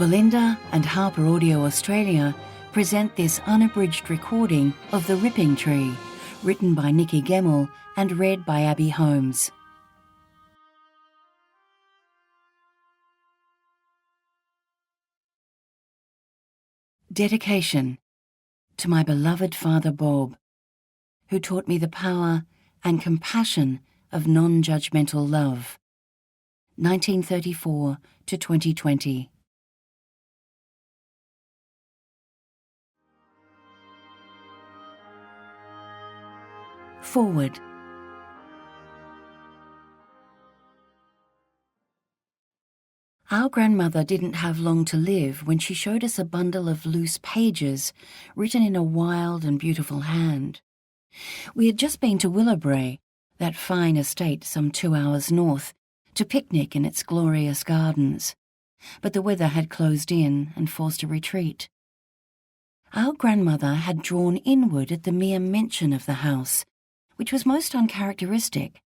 Belinda and Harper Audio Australia present this unabridged recording of The Ripping Tree, written by Nikki Gemmell and read by Abby Holmes. Dedication to my beloved Father Bob, who taught me the power and compassion of non-judgmental love. 1934 to 2020. Forward. Our grandmother didn't have long to live when she showed us a bundle of loose pages written in a wild and beautiful hand. We had just been to Willowbrae, that fine estate some 2 hours north, to picnic in its glorious gardens, but the weather had closed in and forced a retreat. Our grandmother had drawn inward at the mere mention of the house, which was most uncharacteristic.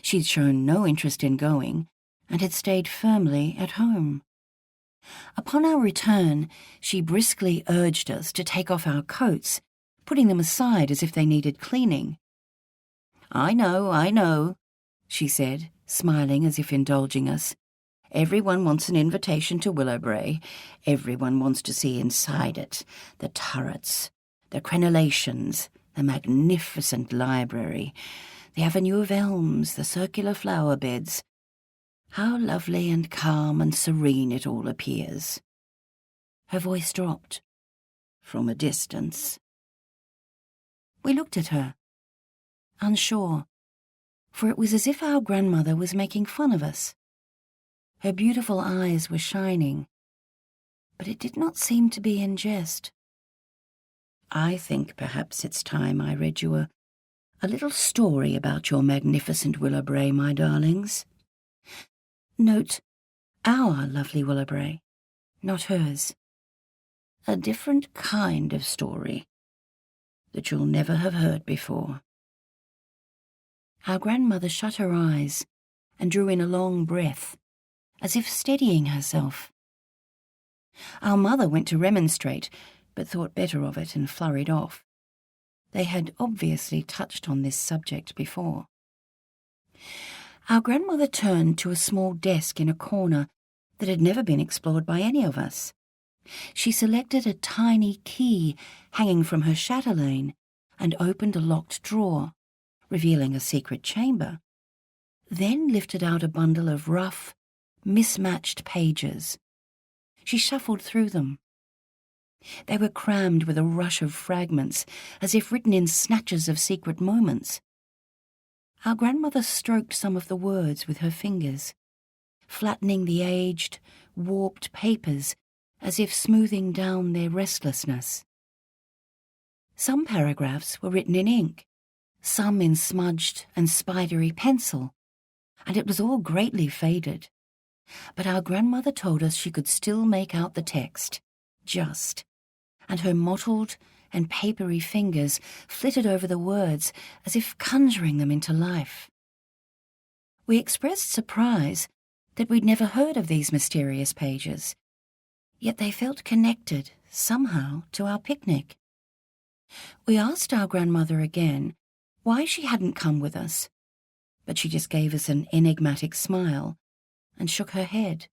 She'd shown no interest in going, and had stayed firmly at home. Upon our return, she briskly urged us to take off our coats, putting them aside as if they needed cleaning. I know, she said, smiling as if indulging us. Everyone wants an invitation to Willowbrae. Everyone wants to see inside it, the turrets, the crenellations, the magnificent library, the avenue of elms, the circular flower beds. How lovely and calm and serene it all appears. Her voice dropped. From a distance. We looked at her, unsure, for it was as if our grandmother was making fun of us. Her beautiful eyes were shining, but it did not seem to be in jest. I think perhaps it's time I read you a little story about your magnificent Willowbrae, my darlings. Note, our lovely Willowbrae, not hers. A different kind of story that you'll never have heard before. Our grandmother shut her eyes and drew in a long breath, as if steadying herself. Our mother went to remonstrate, but thought better of it and flurried off. They had obviously touched on this subject before. Our grandmother turned to a small desk in a corner that had never been explored by any of us. She selected a tiny key hanging from her chatelaine and opened a locked drawer, revealing a secret chamber, then lifted out a bundle of rough, mismatched pages. She shuffled through them. They were crammed with a rush of fragments, as if written in snatches of secret moments. Our grandmother stroked some of the words with her fingers, flattening the aged, warped papers as if smoothing down their restlessness. Some paragraphs were written in ink, some in smudged and spidery pencil, and it was all greatly faded. But our grandmother told us she could still make out the text, just, and her mottled and papery fingers flitted over the words as if conjuring them into life. We expressed surprise that we'd never heard of these mysterious pages, yet they felt connected, somehow, to our picnic. We asked our grandmother again why she hadn't come with us, but she just gave us an enigmatic smile and shook her head,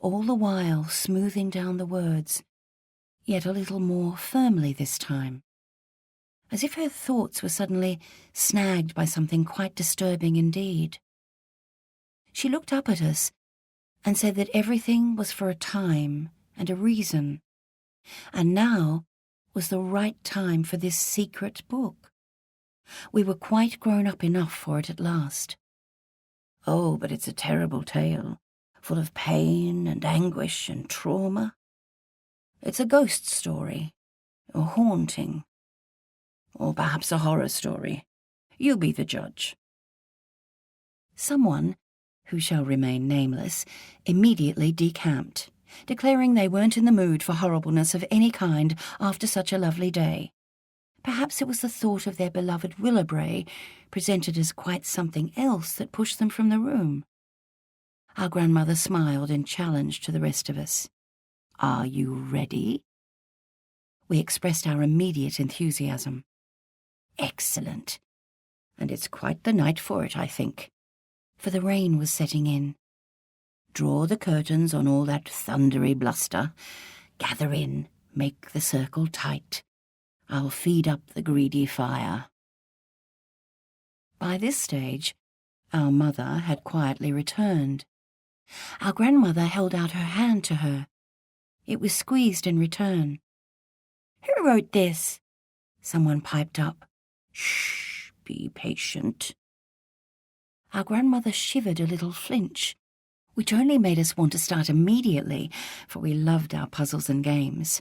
all the while smoothing down the words, yet a little more firmly this time, as if her thoughts were suddenly snagged by something quite disturbing indeed. She looked up at us and said that everything was for a time and a reason, and now was the right time for this secret book. We were quite grown up enough for it at last. Oh, but it's a terrible tale, full of pain and anguish and trauma. It's a ghost story, a haunting, or perhaps a horror story. You be the judge. Someone, who shall remain nameless, immediately decamped, declaring they weren't in the mood for horribleness of any kind after such a lovely day. Perhaps it was the thought of their beloved Willowbrae, presented as quite something else, that pushed them from the room. Our grandmother smiled in challenge to the rest of us. Are you ready? We expressed our immediate enthusiasm. Excellent. And it's quite the night for it, I think, for the rain was setting in. Draw the curtains on all that thundery bluster. Gather in, make the circle tight. I'll feed up the greedy fire. By this stage, our mother had quietly returned. Our grandmother held out her hand to her. It was squeezed in return. Who wrote this? Someone piped up. Shh, be patient. Our grandmother shivered a little flinch, which only made us want to start immediately, for we loved our puzzles and games.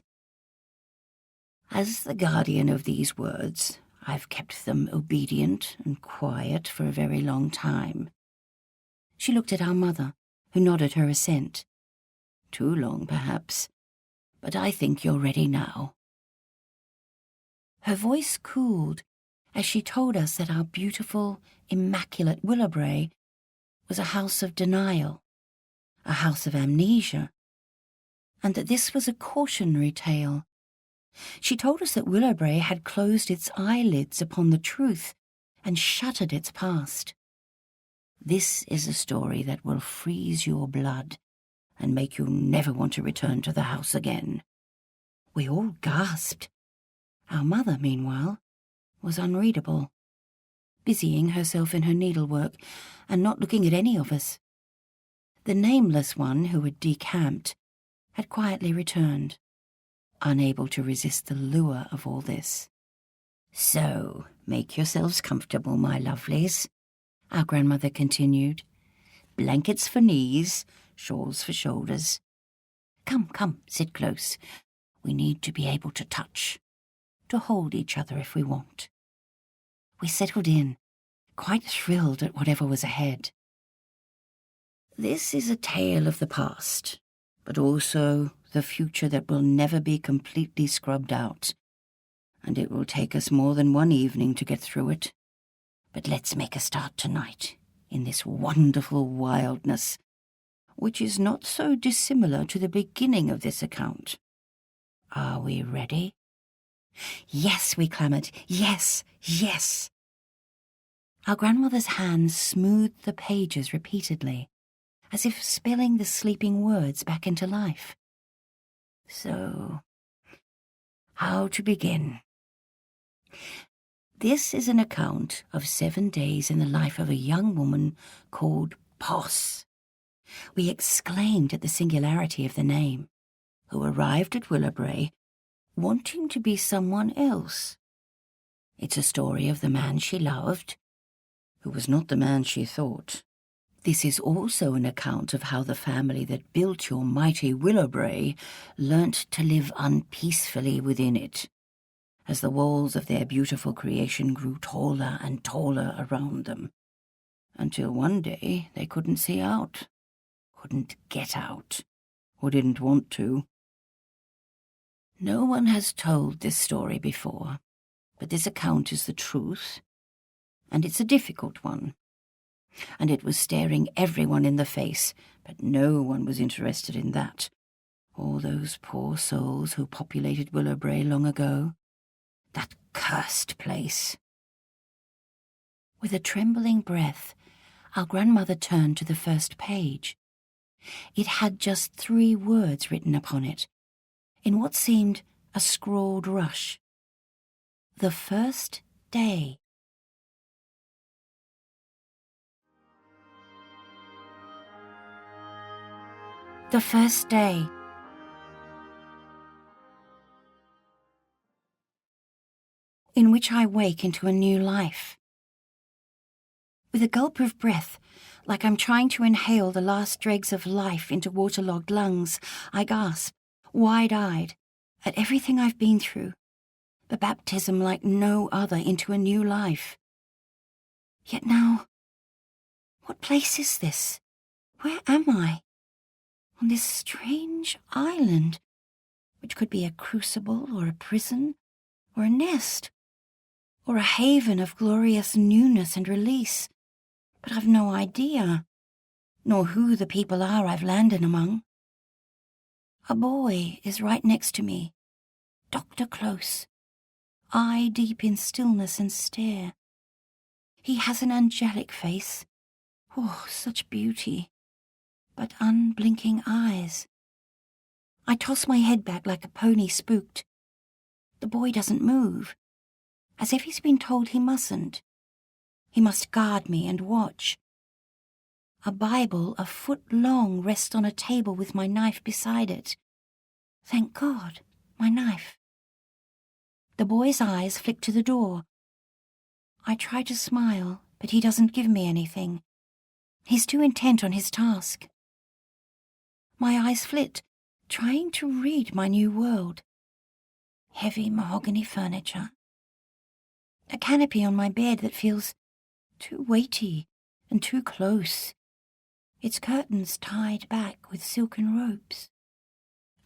As the guardian of these words, I've kept them obedient and quiet for a very long time. She looked at our mother, who nodded her assent. Too long, perhaps, but I think you're ready now. Her voice cooled as she told us that our beautiful, immaculate Willowbrae was a house of denial, a house of amnesia, and that this was a cautionary tale. She told us that Willowbrae had closed its eyelids upon the truth and shuttered its past. This is a story that will freeze your blood and make you never want to return to the house again. We all gasped. Our mother, meanwhile, was unreadable, busying herself in her needlework and not looking at any of us. The nameless one who had decamped had quietly returned, unable to resist the lure of all this. So, make yourselves comfortable, my lovelies, our grandmother continued. Blankets for knees, shawls for shoulders. Come, sit close. We need to be able to touch, to hold each other if we want. We settled in, quite thrilled at whatever was ahead. This is a tale of the past, but also the future that will never be completely scrubbed out, and it will take us more than one evening to get through it. But let's make a start tonight, in this wonderful wildness, which is not so dissimilar to the beginning of this account. Are we ready? Yes, we clamoured. Yes, yes. Our grandmother's hands smoothed the pages repeatedly, as if spelling the sleeping words back into life. So, how to begin? This is an account of 7 days in the life of a young woman called Pos. We exclaimed at the singularity of the name, who arrived at Willowbrae wanting to be someone else. It's a story of the man she loved, who was not the man she thought. This is also an account of how the family that built your mighty Willowbrae learnt to live unpeacefully within it, as the walls of their beautiful creation grew taller and taller around them, until one day they couldn't see out, couldn't get out, or didn't want to. No one has told this story before, but this account is the truth, and it's a difficult one. And it was staring everyone in the face, but no one was interested in that. All those poor souls who populated Willowbrae long ago. That cursed place. With a trembling breath, our grandmother turned to the first page. It had just 3 words written upon it, in what seemed a scrawled rush. The first day. The first day. In which I wake into a new life. With a gulp of breath, like I'm trying to inhale the last dregs of life into waterlogged lungs, I gasp, wide-eyed, at everything I've been through, the baptism like no other into a new life. Yet now, what place is this? Where am I? On this strange island, which could be a crucible or a prison or a nest, or a haven of glorious newness and release, but I've no idea, nor who the people are I've landed among. A boy is right next to me, Doctor close, eye deep in stillness and stare. He has an angelic face, oh, such beauty, but unblinking eyes. I toss my head back like a pony spooked. The boy doesn't move, as if he's been told he mustn't. He must guard me and watch. A Bible a foot long rests on a table with my knife beside it. Thank God, my knife. The boy's eyes flick to the door. I try to smile, but he doesn't give me anything. He's too intent on his task. My eyes flit, trying to read my new world. Heavy mahogany furniture. A canopy on my bed that feels too weighty and too close. Its curtains tied back with silken ropes.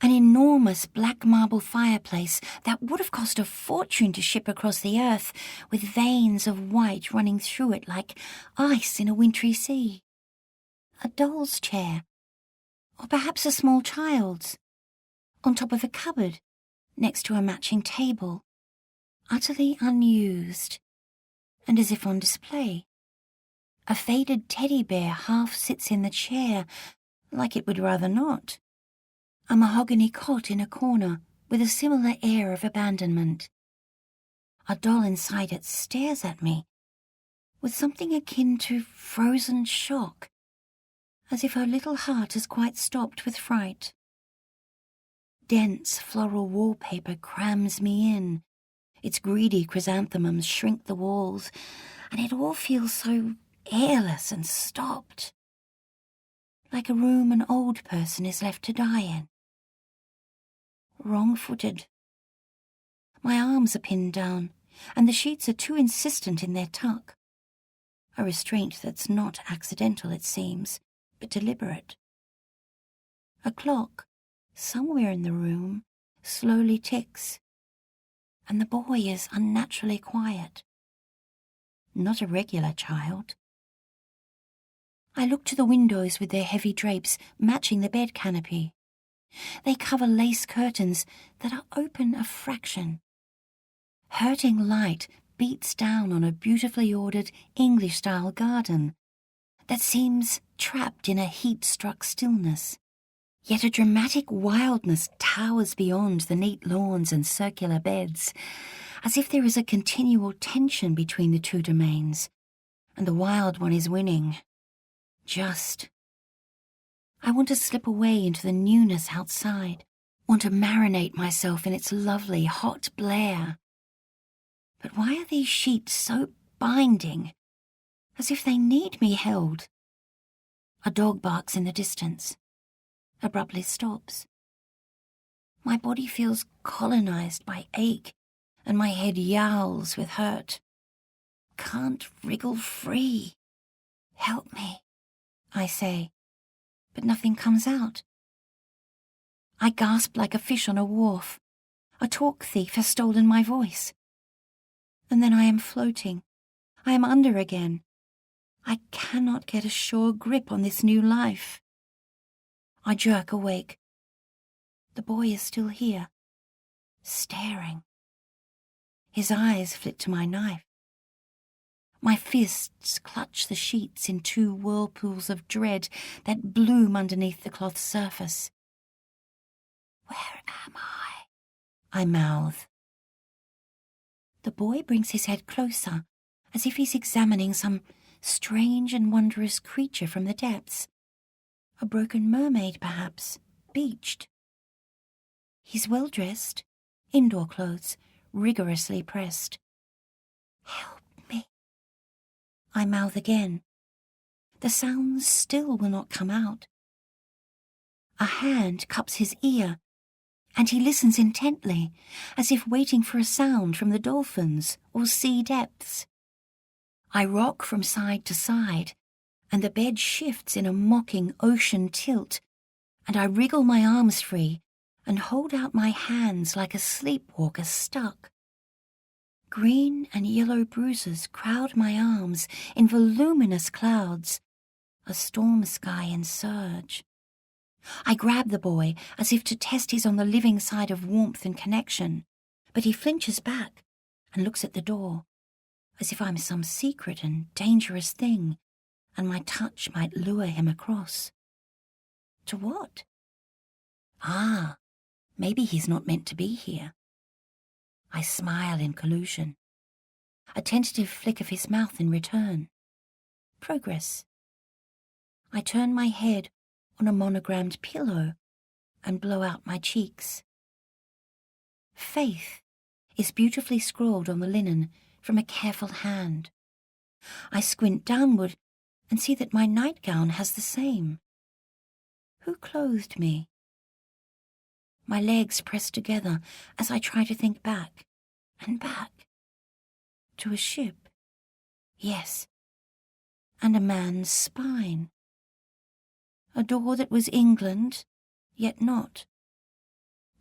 An enormous black marble fireplace that would have cost a fortune to ship across the earth, with veins of white running through it like ice in a wintry sea. A doll's chair, or perhaps a small child's, on top of a cupboard, next to a matching table, utterly unused, and as if on display. A faded teddy bear half sits in the chair, like it would rather not. A mahogany cot in a corner, with a similar air of abandonment. A doll inside it stares at me, with something akin to frozen shock, as if her little heart has quite stopped with fright. Dense floral wallpaper crams me in. Its greedy chrysanthemums shrink the walls, and it all feels so airless and stopped, like a room an old person is left to die in. Wrong-footed. My arms are pinned down, and the sheets are too insistent in their tuck. A restraint that's not accidental, it seems, but deliberate. A clock, somewhere in the room, slowly ticks, and the boy is unnaturally quiet. Not a regular child. I look to the windows with their heavy drapes matching the bed canopy. They cover lace curtains that are open a fraction. Hurting light beats down on a beautifully ordered English-style garden that seems trapped in a heat-struck stillness. Yet a dramatic wildness towers beyond the neat lawns and circular beds, as if there is a continual tension between the two domains, and the wild one is winning. Just. I want to slip away into the newness outside, want to marinate myself in its lovely hot blare. But why are these sheets so binding, as if they need me held? A dog barks in the distance, abruptly stops. My body feels colonized by ache, and my head yowls with hurt. Can't wriggle free. Help me, I say, but nothing comes out. I gasp like a fish on a wharf. A talk thief has stolen my voice. And then I am floating. I am under again. I cannot get a sure grip on this new life. I jerk awake. The boy is still here, staring. His eyes flit to my knife. My fists clutch the sheets in two whirlpools of dread that bloom underneath the cloth's surface. Where am I mouth. The boy brings his head closer, as if he's examining some strange and wondrous creature from the depths. A broken mermaid, perhaps, beached. He's well dressed, indoor clothes, rigorously pressed. Help me, I mouth again. The sounds still will not come out. A hand cups his ear, and he listens intently, as if waiting for a sound from the dolphins or sea depths. I rock from side to side, and the bed shifts in a mocking ocean tilt, and I wriggle my arms free and hold out my hands like a sleepwalker stuck. Green and yellow bruises crowd my arms in voluminous clouds, a storm sky in surge. I grab the boy as if to test he's on the living side of warmth and connection, but he flinches back and looks at the door, as if I'm some secret and dangerous thing, and my touch might lure him across. To what? Ah, maybe he's not meant to be here. I smile in collusion. A tentative flick of his mouth in return. Progress. I turn my head on a monogrammed pillow and blow out my cheeks. Faith is beautifully scrawled on the linen from a careful hand. I squint downward and see that my nightgown has the same. Who clothed me? My legs press together as I try to think back and back. To a ship. Yes. And a man's spine. A door that was England, yet not.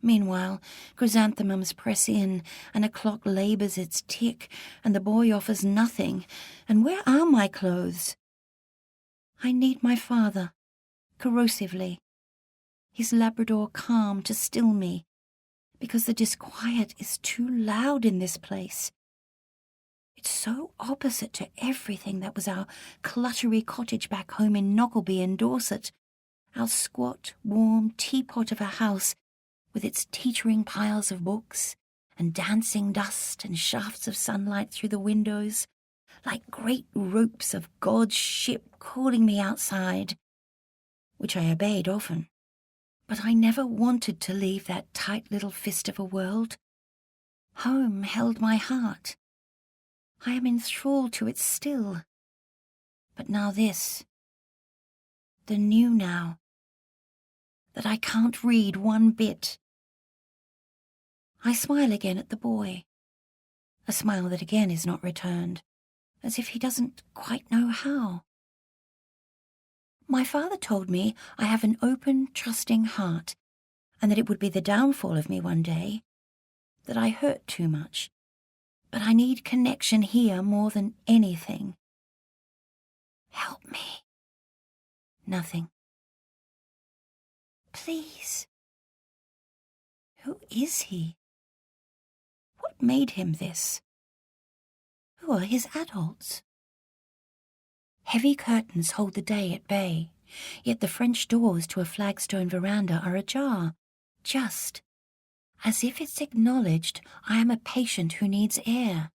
Meanwhile, chrysanthemums press in, and a clock labours its tick, and the boy offers nothing. And where are my clothes? I need my father, corrosively, his Labrador calm to still me, because the disquiet is too loud in this place. It's so opposite to everything that was our cluttery cottage back home in Knockleby in Dorset, our squat, warm teapot of a house with its teetering piles of books and dancing dust and shafts of sunlight through the windows, like great ropes of God's ship calling me outside, which I obeyed often. But I never wanted to leave that tight little fist of a world. Home held my heart. I am enthralled to it still. But now this, the new now, that I can't read one bit. I smile again at the boy, a smile that again is not returned, as if he doesn't quite know how. My father told me I have an open, trusting heart, and that it would be the downfall of me one day, that I hurt too much, but I need connection here more than anything. Help me. Nothing. Please. Who is he? What made him this? Who are his adults? Heavy curtains hold the day at bay, yet the French doors to a flagstone veranda are ajar, just as if it's acknowledged I am a patient who needs air.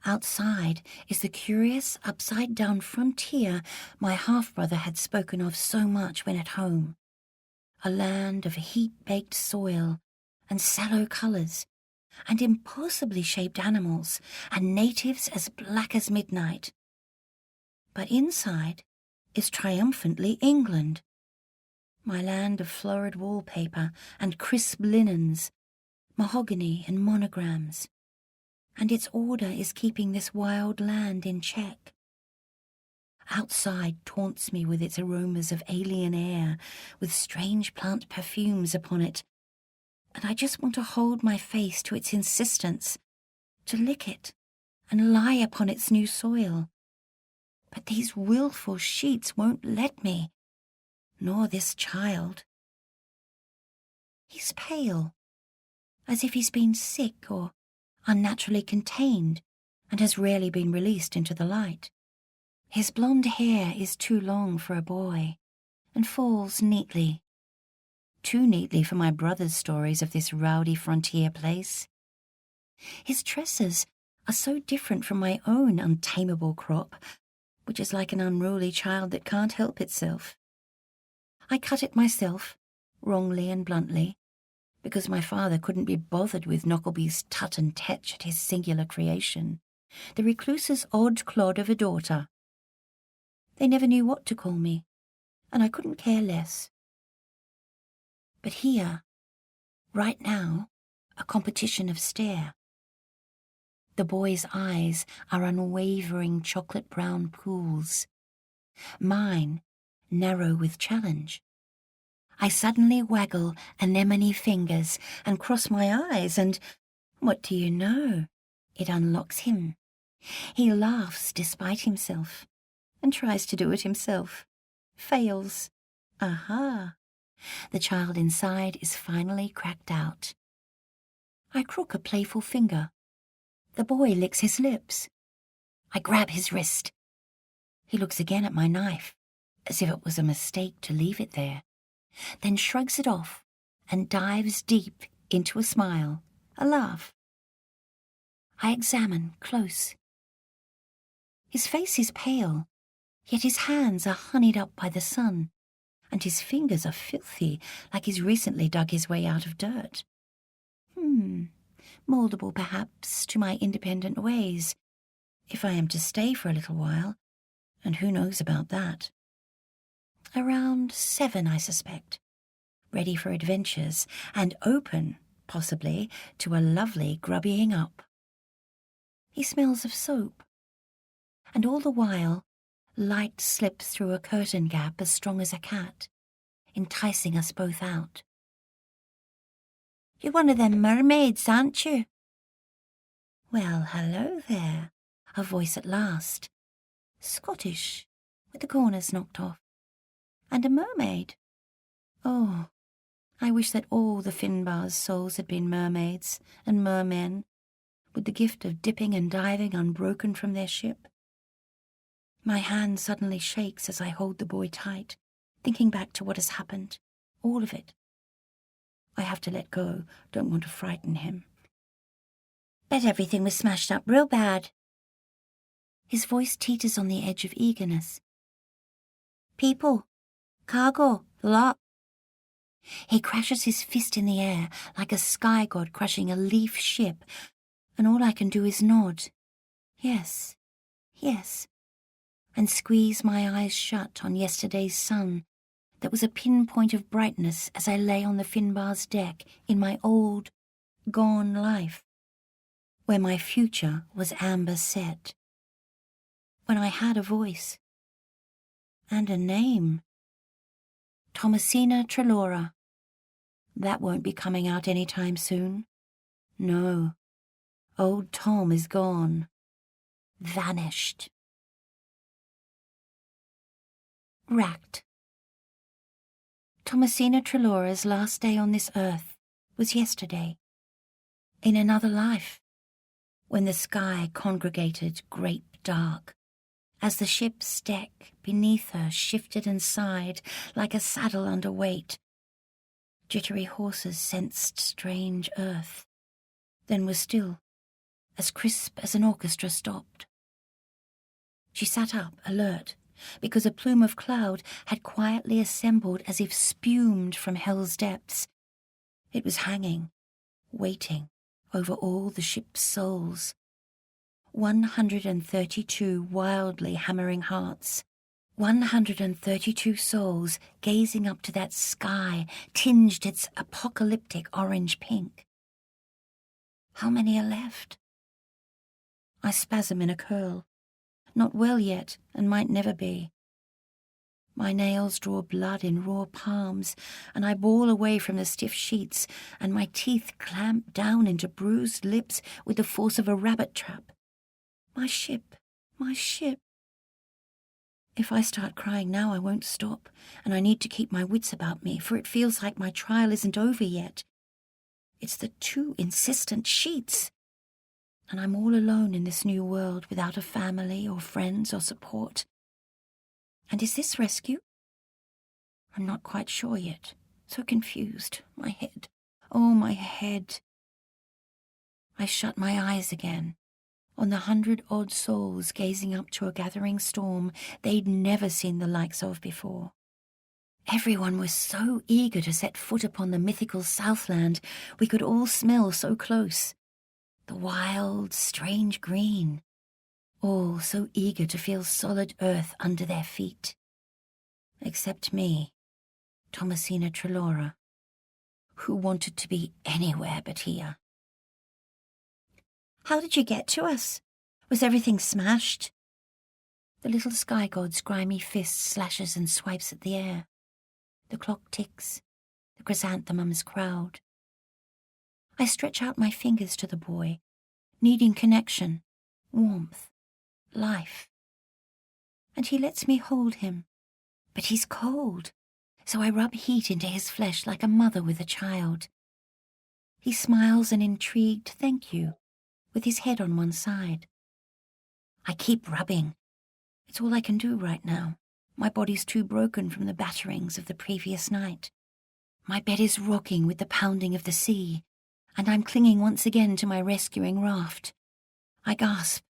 Outside is the curious upside-down frontier my half-brother had spoken of so much when at home. A land of heat-baked soil and sallow colours, and impossibly shaped animals, and natives as black as midnight. But inside is triumphantly England, my land of florid wallpaper and crisp linens, mahogany and monograms, and its order is keeping this wild land in check. Outside taunts me with its aromas of alien air, with strange plant perfumes upon it, and I just want to hold my face to its insistence, to lick it and lie upon its new soil. But these willful sheets won't let me, nor this child. He's pale, as if he's been sick or unnaturally contained and has rarely been released into the light. His blonde hair is too long for a boy and falls neatly. Too neatly for my brother's stories of this rowdy frontier place. His tresses are so different from my own untamable crop, which is like an unruly child that can't help itself. I cut it myself, wrongly and bluntly, because my father couldn't be bothered with Knockleby's tut and tetch at his singular creation, the recluse's odd clod of a daughter. They never knew what to call me, and I couldn't care less. But here, right now, a competition of stare. The boy's eyes are unwavering chocolate-brown pools. Mine, narrow with challenge. I suddenly waggle anemone fingers and cross my eyes, and what do you know? It unlocks him. He laughs despite himself, and tries to do it himself. Fails. Aha! The child inside is finally cracked out. I crook a playful finger. The boy licks his lips. I grab his wrist. He looks again at my knife, as if it was a mistake to leave it there, then shrugs it off and dives deep into a smile, a laugh. I examine close. His face is pale, yet his hands are honeyed up by the sun, and his fingers are filthy, like he's recently dug his way out of dirt. Moldable perhaps to my independent ways, if I am to stay for a little while, and who knows about that. Around 7, I suspect, ready for adventures, and open, possibly, to a lovely grubbying up. He smells of soap, and all the while, light slips through a curtain gap as strong as a cat, enticing us both out. You're one of them mermaids, aren't you? Well, hello there, a voice at last. Scottish, with the corners knocked off. And a mermaid. Oh, I wish that all the Finbar's souls had been mermaids and mermen, with the gift of dipping and diving unbroken from their ship. My hand suddenly shakes as I hold the boy tight, thinking back to what has happened, all of it. I have to let go, don't want to frighten him. Bet everything was smashed up real bad. His voice teeters on the edge of eagerness. People, cargo, lot. He crashes his fist in the air like a sky god crushing a leaf ship, and all I can do is nod. Yes, yes, and squeeze my eyes shut on yesterday's sun that was a pinpoint of brightness as I lay on the Finbar's deck in my old, gone life, where my future was amber set, when I had a voice and a name. Thomasina Trelaura. That won't be coming out any time soon. No, old Tom is gone, vanished. Racked. Thomasina Trelaura's last day on this earth was yesterday, in another life, when the sky congregated grape dark, as the ship's deck beneath her shifted and sighed like a saddle under weight. Jittery horses sensed strange earth, then were still, as crisp as an orchestra stopped. She sat up, alert, because a plume of cloud had quietly assembled as if spumed from hell's depths. It was hanging, waiting, over all the ship's souls. 132 wildly hammering hearts. 132 souls gazing up to that sky tinged its apocalyptic orange-pink. How many are left? I spasm in a curl. Not well yet, and might never be. My nails draw blood in raw palms, and I bawl away from the stiff sheets, and my teeth clamp down into bruised lips with the force of a rabbit trap. My ship, my ship. If I start crying now, I won't stop, and I need to keep my wits about me, for it feels like my trial isn't over yet. It's the too insistent sheets. And I'm all alone in this new world without a family or friends or support. And is this rescue? I'm not quite sure yet. So confused. My head. Oh, my head. I shut my eyes again. On the 100-odd souls gazing up to a gathering storm they'd never seen the likes of before. Everyone was so eager to set foot upon the mythical Southland we could all smell so close. The wild, strange green. All so eager to feel solid earth under their feet. Except me, Thomasina Trelaura, who wanted to be anywhere but here. How did you get to us? Was everything smashed? The little sky god's grimy fist slashes and swipes at the air. The clock ticks. The chrysanthemums crowd. I stretch out my fingers to the boy, needing connection, warmth, life. And he lets me hold him. But he's cold, so I rub heat into his flesh like a mother with a child. He smiles an intrigued thank you, with his head on one side. I keep rubbing. It's all I can do right now. My body's too broken from the batterings of the previous night. My bed is rocking with the pounding of the sea, and I'm clinging once again to my rescuing raft. I gasp.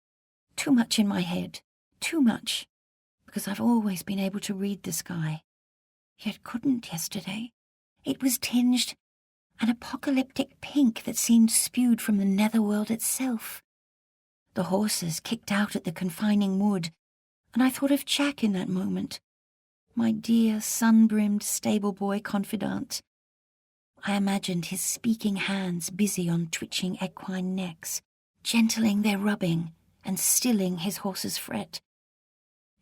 Too much in my head. Too much. Because I've always been able to read the sky. Yet couldn't yesterday. It was tinged an apocalyptic pink that seemed spewed from the netherworld itself. The horses kicked out at the confining wood, and I thought of Jack in that moment, my dear sun-brimmed stable-boy confidant. I imagined his speaking hands busy on twitching equine necks, gentling their rubbing and stilling his horse's fret.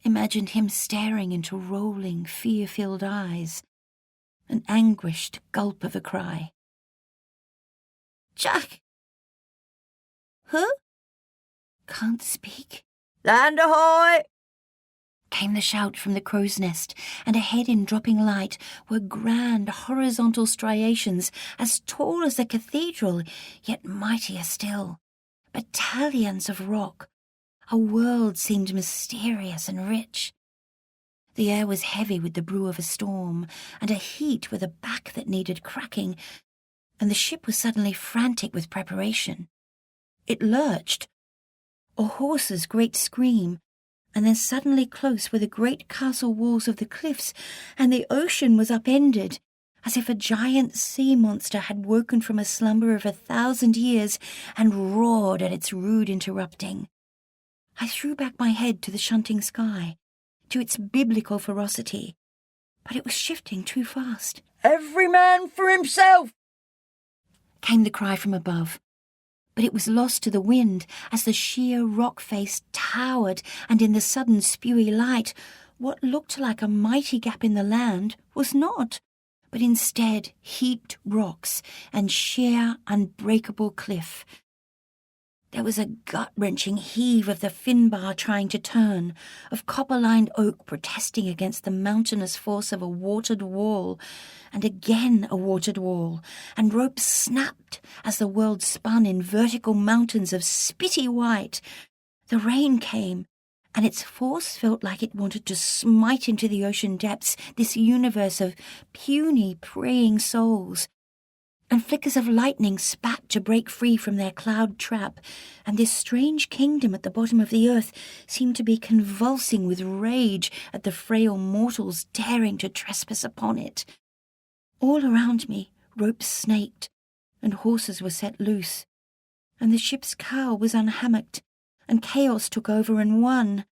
Imagined him staring into rolling, fear-filled eyes, an anguished gulp of a cry. "Jack!" "Huh?" "Can't speak." "Land ahoy!" came the shout from the crow's nest, and ahead in dropping light were grand horizontal striations as tall as a cathedral, yet mightier still. Battalions of rock. A world seemed mysterious and rich. The air was heavy with the brew of a storm, and a heat with a back that needed cracking, and the ship was suddenly frantic with preparation. It lurched. A horse's great scream, and then suddenly close were the great castle walls of the cliffs, and the ocean was upended, as if a giant sea monster had woken from a slumber of 1,000 years and roared at its rude interrupting. I threw back my head to the shunting sky, to its biblical ferocity, but it was shifting too fast. "Every man for himself!" came the cry from above. But it was lost to the wind as the sheer rock face towered, and in the sudden spewy light, what looked like a mighty gap in the land was not, but instead heaped rocks and sheer unbreakable cliff. There was a gut-wrenching heave of the Finbar trying to turn, of copper-lined oak protesting against the mountainous force of a watered wall, and again a watered wall, and ropes snapped as the world spun in vertical mountains of spitty white. The rain came, and its force felt like it wanted to smite into the ocean depths this universe of puny, praying souls. And flickers of lightning spat to break free from their cloud trap, and this strange kingdom at the bottom of the earth seemed to be convulsing with rage at the frail mortals daring to trespass upon it. All around me, ropes snaked, and horses were set loose, and the ship's cow was unhammocked, and chaos took over and won.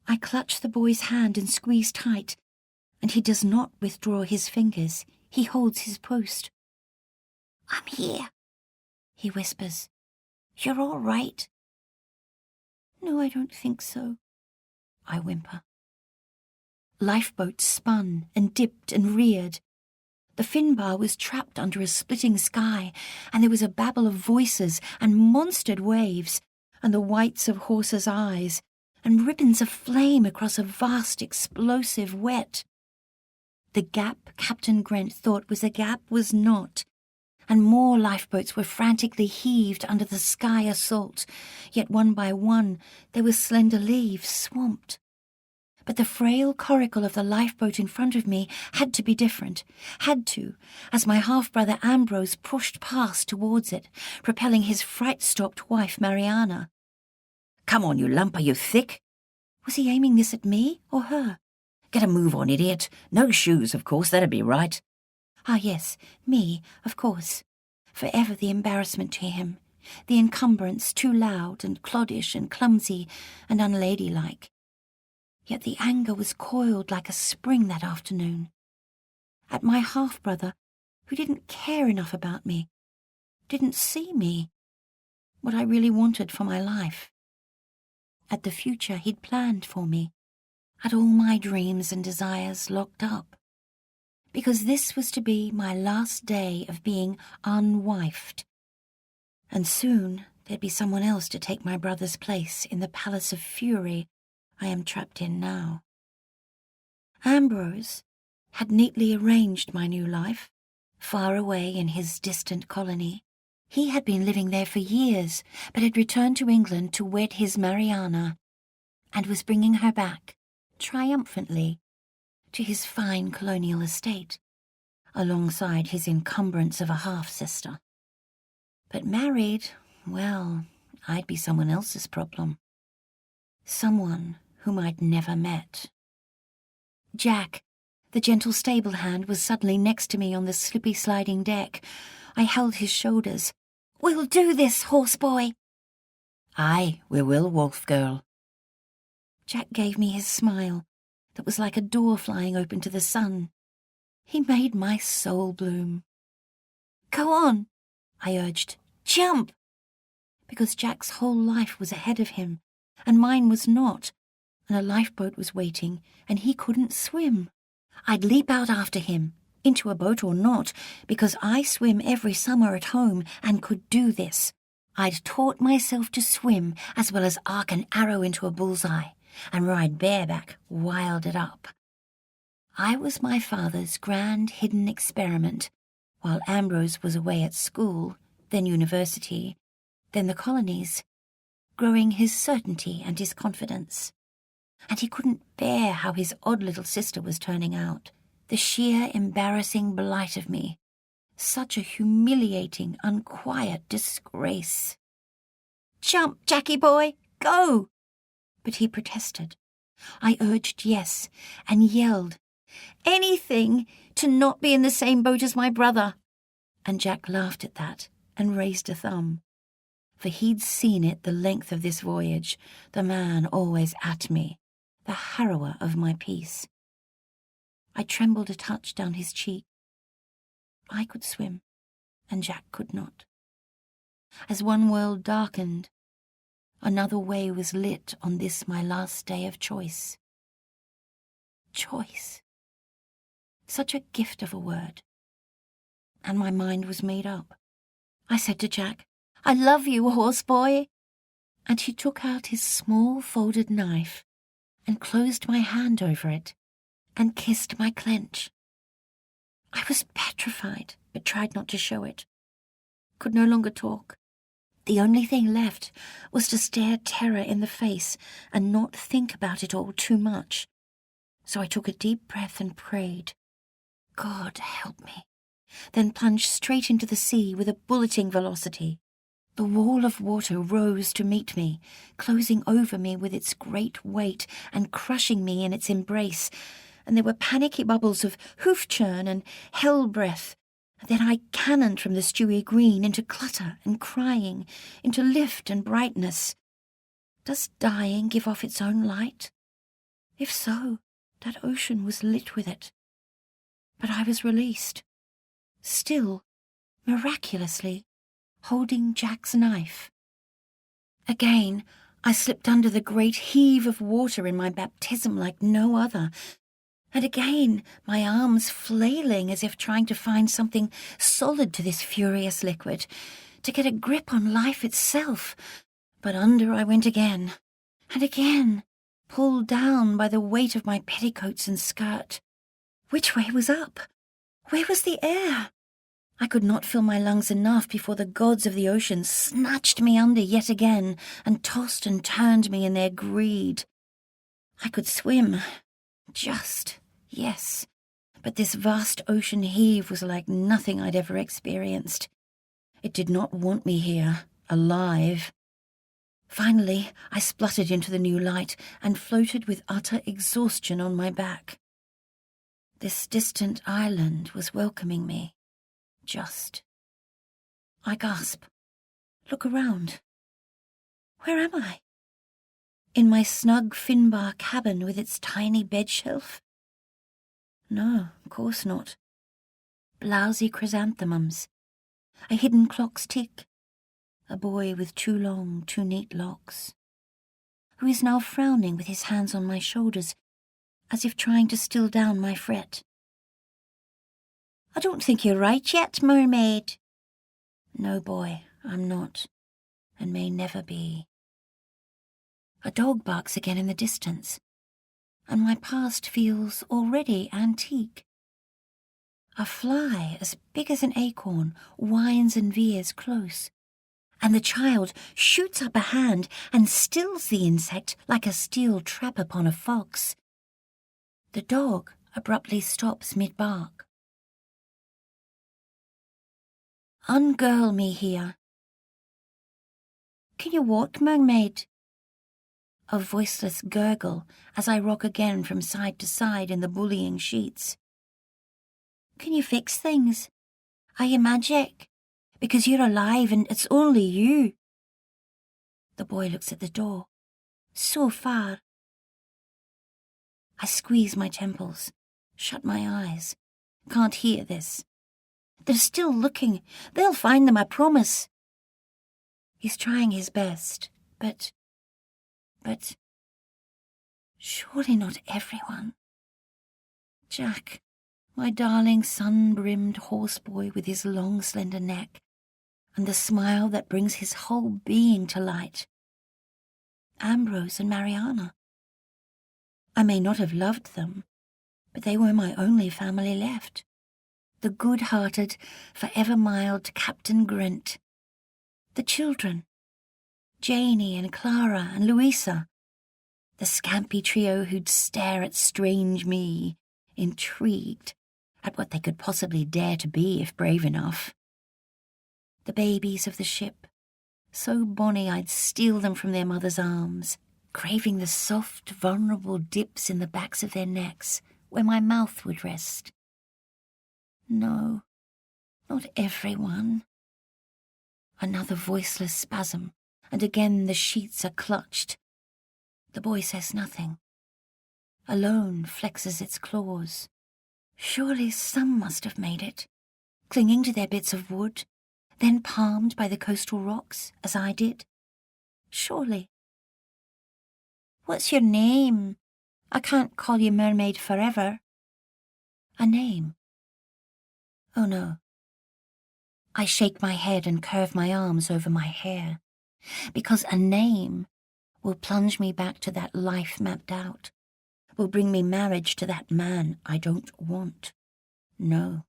I clutch the boy's hand and squeeze tight, and he does not withdraw his fingers. He holds his post. "I'm here," he whispers. "You're all right." "No, I don't think so," I whimper. Lifeboats spun and dipped and reared. The Finbar was trapped under a splitting sky, and there was a babble of voices and monstered waves, and the whites of horses' eyes, and ribbons of flame across a vast explosive wet. The gap Captain Grant thought was a gap was not, and more lifeboats were frantically heaved under the sky assault, yet one by one there were slender leaves swamped. But the frail coracle of the lifeboat in front of me had to be different, as my half-brother Ambrose pushed past towards it, propelling his fright-stopped wife Mariana. "Come on, you lump, are you thick?" Was he aiming this at me or her? "Get a move on, idiot. No shoes, of course, that'd be right." Ah, yes, me, of course. Forever the embarrassment to him, the encumbrance too loud and cloddish and clumsy and unladylike. Yet the anger was coiled like a spring that afternoon. At my half-brother, who didn't care enough about me, didn't see me, what I really wanted for my life. At the future he'd planned for me, at all my dreams and desires locked up. Because this was to be my last day of being unwifed. And soon there'd be someone else to take my brother's place in the palace of fury I am trapped in now. Ambrose, had neatly arranged my new life, far away in his distant colony. He had been living there for years, but had returned to England to wed his Mariana, and was bringing her back, triumphantly, to his fine colonial estate, alongside his encumbrance of a half-sister. But married, well, I'd be someone else's problem. Someone whom I'd never met. Jack, the gentle stable hand, was suddenly next to me on the slippy sliding deck. I held his shoulders. "We'll do this, horseboy." "Aye, we will, wolf girl." Jack gave me his smile that was like a door flying open to the sun. He made my soul bloom. "Go on," I urged. "Jump!" Because Jack's whole life was ahead of him, and mine was not, and a lifeboat was waiting, and he couldn't swim. I'd leap out after him, into a boat or not, because I swim every summer at home and could do this. I'd taught myself to swim as well as arc an arrow into a bullseye and ride bareback, wilded up. I was my father's grand hidden experiment, while Ambrose was away at school, then university, then the colonies, growing his certainty and his confidence. And he couldn't bear how his odd little sister was turning out. The sheer embarrassing blight of me. Such a humiliating, unquiet disgrace. "Jump, Jackie boy, go!" But he protested. I urged yes, and yelled, "Anything to not be in the same boat as my brother." And Jack laughed at that and raised a thumb. For he'd seen it the length of this voyage, the man always at me, the harrower of my peace. I trembled a touch down his cheek. I could swim, and Jack could not. As one world darkened, another way was lit on this my last day of choice. Choice. Such a gift of a word. And my mind was made up. I said to Jack, "I love you, horseboy." And he took out his small folded knife and closed my hand over it and kissed my clench. I was petrified, but tried not to show it. Could no longer talk. The only thing left was to stare terror in the face and not think about it all too much. So I took a deep breath and prayed, "God help me," then plunged straight into the sea with a bulleting velocity. The wall of water rose to meet me, closing over me with its great weight and crushing me in its embrace, and there were panicky bubbles of hoof churn and hell breath. Then I cannoned from the stewy green into clutter and crying, into lift and brightness. Does dying give off its own light? If so, that ocean was lit with it. But I was released, still, miraculously, holding Jack's knife. Again, I slipped under the great heave of water in my baptism like no other, and again my arms flailing as if trying to find something solid to this furious liquid, to get a grip on life itself. But under I went again, and again, pulled down by the weight of my petticoats and skirt. Which way was up? Where was the air? I could not fill my lungs enough before the gods of the ocean snatched me under yet again and tossed and turned me in their greed. I could swim. Just, yes. But this vast ocean heave was like nothing I'd ever experienced. It did not want me here, alive. Finally, I spluttered into the new light and floated with utter exhaustion on my back. This distant island was welcoming me. Just. I gasp. Look around. Where am I? In my snug Finbar cabin with its tiny bed shelf? No, of course not. Blousy chrysanthemums. A hidden clock's tick. A boy with too long, too neat locks. Who is now frowning with his hands on my shoulders, as if trying to still down my fret. "I don't think you're right yet, mermaid." No, boy, I'm not, and may never be. A dog barks again in the distance, and my past feels already antique. A fly as big as an acorn whines and veers close, and the child shoots up a hand and stills the insect like a steel trap upon a fox. The dog abruptly stops mid-bark. Ungirl me here. Can you walk, mermaid? A voiceless gurgle as I rock again from side to side in the bullying sheets. Can you fix things? Are you magic? Because you're alive and it's only you. The boy looks at the door. So far. I squeeze my temples, shut my eyes. Can't hear this. They're still looking. They'll find them, I promise. He's trying his best, but surely not everyone. Jack, my darling sun-brimmed horseboy with his long, slender neck, and the smile that brings his whole being to light. Ambrose and Mariana. I may not have loved them, but they were my only family left. The good-hearted, forever mild Captain Grint. The children, Janie and Clara and Louisa. The scampy trio who'd stare at strange me, intrigued at what they could possibly dare to be if brave enough. The babies of the ship, so bonny I'd steal them from their mother's arms, craving the soft, vulnerable dips in the backs of their necks where my mouth would rest. No, not everyone. Another voiceless spasm, and again the sheets are clutched. The boy says nothing. Alone flexes its claws. Surely some must have made it, clinging to their bits of wood, then palmed by the coastal rocks, as I did. Surely. What's your name? I can't call you mermaid forever. A name? Oh no. I shake my head and curve my arms over my hair, because a name will plunge me back to that life mapped out, will bring me marriage to that man I don't want. No,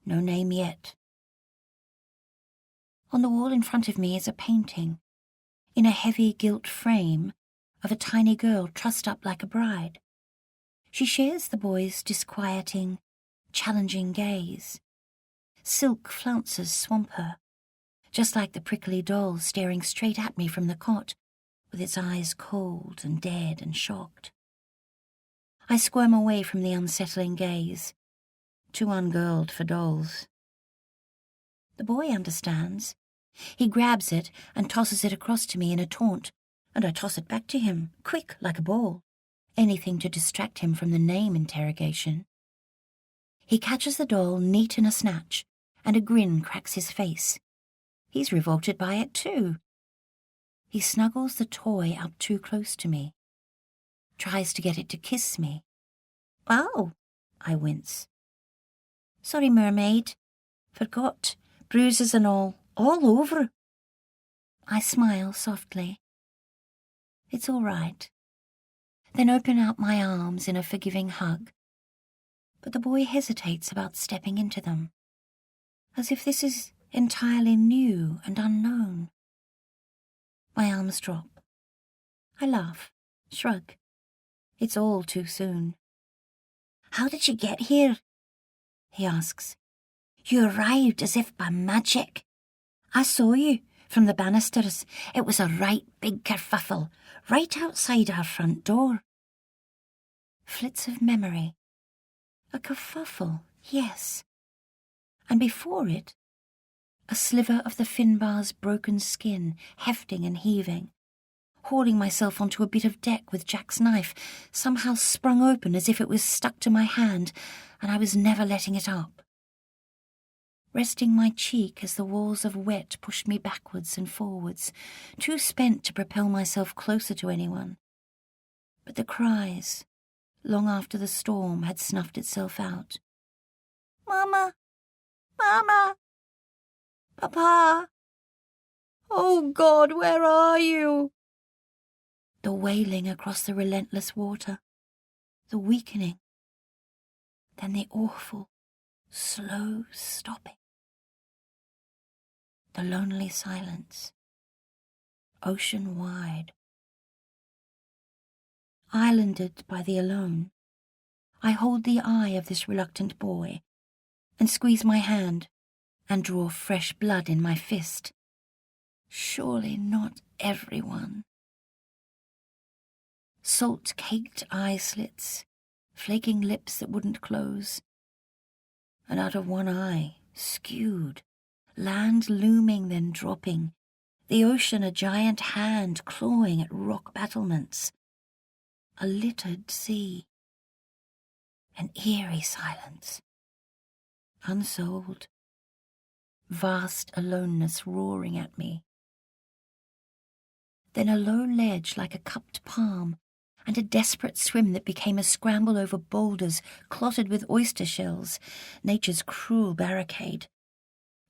no name yet. On the wall in front of me is a painting, in a heavy gilt frame, of a tiny girl trussed up like a bride. She shares the boy's disquieting, challenging gaze. Silk flounces swamp her, just like the prickly doll staring straight at me from the cot, with its eyes cold and dead and shocked. I squirm away from the unsettling gaze, too ungirled for dolls. The boy understands. He grabs it and tosses it across to me in a taunt, and I toss it back to him, quick like a ball, anything to distract him from the name interrogation. He catches the doll neat in a snatch, and a grin cracks his face. He's revolted by it too. He snuggles the toy up too close to me, tries to get it to kiss me. Oh, I wince. Sorry, mermaid. Forgot. Bruises and all over. I smile softly. It's all right. Then open out my arms in a forgiving hug. But the boy hesitates about stepping into them, as if this is entirely new and unknown. My arms drop. I laugh, shrug. It's all too soon. How did you get here? He asks. You arrived as if by magic. I saw you from the banisters. It was a right big kerfuffle, right outside our front door. Flits of memory. A kerfuffle, yes. And before it, a sliver of the Finbar's broken skin, hefting and heaving. Hauling myself onto a bit of deck with Jack's knife, somehow sprung open as if it was stuck to my hand, and I was never letting it up. Resting my cheek as the walls of wet pushed me backwards and forwards, too spent to propel myself closer to anyone. But the cries, long after the storm had snuffed itself out. Mama! Mama! Papa! Oh God, where are you? The wailing across the relentless water, the weakening, then the awful, slow stopping. The lonely silence, ocean wide. Islanded by the alone, I hold the eye of this reluctant boy and squeeze my hand and draw fresh blood in my fist. Surely not everyone. Salt-caked eye slits, flaking lips that wouldn't close, and out of one eye, skewed, land looming then dropping, the ocean a giant hand clawing at rock battlements, a littered sea, an eerie silence, unsouled, vast aloneness roaring at me. Then a low ledge like a cupped palm, and a desperate swim that became a scramble over boulders clotted with oyster shells, nature's cruel barricade.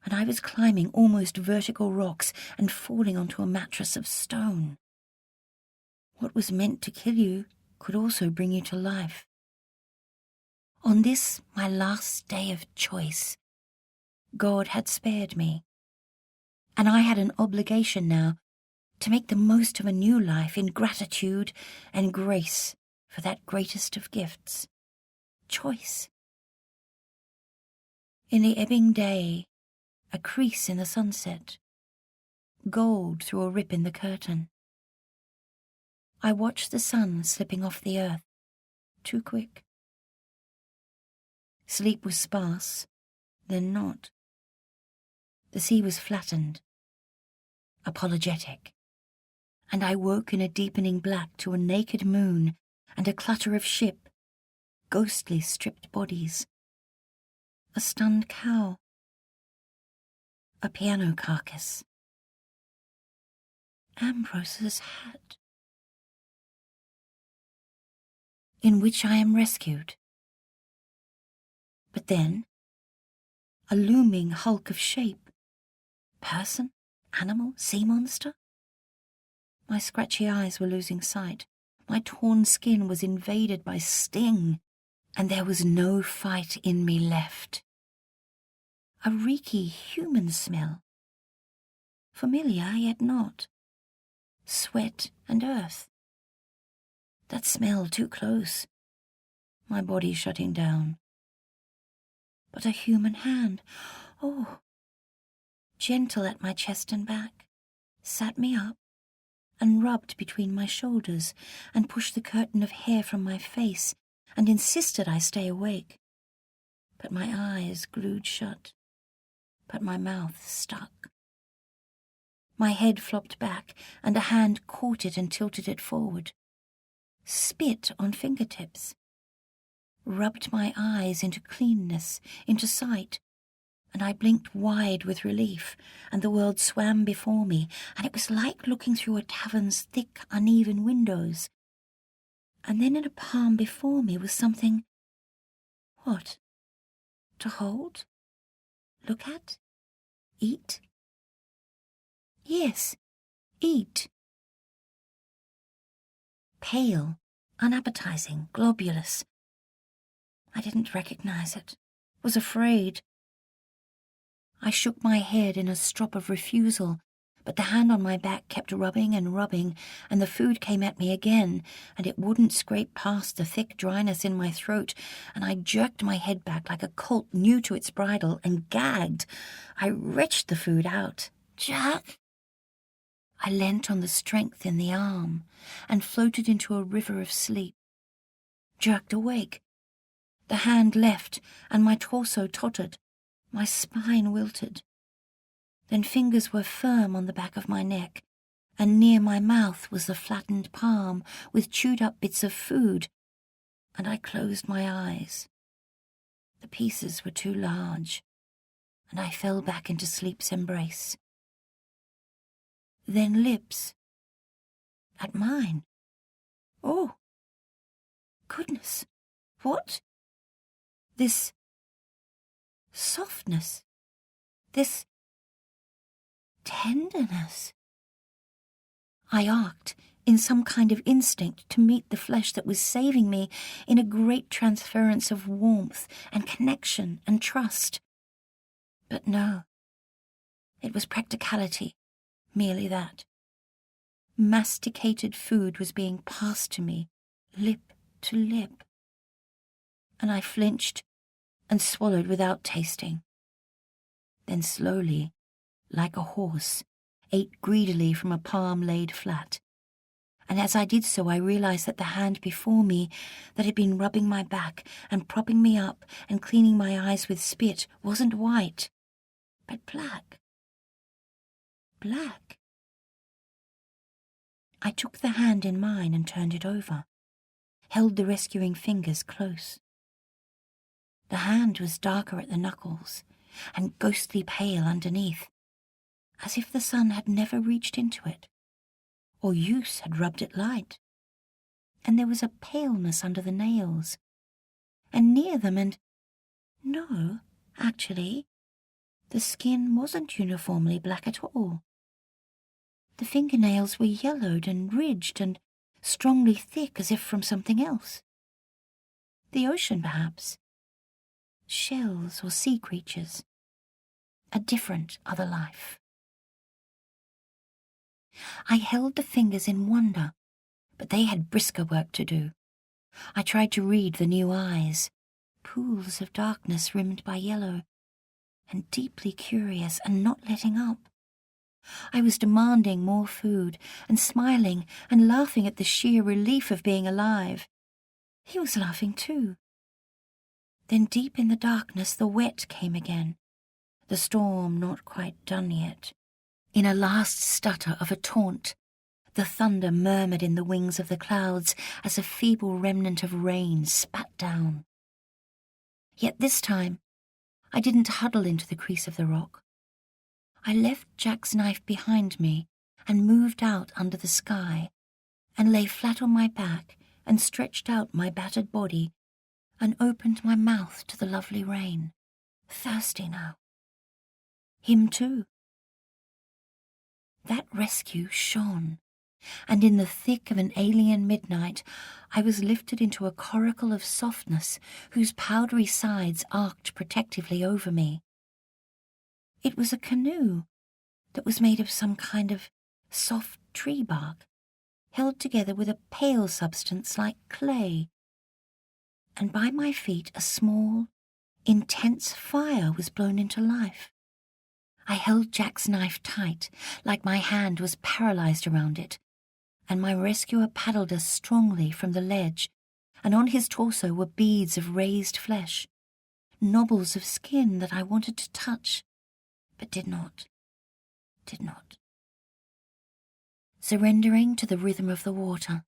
And I was climbing almost vertical rocks and falling onto a mattress of stone. What was meant to kill you could also bring you to life. On this, my last day of choice, God had spared me, and I had an obligation now to make the most of a new life in gratitude and grace for that greatest of gifts, choice. In the ebbing day, a crease in the sunset, gold through a rip in the curtain. I watched the sun slipping off the earth, too quick. Sleep was sparse, then not. The sea was flattened, apologetic, and I woke in a deepening black to a naked moon and a clutter of ship, ghostly stripped bodies, a stunned cow, a piano carcass, Ambrose's hat, in which I am rescued. But then, a looming hulk of shape, person, animal, sea monster? My scratchy eyes were losing sight. My torn skin was invaded by sting, and there was no fight in me left. A reeky human smell. Familiar, yet not. Sweat and earth. That smell too close. My body shutting down. But a human hand, oh, gentle at my chest and back, sat me up and rubbed between my shoulders and pushed the curtain of hair from my face and insisted I stay awake. But my eyes glued shut, but my mouth stuck. My head flopped back and a hand caught it and tilted it forward. Spit on fingertips. Rubbed my eyes into cleanness, into sight, and I blinked wide with relief, and the world swam before me, and it was like looking through a tavern's thick, uneven windows. And then in a palm before me was something... What? To hold? Look at? Eat? Yes, eat. Pale, unappetizing, globulous. I didn't recognize it, was afraid. I shook my head in a strop of refusal, but the hand on my back kept rubbing and rubbing, and the food came at me again, and it wouldn't scrape past the thick dryness in my throat, and I jerked my head back like a colt new to its bridle and gagged. I wrenched the food out. Jack! I leant on the strength in the arm and floated into a river of sleep. Jerked awake. The hand left, and my torso tottered, my spine wilted. Then fingers were firm on the back of my neck, and near my mouth was the flattened palm with chewed-up bits of food, and I closed my eyes. The pieces were too large, and I fell back into sleep's embrace. Then lips. At mine. Oh! Goodness! What? This softness, this tenderness. I arced, in some kind of instinct to meet the flesh that was saving me in a great transference of warmth and connection and trust. But no, it was practicality, merely that. Masticated food was being passed to me, lip to lip, and I flinched and swallowed without tasting. Then slowly, like a horse, ate greedily from a palm laid flat. And as I did so, I realized that the hand before me that had been rubbing my back and propping me up and cleaning my eyes with spit wasn't white, but black. Black. I took the hand in mine and turned it over, held the rescuing fingers close. The hand was darker at the knuckles and ghostly pale underneath, as if the sun had never reached into it, or use had rubbed it light. And there was a paleness under the nails, and near them, and no, actually, the skin wasn't uniformly black at all. The fingernails were yellowed and ridged and strongly thick as if from something else. The ocean, perhaps. Shells or sea creatures. A different other life. I held the fingers in wonder, but they had brisker work to do. I tried to read the new eyes, pools of darkness rimmed by yellow, and deeply curious and not letting up. I was demanding more food and smiling and laughing at the sheer relief of being alive. He was laughing too. Then deep in the darkness the wet came again, the storm not quite done yet. In a last stutter of a taunt, the thunder murmured in the wings of the clouds as a feeble remnant of rain spat down. Yet this time, I didn't huddle into the crease of the rock. I left Jack's knife behind me and moved out under the sky and lay flat on my back and stretched out my battered body and opened my mouth to the lovely rain, thirsty now. Him too. That rescue shone, and in the thick of an alien midnight I was lifted into a coracle of softness whose powdery sides arced protectively over me. It was a canoe that was made of some kind of soft tree bark, held together with a pale substance like clay. And by my feet a small, intense fire was blown into life. I held Jack's knife tight, like my hand was paralyzed around it, and my rescuer paddled us strongly from the ledge, and on his torso were beads of raised flesh, knobbles of skin that I wanted to touch, but did not. Surrendering to the rhythm of the water,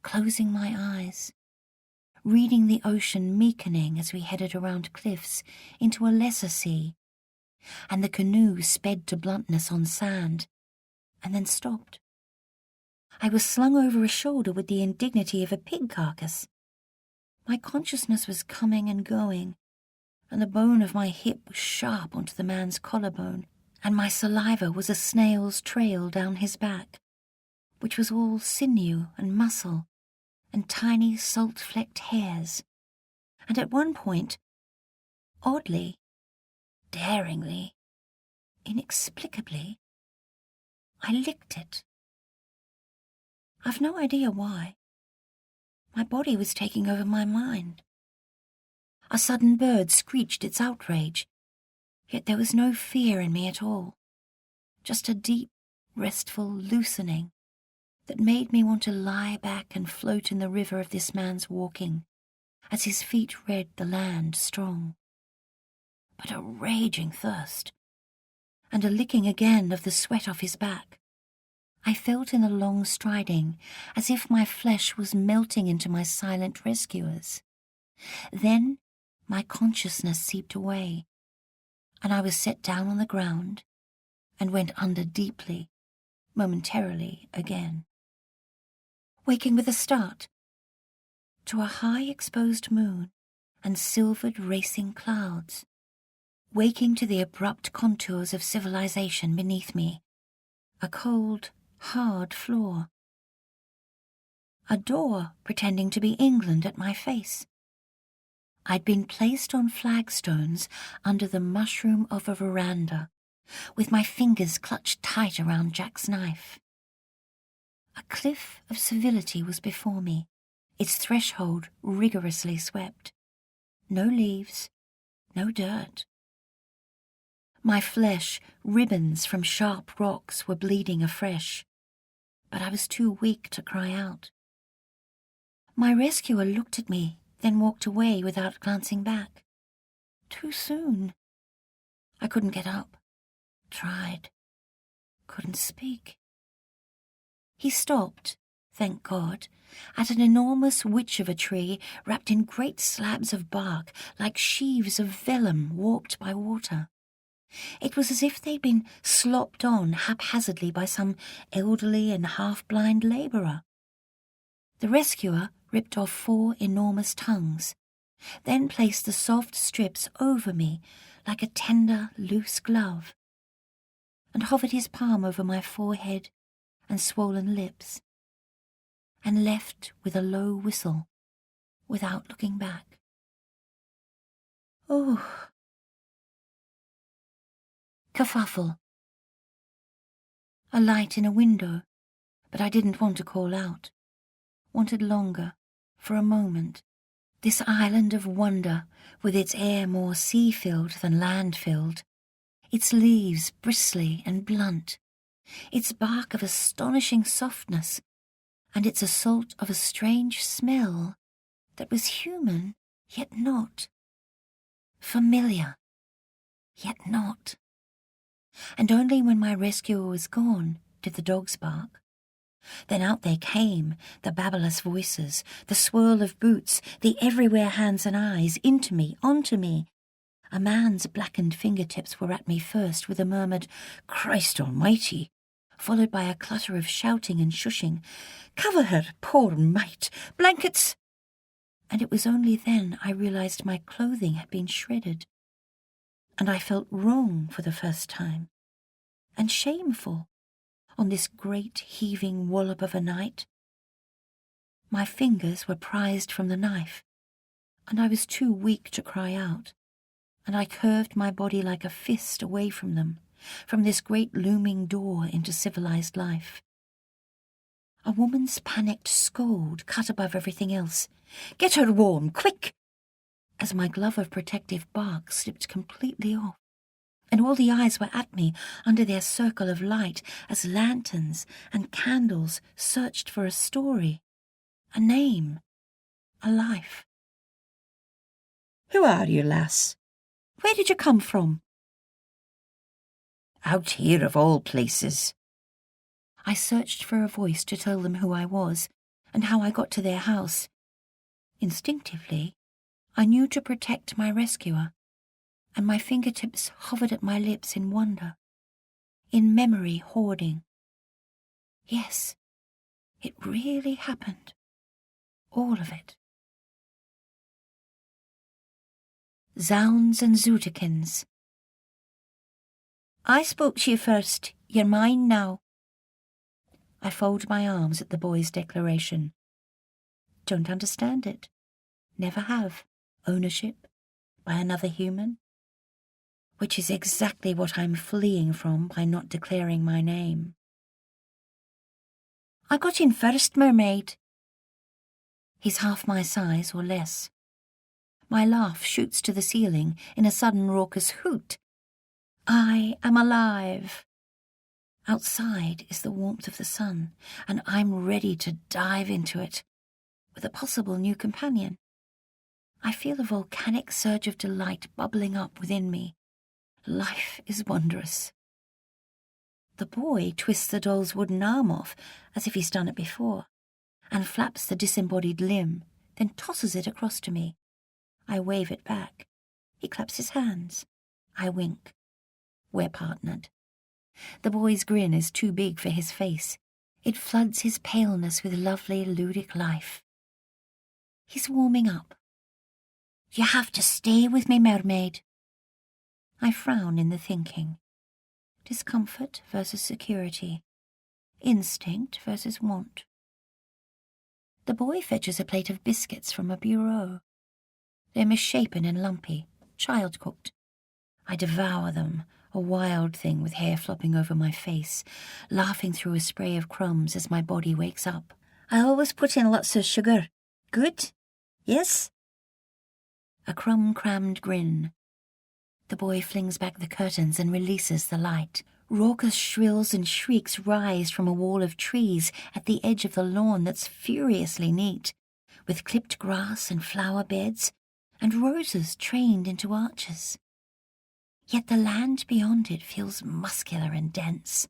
closing my eyes, reading the ocean meekening as we headed around cliffs into a lesser sea, and the canoe sped to bluntness on sand, and then stopped. I was slung over a shoulder with the indignity of a pig carcass. My consciousness was coming and going, and the bone of my hip was sharp onto the man's collarbone, and my saliva was a snail's trail down his back, which was all sinew and muscle, and tiny salt-flecked hairs. And at one point, oddly, daringly, inexplicably, I licked it. I've no idea why. My body was taking over my mind. A sudden bird screeched its outrage, yet there was no fear in me at all, just a deep, restful loosening that made me want to lie back and float in the river of this man's walking, as his feet read the land strong. But a raging thirst, and a licking again of the sweat off his back. I felt in the long striding as if my flesh was melting into my silent rescuers. Then my consciousness seeped away, and I was set down on the ground and went under deeply, momentarily again. Waking with a start, to a high exposed moon and silvered racing clouds, waking to the abrupt contours of civilization beneath me, a cold, hard floor, a door pretending to be England at my face. I'd been placed on flagstones under the mushroom of a veranda, with my fingers clutched tight around Jack's knife. A cliff of civility was before me, its threshold rigorously swept. No leaves, no dirt. My flesh, ribbons from sharp rocks, were bleeding afresh, but I was too weak to cry out. My rescuer looked at me, then walked away without glancing back. Too soon. I couldn't get up. Tried. Couldn't speak. He stopped, thank God, at an enormous witch of a tree wrapped in great slabs of bark like sheaves of vellum warped by water. It was as if they'd been slopped on haphazardly by some elderly and half-blind labourer. The rescuer ripped off 4 enormous tongues, then placed the soft strips over me like a tender, loose glove, and hovered his palm over my forehead and swollen lips, and left with a low whistle, without looking back. Oh. Kerfuffle. A light in a window, but I didn't want to call out. Wanted longer, for a moment. This island of wonder, with its air more sea-filled than land-filled, its leaves bristly and blunt, its bark of astonishing softness, and its assault of a strange smell that was human, yet not. Familiar, yet not. And only when my rescuer was gone did the dogs bark. Then out they came, the babbleless voices, the swirl of boots, the everywhere hands and eyes, into me, onto me. A man's blackened fingertips were at me first with a murmured, "Christ Almighty," followed by a clutter of shouting and shushing. "Cover her, poor mate! Blankets!" And it was only then I realized my clothing had been shredded. And I felt wrong for the first time, and shameful, on this great heaving wallop of a night. My fingers were prized from the knife, and I was too weak to cry out, and I curved my body like a fist away from them, from this great looming door into civilized life. A woman's panicked scold cut above everything else. "Get her warm, quick!" as my glove of protective bark slipped completely off, and all the eyes were at me under their circle of light as lanterns and candles searched for a story, a name, a life. "Who are you, lass? Where did you come from?" "Out here of all places." I searched for a voice to tell them who I was and how I got to their house. Instinctively, I knew to protect my rescuer, and my fingertips hovered at my lips in wonder, in memory hoarding. Yes, it really happened. All of it. Zounds and Zootikins. "I spoke to you first. You're mine now." I fold my arms at the boy's declaration. Don't understand it. Never have. Ownership by another human. Which is exactly what I'm fleeing from by not declaring my name. "I got in first, mermaid." He's half my size or less. My laugh shoots to the ceiling in a sudden raucous hoot. I am alive. Outside is the warmth of the sun, and I'm ready to dive into it, with a possible new companion. I feel a volcanic surge of delight bubbling up within me. Life is wondrous. The boy twists the doll's wooden arm off, as if he's done it before, and flaps the disembodied limb, then tosses it across to me. I wave it back. He claps his hands. I wink. We're partnered. The boy's grin is too big for his face. It floods his paleness with lovely, ludic life. He's warming up. "You have to stay with me, mermaid." I frown in the thinking. Discomfort versus security. Instinct versus want. The boy fetches a plate of biscuits from a bureau. They're misshapen and lumpy, child-cooked. I devour them, a wild thing with hair flopping over my face, laughing through a spray of crumbs as my body wakes up. I always put in lots of sugar. Good? Yes? A crumb-crammed grin. The boy flings back the curtains and releases the light. Raucous shrills and shrieks rise from a wall of trees at the edge of the lawn that's furiously neat, with clipped grass and flower beds, and roses trained into arches. Yet the land beyond it feels muscular and dense,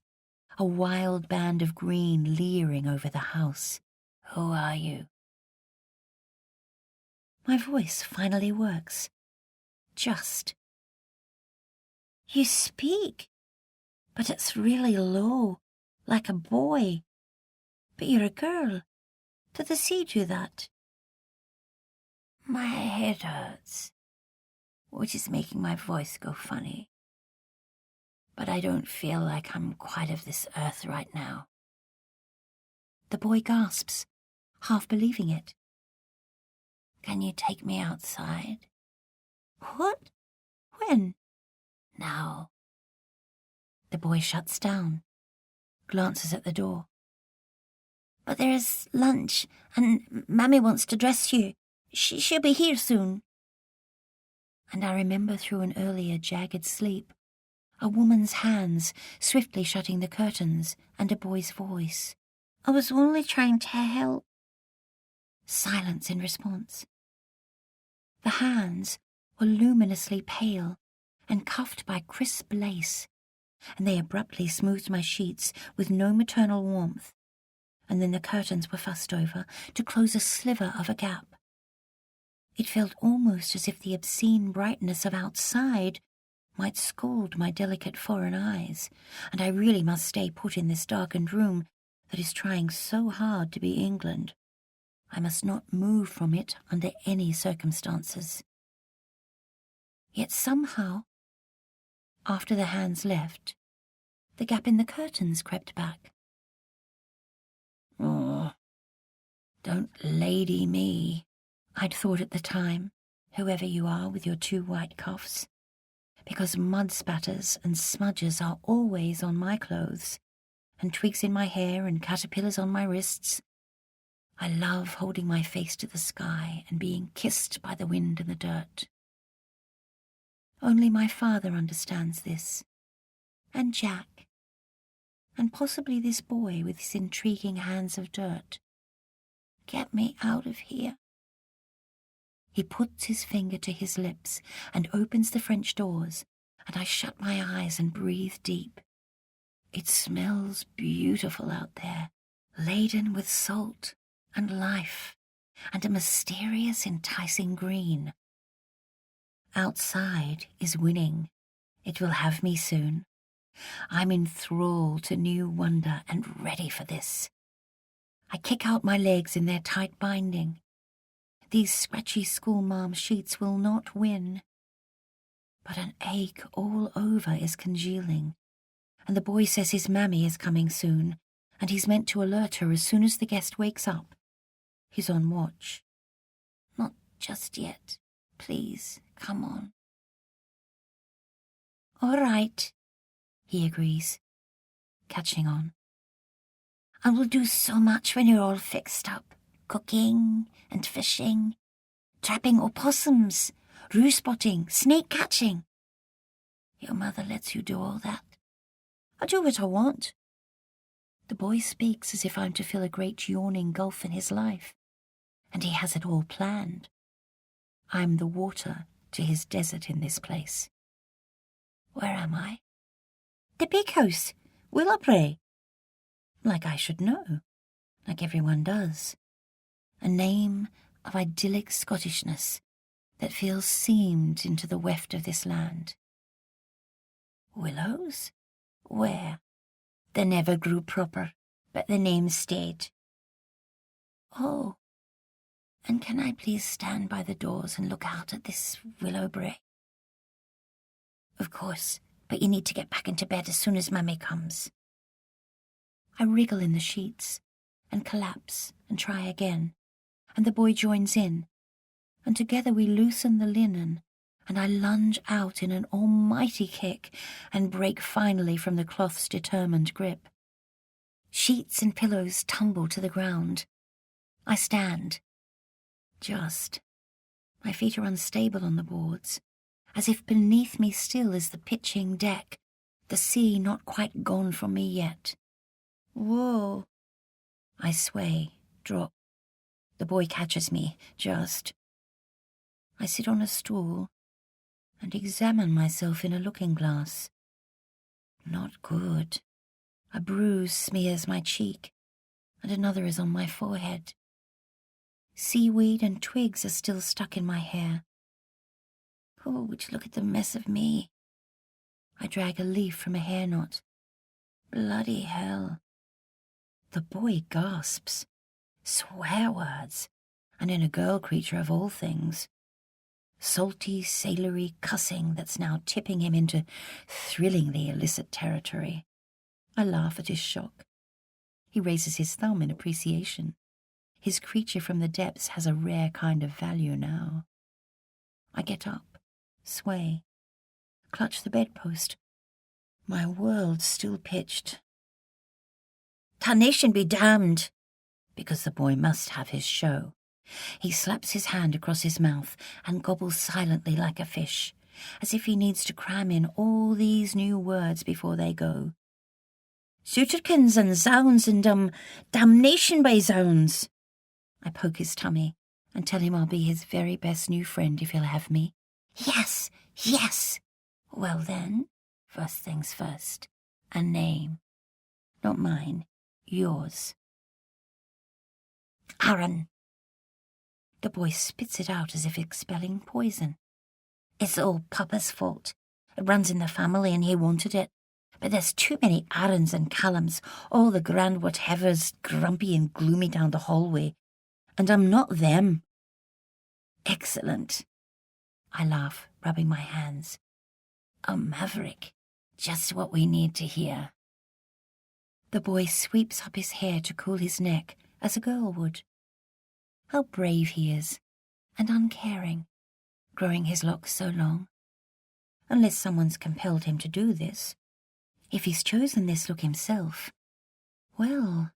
a wild band of green leering over the house. Who are you? My voice finally works. Just. You speak, but it's really low, like a boy. But you're a girl. Did the sea do that? My head hurts, which is making my voice go funny. But I don't feel like I'm quite of this earth right now. The boy gasps, half believing it. Can you take me outside? What? When? Now. The boy shuts down, glances at the door. But there's lunch, and Mammy wants to dress you. She'll be here soon. And I remember through an earlier jagged sleep, a woman's hands swiftly shutting the curtains and a boy's voice. I was only trying to help. Silence in response. The hands were luminously pale and cuffed by crisp lace, and they abruptly smoothed my sheets with no maternal warmth, and then the curtains were fussed over to close a sliver of a gap. It felt almost as if the obscene brightness of outside might scald my delicate foreign eyes, and I really must stay put in this darkened room that is trying so hard to be England. I must not move from it under any circumstances. Yet somehow, after the hands left, the gap in the curtains crept back. Oh, don't lady me, I'd thought at the time, whoever you are with your 2 white cuffs, because mud spatters and smudges are always on my clothes, and twigs in my hair and caterpillars on my wrists. I love holding my face to the sky and being kissed by the wind and the dirt. Only my father understands this, and Jack, and possibly this boy with his intriguing hands of dirt. Get me out of here. He puts his finger to his lips and opens the French doors, and I shut my eyes and breathe deep. It smells beautiful out there, laden with salt and life and a mysterious, enticing green. Outside is winning. It will have me soon. I'm enthralled to new wonder and ready for this. I kick out my legs in their tight binding. These scratchy schoolmarm sheets will not win. But an ache all over is congealing, and the boy says his mammy is coming soon, and he's meant to alert her as soon as the guest wakes up. He's on watch. Not just yet. Please, come on. All right, he agrees, catching on. I will do so much when you're all fixed up. Cooking and fishing, trapping opossums, roo spotting, snake catching. Your mother lets you do all that. I do what I want. The boy speaks as if I'm to fill a great yawning gulf in his life, and he has it all planned. I'm the water to his desert in this place. Where am I? The big house, Willowbrae. Like I should know, like everyone does. A name of idyllic Scottishness that feels seamed into the weft of this land. Willows? Where? They never grew proper, but the name stayed. Oh, and can I please stand by the doors and look out at this Willowbrae? Of course, but you need to get back into bed as soon as Mummy comes. I wriggle in the sheets and collapse and try again. and the boy joins in, and together we loosen the linen, and I lunge out in an almighty kick and break finally from the cloth's determined grip. Sheets and pillows tumble to the ground. I stand. Just. My feet are unstable on the boards, as if beneath me still is the pitching deck, the sea not quite gone from me yet. Whoa. I sway, drop. The boy catches me, just. I sit on a stool and examine myself in a looking-glass. Not good. A bruise smears my cheek, and another is on my forehead. Seaweed and twigs are still stuck in my hair. Oh, would you look at the mess of me? I drag a leaf from a hair knot. Bloody hell. The boy gasps. Swear words, and in a girl creature of all things. Salty, sailory cussing that's now tipping him into thrillingly illicit territory. I laugh at his shock. He raises his thumb in appreciation. His creature from the depths has a rare kind of value now. I get up, sway, clutch the bedpost. My world still pitched. "Tarnation be damned!" Because the boy must have his show. He slaps his hand across his mouth and gobbles silently like a fish, as if he needs to cram in all these new words before they go. "Sooterkins and zounds and damnation by zounds!" I poke his tummy and tell him I'll be his very best new friend if he'll have me. Yes, yes! Well then, first things first, a name. Not mine, yours. Aaron. The boy spits it out as if expelling poison. It's all Papa's fault. It runs in the family and he wanted it. But there's too many Aarons and Callums, all the grand whatevers grumpy and gloomy down the hallway. And I'm not them. Excellent. I laugh, rubbing my hands. A maverick. Just what we need to hear. The boy sweeps up his hair to cool his neck, as a girl would. How brave he is, and uncaring, growing his locks so long. Unless someone's compelled him to do this. If he's chosen this look himself, well,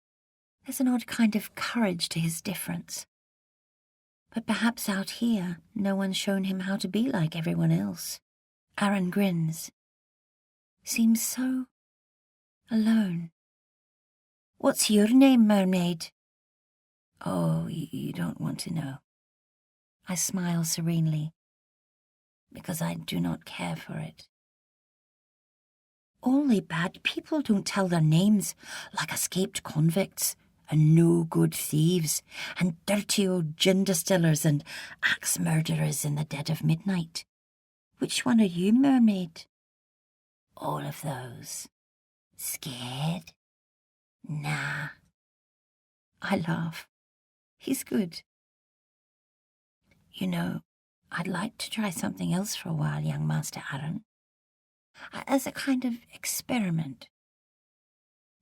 there's an odd kind of courage to his difference. But perhaps out here, no one's shown him how to be like everyone else. Aaron grins. Seems so alone. What's your name, mermaid? Oh, you don't want to know. I smile serenely, because I do not care for it. Only bad people don't tell their names, like escaped convicts, and no-good thieves, and dirty old gin distillers and axe murderers in the dead of midnight. Which one are you, mermaid? All of those. Scared? Nah. I laugh. He's good. You know, I'd like to try something else for a while, young Master Aaron. As a kind of experiment.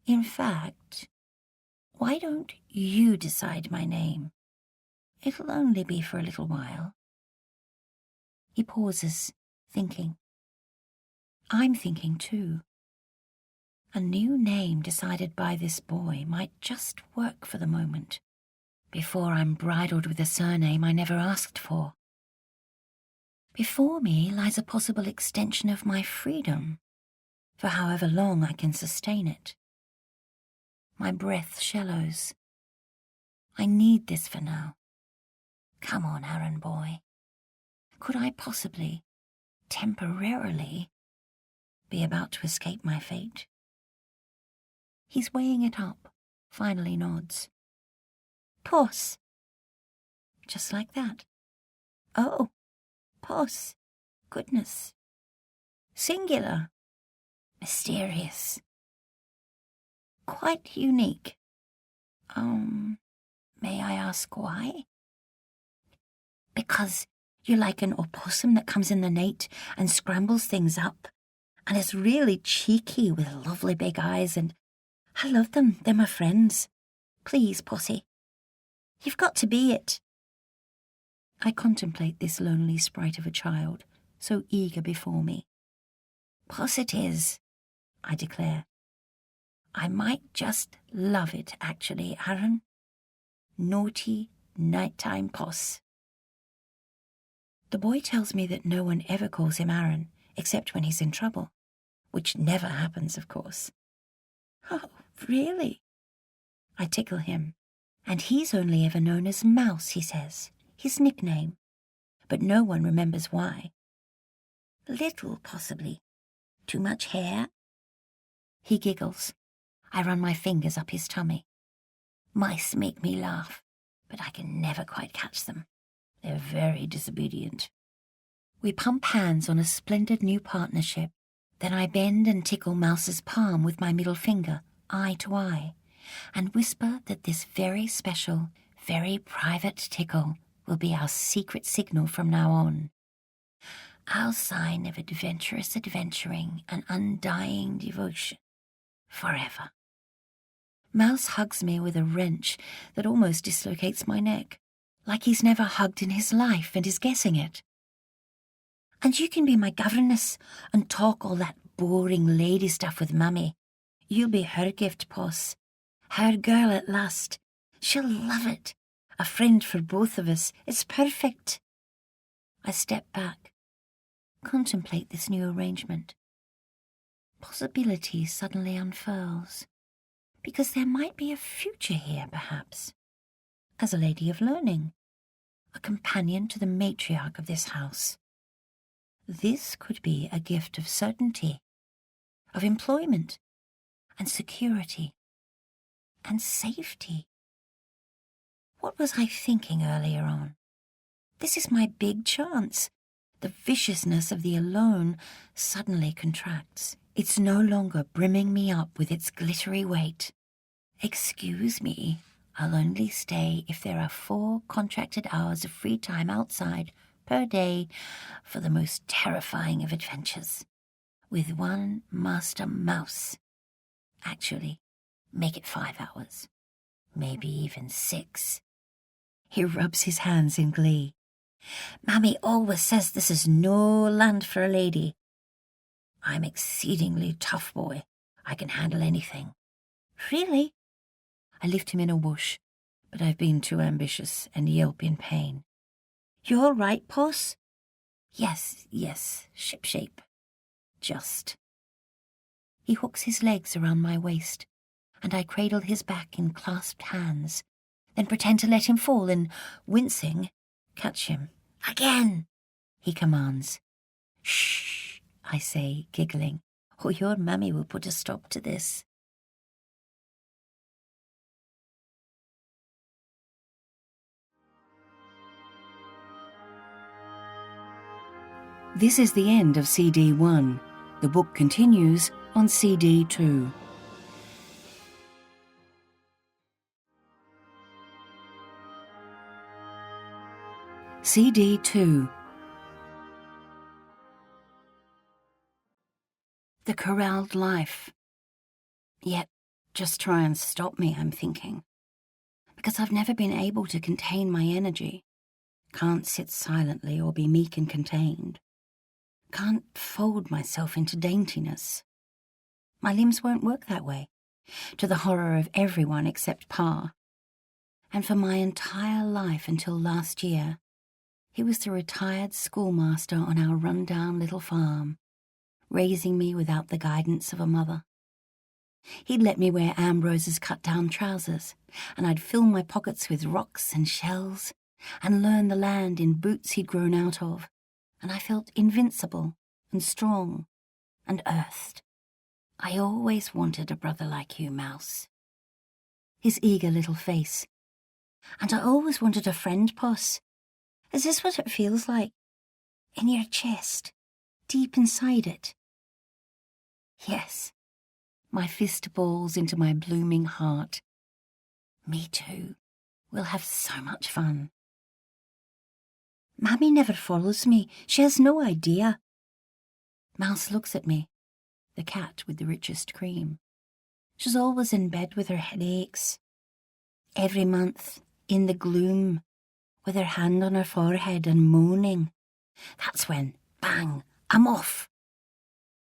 In fact, why don't you decide my name? It'll only be for a little while. He pauses, thinking. I'm thinking too. A new name decided by this boy might just work for the moment, before I'm bridled with a surname I never asked for. Before me lies a possible extension of my freedom, for however long I can sustain it. My breath shallows. I need this for now. Come on, Aaron boy. Could I possibly, temporarily, be about to escape my fate? He's weighing it up, finally nods. Puss. Just like that. Oh, puss. Goodness. Singular. Mysterious. Quite unique. May I ask why? Because you're like an opossum that comes in the night and scrambles things up, and is really cheeky with lovely big eyes, and I love them. They're my friends. Please, Pussy. You've got to be it. I contemplate this lonely sprite of a child, so eager before me. Puss it is, I declare. I might just love it, actually, Aaron. Naughty nighttime puss. The boy tells me that no one ever calls him Aaron, except when he's in trouble, which never happens, of course. Oh, really? I tickle him, and he's only ever known as Mouse, he says, his nickname, but no one remembers why. Little, possibly. Too much hair? He giggles. I run my fingers up his tummy. Mice make me laugh, but I can never quite catch them. They're very disobedient. We pump hands on a splendid new partnership. Then I bend and tickle Mouse's palm with my middle finger, eye to eye, and whisper that this very special, very private tickle will be our secret signal from now on. Our sign of adventurous adventuring and undying devotion. Forever. Mouse hugs me with a wrench that almost dislocates my neck, like he's never hugged in his life and is guessing it. And you can be my governess and talk all that boring lady stuff with Mummy. You'll be her gift, Puss. Her girl at last. She'll love it. A friend for both of us. It's perfect. I step back, contemplate this new arrangement. Possibility suddenly unfurls, because there might be a future here, perhaps. As a lady of learning, a companion to the matriarch of this house. This could be a gift of certainty, of employment, and security, and safety. What was I thinking earlier on? This is my big chance. The viciousness of the alone suddenly contracts. It's no longer brimming me up with its glittery weight. Excuse me, I'll only stay if there are 4 contracted hours of free time outside per day for the most terrifying of adventures, with one master mouse. Actually, make it 5 hours, maybe even 6. He rubs his hands in glee. Mammy always says this is no land for a lady. I'm exceedingly tough boy. I can handle anything. Really? I lift him in a whoosh, but I've been too ambitious and yelp in pain. You all right, Puss? Yes, shipshape. Just. He hooks his legs around my waist, and I cradle his back in clasped hands, then pretend to let him fall and, wincing, catch him. Again, he commands. Shh, I say, giggling, or your mammy will put a stop to this. This is the end of CD 1. The book continues on CD 2. CD 2. The corralled life. Yet, just try and stop me, I'm thinking. Because I've never been able to contain my energy. Can't sit silently or be meek and contained. Can't fold myself into daintiness. My limbs won't work that way, to the horror of everyone except Pa. And for my entire life until last year, he was the retired schoolmaster on our run-down little farm, raising me without the guidance of a mother. He'd let me wear Ambrose's cut-down trousers, and I'd fill my pockets with rocks and shells, and learn the land in boots he'd grown out of, and I felt invincible and strong and earthed. I always wanted a brother like you, Mouse. His eager little face. And I always wanted a friend, Puss. Is this what it feels like? In your chest, deep inside it? Yes. My fist balls into my blooming heart. Me too. We'll have so much fun. Mammy never follows me. She has no idea. Mouse looks at me, the cat with the richest cream. She's always in bed with her headaches. Every month, in the gloom, with her hand on her forehead and moaning. That's when, bang, I'm off.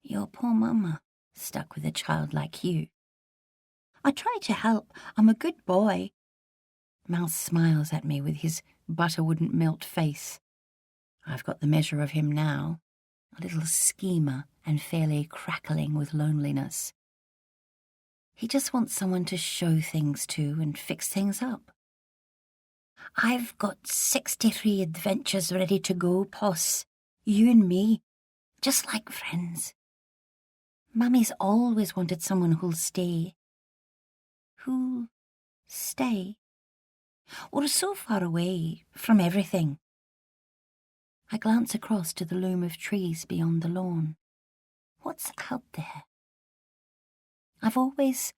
Your poor mama, stuck with a child like you. I try to help. I'm a good boy. Mouse smiles at me with his butter wouldn't melt face. I've got the measure of him now, a little schemer and fairly crackling with loneliness. He just wants someone to show things to and fix things up. I've got 63 adventures ready to go, Poss. You and me, just like friends. Mummy's always wanted someone who'll stay. Who'll stay? Or so far away from everything. I glance across to the loom of trees beyond the lawn. What's out there? I've always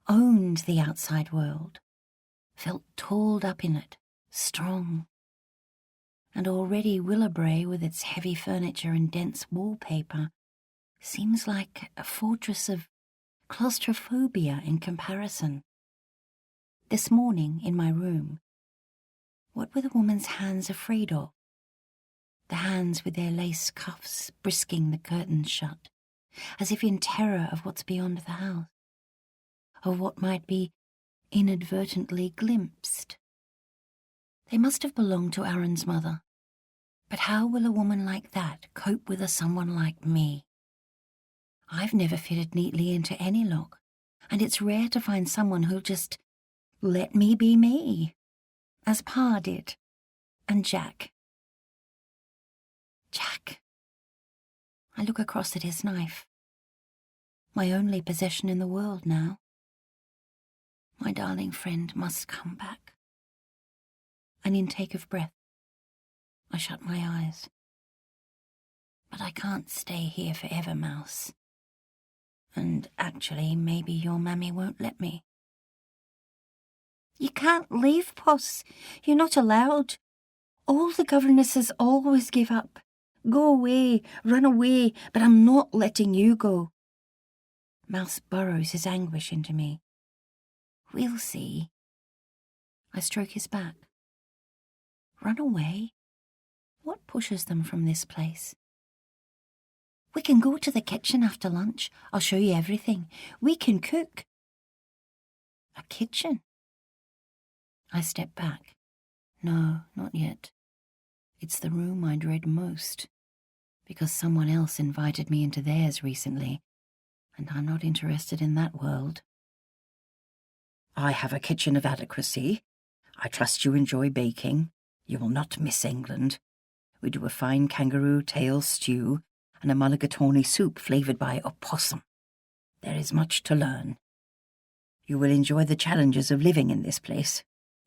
owned the outside world, felt tooled up in it, strong. And already Willowbrae, with its heavy furniture and dense wallpaper, seems like a fortress of claustrophobia in comparison. This morning, in my room, what were the woman's hands afraid of? The hands with their lace cuffs brisking the curtains shut, as if in terror of what's beyond the house, of what might be inadvertently glimpsed. They must have belonged to Aaron's mother. But how will a woman like that cope with someone like me? I've never fitted neatly into any look, and it's rare to find someone who'll just let me be me, as Pa did, and Jack. Jack. I look across at his knife. My only possession in the world now. My darling friend must come back. An intake of breath. I shut my eyes. But I can't stay here forever, Mouse. And actually, maybe your mammy won't let me. You can't leave, Poss. You're not allowed. All the governesses always give up. Go away, run away, but I'm not letting you go. Mouse burrows his anguish into me. We'll see. I stroke his back. Run away? What pushes them from this place? We can go to the kitchen after lunch. I'll show you everything. We can cook. A kitchen? I step back. No, not yet. It's the room I dread most, because someone else invited me into theirs recently, and I'm not interested in that world. I have a kitchen of adequacy. I trust you enjoy baking. You will not miss England. We do a fine kangaroo tail stew and a mulligatawny soup flavoured by opossum. There is much to learn. You will enjoy the challenges of living in this place.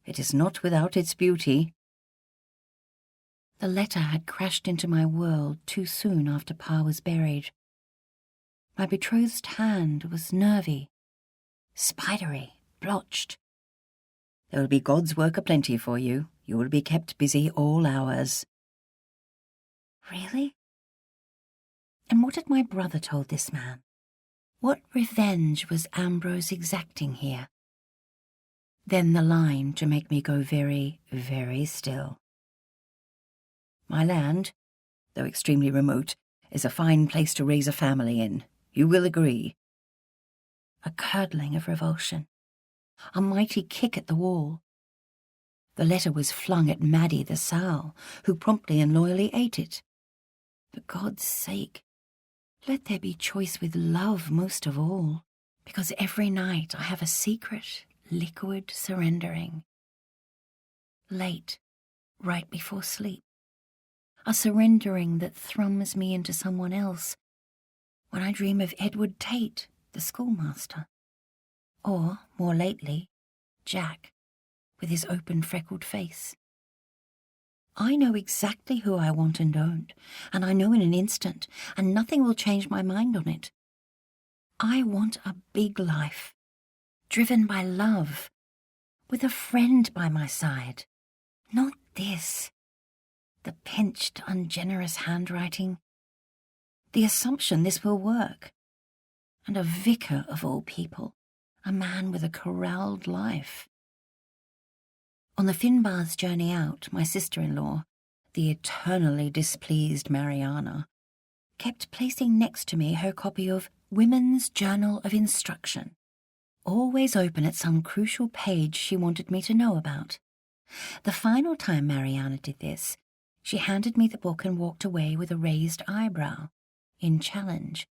It is not without its beauty. The letter had crashed into my world too soon after Pa was buried. My betrothed's hand was nervy, spidery, blotched. There will be God's work aplenty for you. You will be kept busy all hours. Really? And what had my brother told this man? What revenge was Ambrose exacting here? Then the line to make me go very, very still. My land, though extremely remote, is a fine place to raise a family in. You will agree. A curdling of revulsion. A mighty kick at the wall. The letter was flung at Maddie the sow, who promptly and loyally ate it. For God's sake, let there be choice with love most of all, because every night I have a secret, liquid surrendering. Late, right before sleep. A surrendering that thrums me into someone else when I dream of Edward Tate, the schoolmaster. Or, more lately, Jack, with his open freckled face. I know exactly who I want and don't, and I know in an instant, and nothing will change my mind on it. I want a big life, driven by love, with a friend by my side. Not this. The pinched, ungenerous handwriting. The assumption this will work. And a vicar of all people, a man with a corralled life. On the Finbar's journey out, my sister-in-law, the eternally displeased Mariana, kept placing next to me her copy of Women's Journal of Instruction, always open at some crucial page she wanted me to know about. The final time Mariana did this, she handed me the book and walked away with a raised eyebrow, in challenge,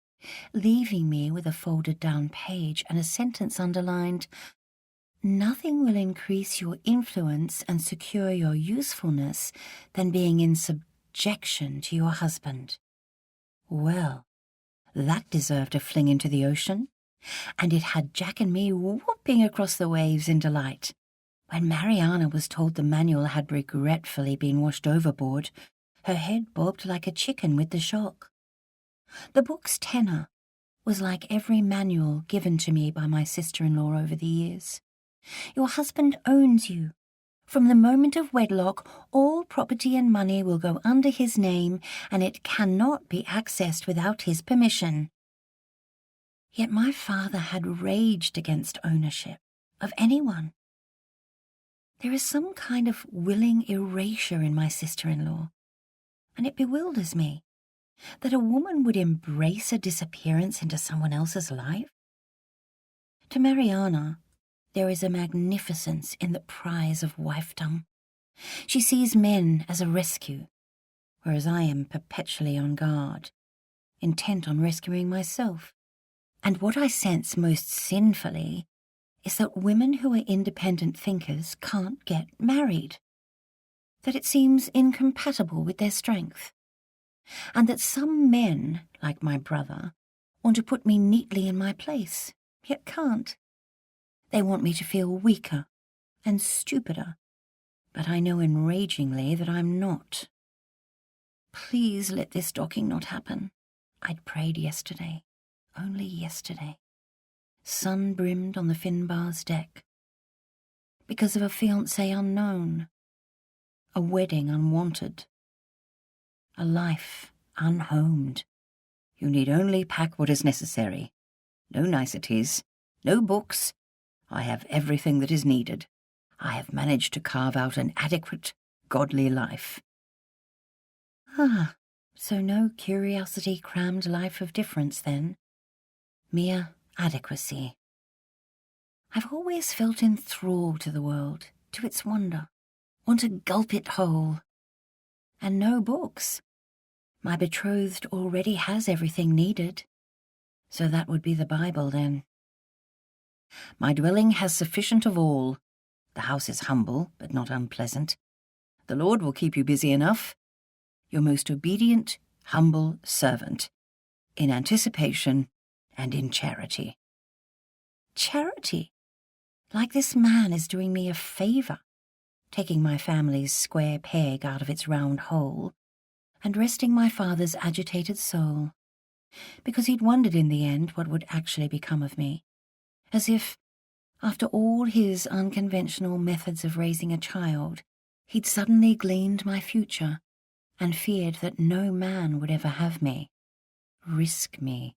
leaving me with a folded down page and a sentence underlined, "Nothing will increase your influence and secure your usefulness than being in subjection to your husband." Well, that deserved a fling into the ocean, and it had Jack and me whooping across the waves in delight. When Mariana was told the manual had regretfully been washed overboard, her head bobbed like a chicken with the shock. The book's tenor was like every manual given to me by my sister-in-law over the years. Your husband owns you. From the moment of wedlock, all property and money will go under his name, and it cannot be accessed without his permission. Yet my father had raged against ownership of anyone. There is some kind of willing erasure in my sister-in-law, and it bewilders me that a woman would embrace a disappearance into someone else's life. To Mariana, there is a magnificence in the prize of wifedom. She sees men as a rescue, whereas I am perpetually on guard, intent on rescuing myself. And what I sense most sinfully is that women who are independent thinkers can't get married, that it seems incompatible with their strength, and that some men, like my brother, want to put me neatly in my place, yet can't. They want me to feel weaker and stupider, but I know enragingly that I'm not. Please let this docking not happen. I'd prayed yesterday, only yesterday, sun-brimmed on the Finbar's deck, because of a fiancé unknown, a wedding unwanted, a life unhomed. You need only pack what is necessary. No niceties, no books. I have everything that is needed. I have managed to carve out an adequate, godly life. So no curiosity-crammed life of difference, then. Mere adequacy. I've always felt enthralled to the world, to its wonder, want to gulp it whole. And no books. My betrothed already has everything needed. So that would be the Bible, then. My dwelling has sufficient of all. The house is humble, but not unpleasant. The Lord will keep you busy enough. Your most obedient, humble servant, in anticipation and in charity. Charity? Like this man is doing me a favour, taking my family's square peg out of its round hole, and resting my father's agitated soul, because he'd wondered in the end what would actually become of me, as if, after all his unconventional methods of raising a child, he'd suddenly gleaned my future and feared that no man would ever have me, risk me.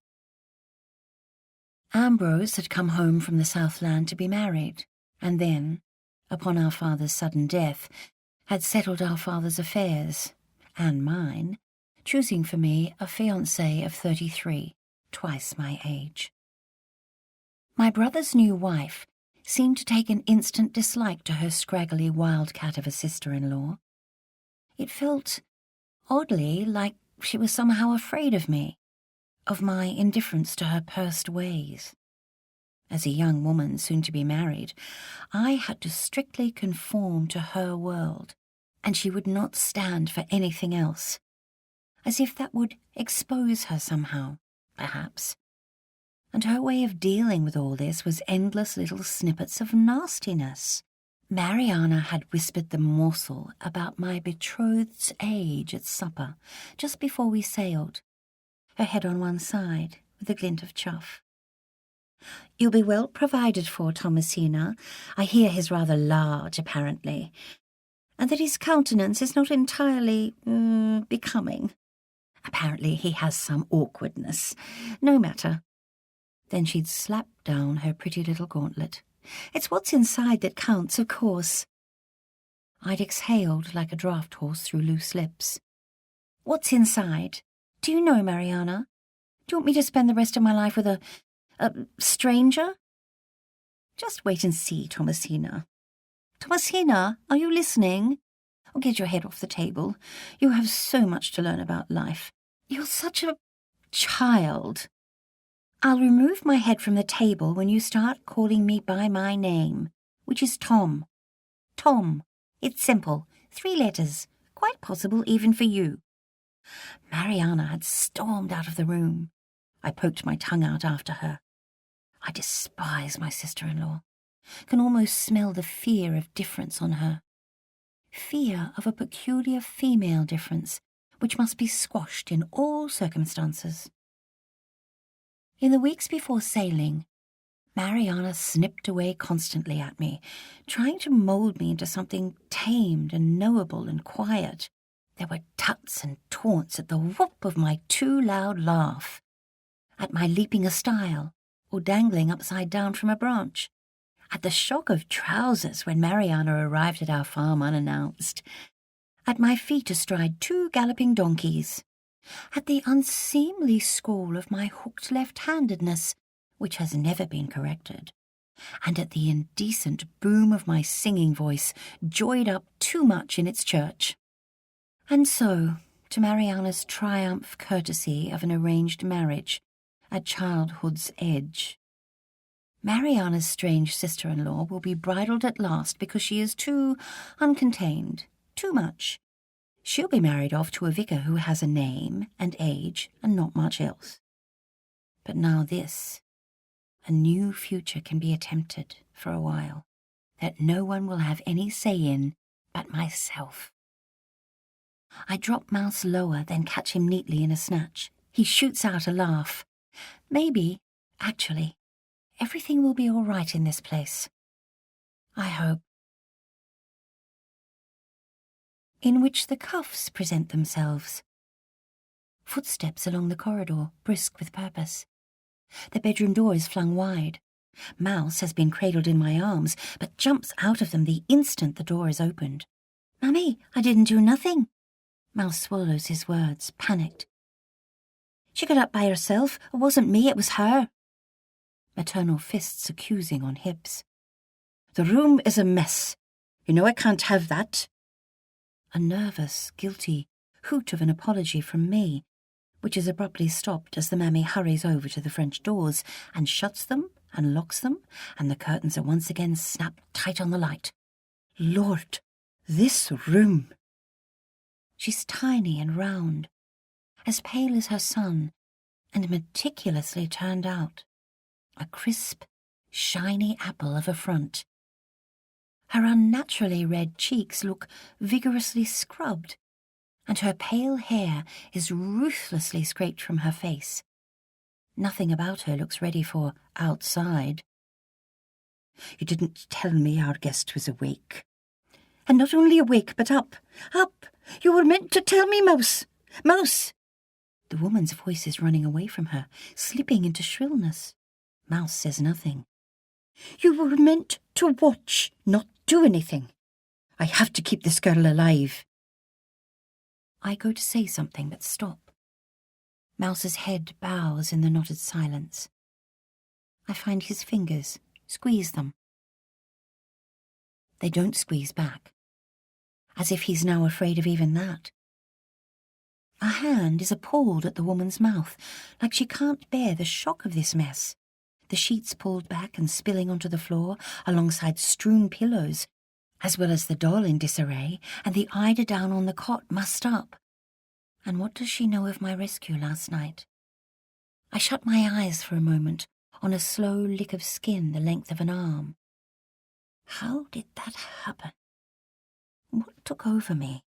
Ambrose had come home from the Southland to be married, and then, upon our father's sudden death, had settled our father's affairs, and mine, choosing for me a fiancé of 33, twice my age. My brother's new wife seemed to take an instant dislike to her scraggly wildcat of a sister-in-law. It felt, oddly, like she was somehow afraid of me, of my indifference to her pursed ways. As a young woman soon to be married, I had to strictly conform to her world, and she would not stand for anything else, as if that would expose her somehow, perhaps. And her way of dealing with all this was endless little snippets of nastiness. Mariana had whispered the morsel about my betrothed's age at supper, just before we sailed, her head on one side, with a glint of chuff. "You'll be well provided for, Thomasina. I hear he's rather large, apparently, and that his countenance is not entirely becoming. Apparently he has some awkwardness. No matter." Then she'd slap down her pretty little gauntlet. "It's what's inside that counts, of course." I'd exhaled like a draft horse through loose lips. What's inside? Do you know, Mariana? Do you want me to spend the rest of my life with a stranger? Just wait and see, Thomasina. Thomasina, are you listening? Oh, get your head off the table. You have so much to learn about life. You're such a child. I'll remove my head from the table when you start calling me by my name, which is Tom. Tom. It's simple. 3 letters. Quite possible even for you. Mariana had stormed out of the room. I poked my tongue out after her. I despise my sister-in-law. Can almost smell the fear of difference on her. Fear of a peculiar female difference, which must be squashed in all circumstances. In the weeks before sailing, Mariana snipped away constantly at me, trying to mould me into something tamed and knowable and quiet. There were tuts and taunts at the whoop of my too loud laugh, at my leaping a stile or dangling upside down from a branch, at the shock of trousers when Mariana arrived at our farm unannounced, at my feet astride 2 galloping donkeys, at the unseemly scorn of my hooked left-handedness, which has never been corrected, and at the indecent boom of my singing voice, joyed up too much in its church. And so, to Mariana's triumph courtesy of an arranged marriage, at childhood's edge, Mariana's strange sister-in-law will be bridled at last because she is too uncontained, too much. She'll be married off to a vicar who has a name and age and not much else. But now this, a new future can be attempted for a while, that no one will have any say in but myself. I drop Mouse lower, then catch him neatly in a snatch. He shoots out a laugh. Maybe, actually, everything will be all right in this place. I hope. In which the cuffs present themselves. Footsteps along the corridor, brisk with purpose. The bedroom door is flung wide. Mouse has been cradled in my arms, but jumps out of them the instant the door is opened. Mummy, I didn't do nothing. Mouse swallows his words, panicked. She got up by herself. It wasn't me, it was her. Maternal fists accusing on hips. The room is a mess. You know I can't have that. A nervous, guilty hoot of an apology from me, which is abruptly stopped as the mammy hurries over to the French doors and shuts them and locks them, and the curtains are once again snapped tight on the light. Lord, this room! She's tiny and round, as pale as her son, and meticulously turned out. A crisp, shiny apple of a front. Her unnaturally red cheeks look vigorously scrubbed, and her pale hair is ruthlessly scraped from her face. Nothing about her looks ready for outside. You didn't tell me our guest was awake. And not only awake, but up, up. You were meant to tell me, Mouse. Mouse! The woman's voice is running away from her, slipping into shrillness. Mouse says nothing. You were meant to watch, not do anything. I have to keep this girl alive. I go to say something, but stop. Mouse's head bows in the knotted silence. I find his fingers, squeeze them. They don't squeeze back, as if he's now afraid of even that. A hand is appalled at the woman's mouth, like she can't bear the shock of this mess. The sheets pulled back and spilling onto the floor, alongside strewn pillows, as well as the doll in disarray, and the eider down on the cot mussed up. And what does she know of my rescue last night? I shut my eyes for a moment, on a slow lick of skin the length of an arm. How did that happen? What took over me?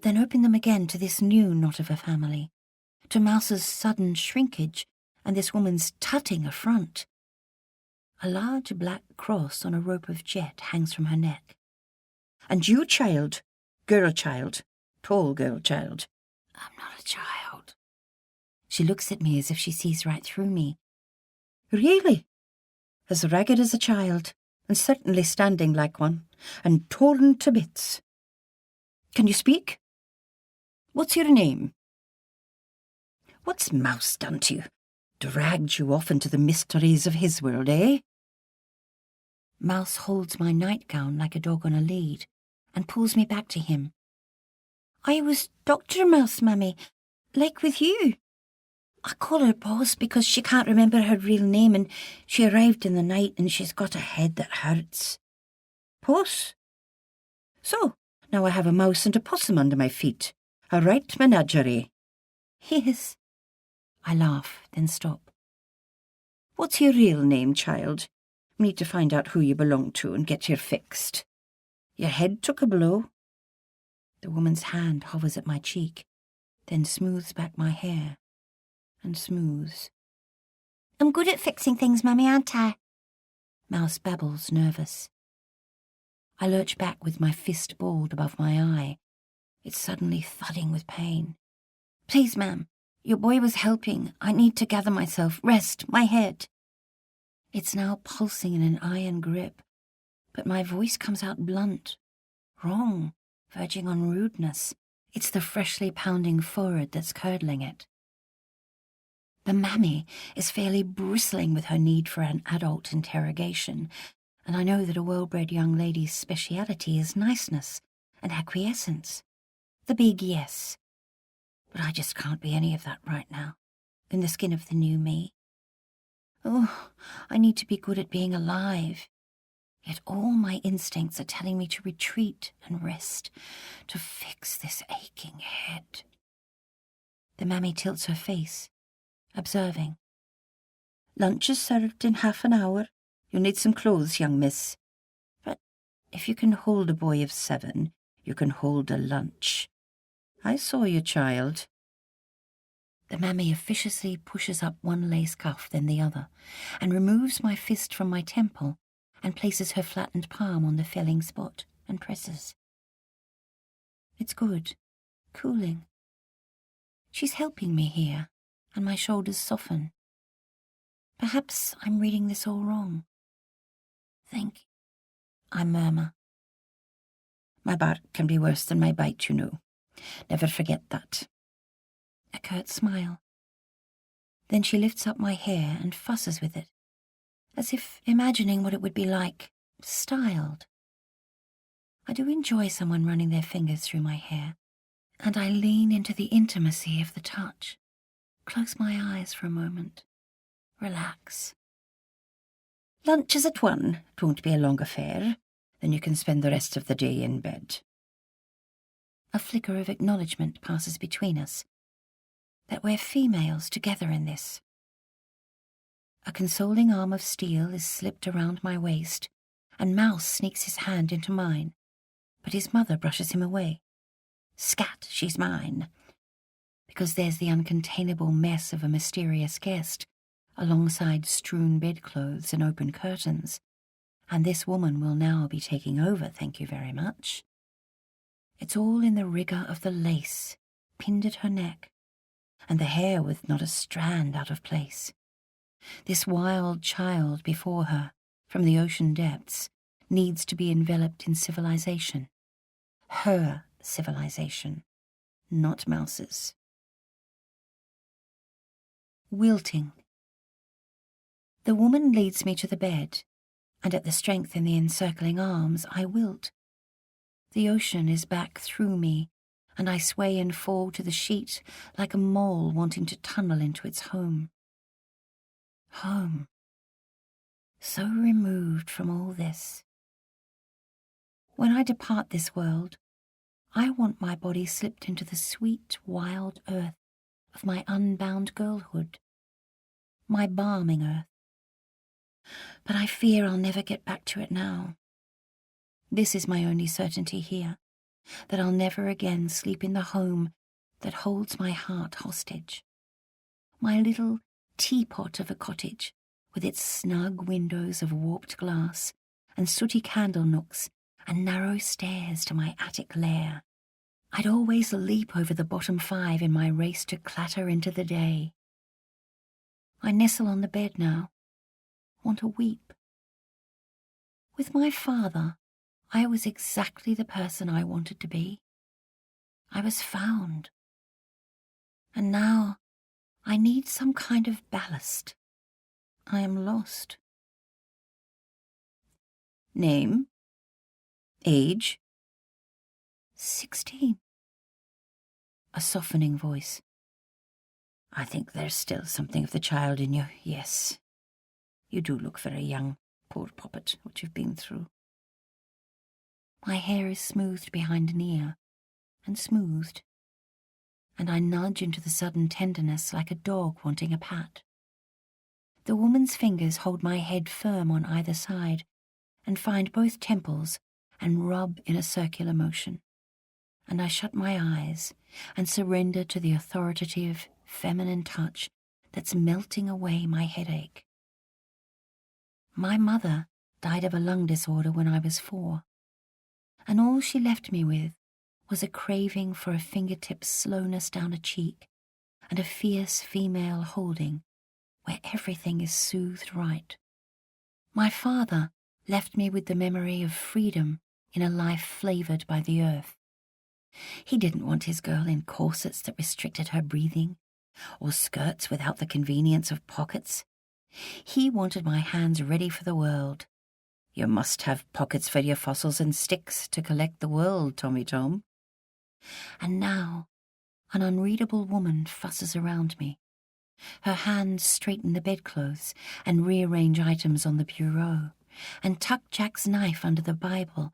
Then open them again to this new knot of a family, to Mouse's sudden shrinkage and this woman's tutting affront. A large black cross on a rope of jet hangs from her neck. And you, child, girl child, tall girl child. I'm not a child. She looks at me as if she sees right through me. Really? As ragged as a child, and certainly standing like one, and torn to bits. Can you speak? What's your name? What's Mouse done to you? Dragged you off into the mysteries of his world, eh? Mouse holds my nightgown like a dog on a lead and pulls me back to him. I was Dr. Mouse, Mummy, like with you. I call her Boss because she can't remember her real name and she arrived in the night and she's got a head that hurts. Puss? So, now I have a mouse and a possum under my feet. A right menagerie. Yes. I laugh, then stop. What's your real name, child? We need to find out who you belong to and get you fixed. Your head took a blow. The woman's hand hovers at my cheek, then smooths back my hair. And smooths. I'm good at fixing things, Mummy, aren't I? Mouse babbles, nervous. I lurch back with my fist balled above my eye. It's suddenly thudding with pain. Please, ma'am, your boy was helping. I need to gather myself. Rest, my head. It's now pulsing in an iron grip, but my voice comes out blunt, wrong, verging on rudeness. It's the freshly pounding forehead that's curdling it. The mammy is fairly bristling with her need for an adult interrogation, and I know that a well-bred young lady's speciality is niceness and acquiescence. The big yes. But I just can't be any of that right now, in the skin of the new me. Oh, I need to be good at being alive. Yet all my instincts are telling me to retreat and rest, to fix this aching head. The mammy tilts her face, observing. Lunch is served in half an hour. You'll need some clothes, young miss. But if you can hold a boy of 7, you can hold a lunch. I saw you, child. The mammy officiously pushes up one lace cuff, then the other, and removes my fist from my temple and places her flattened palm on the filling spot and presses. It's good, cooling. She's helping me here, and my shoulders soften. Perhaps I'm reading this all wrong. Think, I murmur. My bark can be worse than my bite, you know. Never forget that. A curt smile. Then she lifts up my hair and fusses with it, as if imagining what it would be like, styled. I do enjoy someone running their fingers through my hair, and I lean into the intimacy of the touch. Close my eyes for a moment. Relax. Lunch is at 1. It won't be a long affair. Then you can spend the rest of the day in bed. A flicker of acknowledgement passes between us, that we're females together in this. A consoling arm of steel is slipped around my waist, and Mouse sneaks his hand into mine, but his mother brushes him away. Scat, she's mine. Because there's the uncontainable mess of a mysterious guest, alongside strewn bedclothes and open curtains, and this woman will now be taking over, thank you very much. It's all in the rigour of the lace, pinned at her neck, and the hair with not a strand out of place. This wild child before her, from the ocean depths, needs to be enveloped in civilization. Her civilization, not Mouse's. Wilting. The woman leads me to the bed, and at the strength in the encircling arms, I wilt. The ocean is back through me, and I sway and fall to the sheet like a mole wanting to tunnel into its home. Home. So removed from all this. When I depart this world, I want my body slipped into the sweet, wild earth of my unbound girlhood, my balming earth. But I fear I'll never get back to it now. This is my only certainty here, that I'll never again sleep in the home that holds my heart hostage. My little teapot of a cottage, with its snug windows of warped glass and sooty candle nooks and narrow stairs to my attic lair. I'd always leap over the bottom 5 in my race to clatter into the day. I nestle on the bed now, want to weep. With my father, I was exactly the person I wanted to be. I was found. And now I need some kind of ballast. I am lost. Name? Age? 16. A softening voice. I think there's still something of the child in you, yes. You do look very young, poor poppet, what you've been through. My hair is smoothed behind an ear, and smoothed, and I nudge into the sudden tenderness like a dog wanting a pat. The woman's fingers hold my head firm on either side, and find both temples and rub in a circular motion. And I shut my eyes and surrender to the authoritative, feminine touch that's melting away my headache. My mother died of a lung disorder when I was 4, and all she left me with was a craving for a fingertip slowness down a cheek and a fierce female holding where everything is soothed right. My father left me with the memory of freedom in a life flavoured by the earth. He didn't want his girl in corsets that restricted her breathing, or skirts without the convenience of pockets. He wanted my hands ready for the world. You must have pockets for your fossils and sticks to collect the world, Tommy Tom. And now, an unreadable woman fusses around me. Her hands straighten the bedclothes and rearrange items on the bureau, and tuck Jack's knife under the Bible,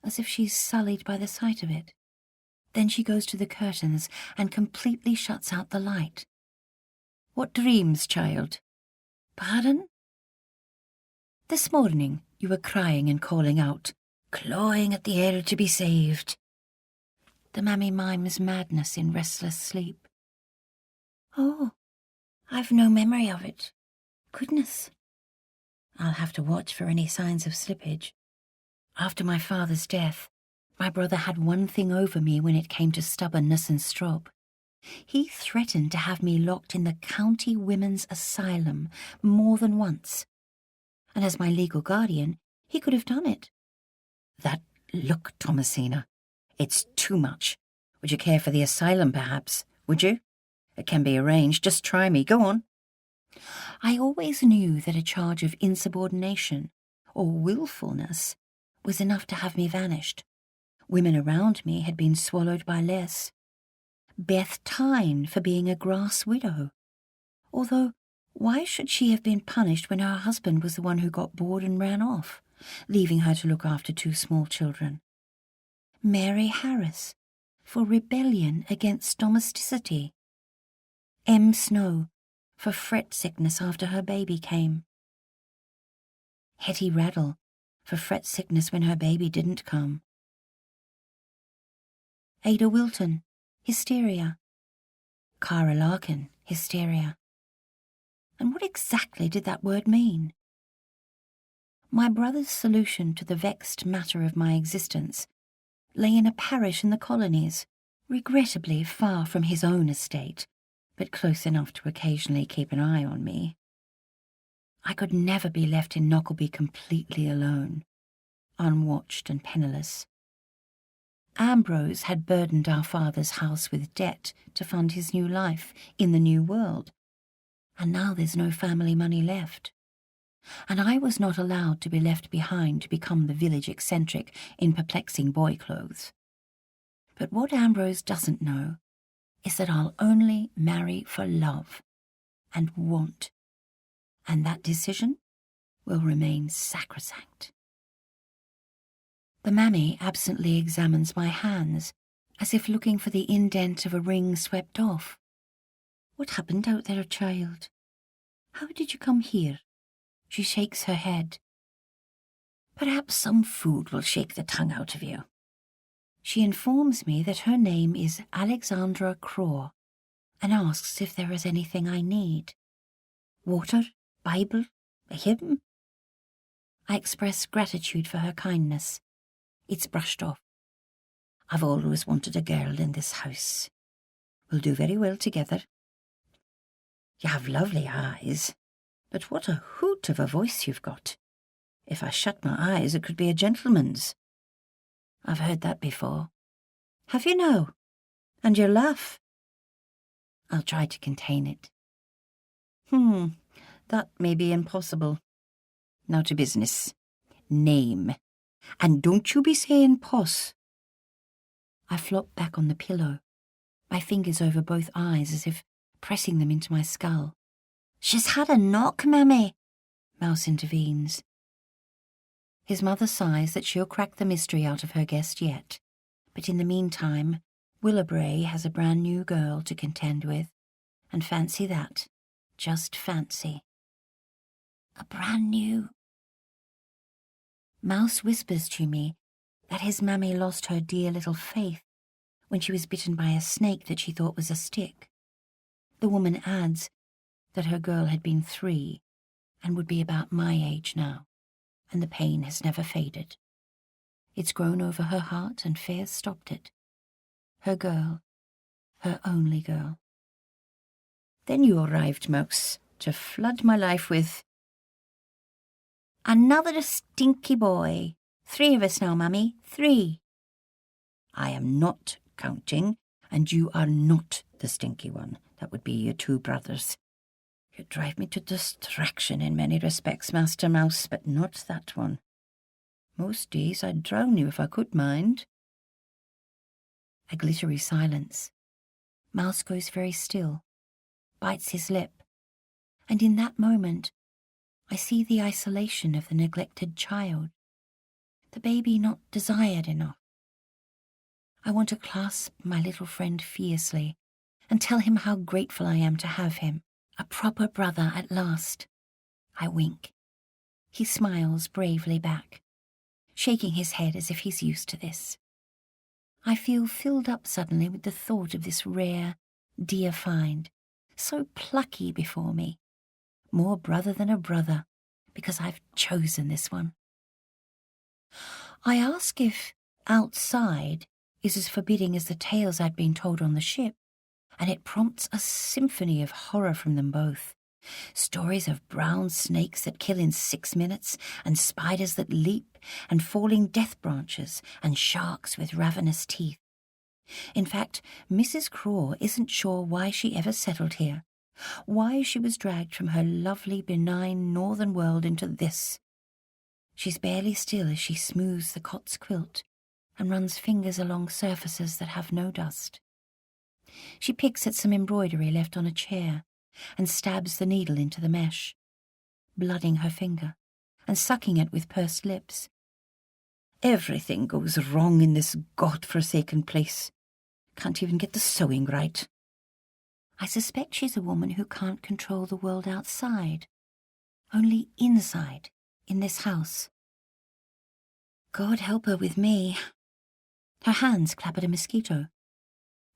as if she's sullied by the sight of it. Then she goes to the curtains and completely shuts out the light. What dreams, child? Pardon? This morning you were crying and calling out, clawing at the air to be saved. The mammy mimes madness in restless sleep. Oh, I've no memory of it. Goodness. I'll have to watch for any signs of slippage. After my father's death, my brother had one thing over me when it came to stubbornness and strop. He threatened to have me locked in the county women's asylum more than once. And as my legal guardian, he could have done it. Look, Thomasina, it's too much. Would you care for the asylum, perhaps? Would you? It can be arranged. Just try me. Go on. I always knew that a charge of insubordination or willfulness was enough to have me vanished. Women around me had been swallowed by less. Beth Tyne for being a grass widow. Although, why should she have been punished when her husband was the one who got bored and ran off, leaving her to look after 2 small children? Mary Harris for rebellion against domesticity. M. Snow for fret sickness after her baby came. Hetty Raddle for fret sickness when her baby didn't come. Ada Wilton, hysteria. Cara Larkin, hysteria. And what exactly did that word mean? My brother's solution to the vexed matter of my existence lay in a parish in the colonies, regrettably far from his own estate, but close enough to occasionally keep an eye on me. I could never be left in Knockleby completely alone, unwatched and penniless. Ambrose had burdened our father's house with debt to fund his new life in the new world, and now there's no family money left. And I was not allowed to be left behind to become the village eccentric in perplexing boy clothes. But what Ambrose doesn't know is that I'll only marry for love and want, and that decision will remain sacrosanct. The mammy absently examines my hands, as if looking for the indent of a ring swept off. What happened out there, child? How did you come here? She shakes her head. Perhaps some food will shake the tongue out of you. She informs me that her name is Alexandra Craw, and asks if there is anything I need. Water? Bible? A hymn? I express gratitude for her kindness. It's brushed off. I've always wanted a girl in this house. We'll do very well together. You have lovely eyes, but what a hoot of a voice you've got. If I shut my eyes, it could be a gentleman's. I've heard that before. Have you now? And you laugh. I'll try to contain it. That may be impossible. Now to business. Name. And don't you be saying Puss. I flop back on the pillow, my fingers over both eyes as if pressing them into my skull. She's had a knock, Mammy, Mouse intervenes. His mother sighs that she'll crack the mystery out of her guest yet, but in the meantime, Willowbray has a brand new girl to contend with, and fancy that, just fancy. A brand new. Mouse whispers to me that his mammy lost her dear little Faith when she was bitten by a snake that she thought was a stick. The woman adds that her girl had been 3 and would be about my age now, and the pain has never faded. It's grown over her heart and fears stopped it. Her girl, her only girl. Then you arrived, Mouse, to flood my life with... Another stinky boy. 3 of us now, Mummy, 3. I am not counting, and you are not the stinky one. That would be your 2 brothers. You drive me to distraction in many respects, Master Mouse, but not that one. Most days I'd drown you if I could mind. A glittery silence. Mouse goes very still, bites his lip, and in that moment I see the isolation of the neglected child, the baby not desired enough. I want to clasp my little friend fiercely and tell him how grateful I am to have him, a proper brother at last. I wink. He smiles bravely back, shaking his head as if he's used to this. I feel filled up suddenly with the thought of this rare, dear find, so plucky before me, more brother than a brother, because I've chosen this one. I ask if outside is as forbidding as the tales I'd been told on the ship, and it prompts a symphony of horror from them both. Stories of brown snakes that kill in 6 minutes, and spiders that leap, and falling death branches, and sharks with ravenous teeth. In fact, Mrs. Craw isn't sure why she ever settled here, why she was dragged from her lovely, benign northern world into this. She's barely still as she smooths the cot's quilt and runs fingers along surfaces that have no dust. She picks at some embroidery left on a chair and stabs the needle into the mesh, blooding her finger and sucking it with pursed lips. Everything goes wrong in this God-forsaken place. Can't even get the sewing right. I suspect she's a woman who can't control the world outside, only inside, in this house. God help her with me. Her hands clap at a mosquito.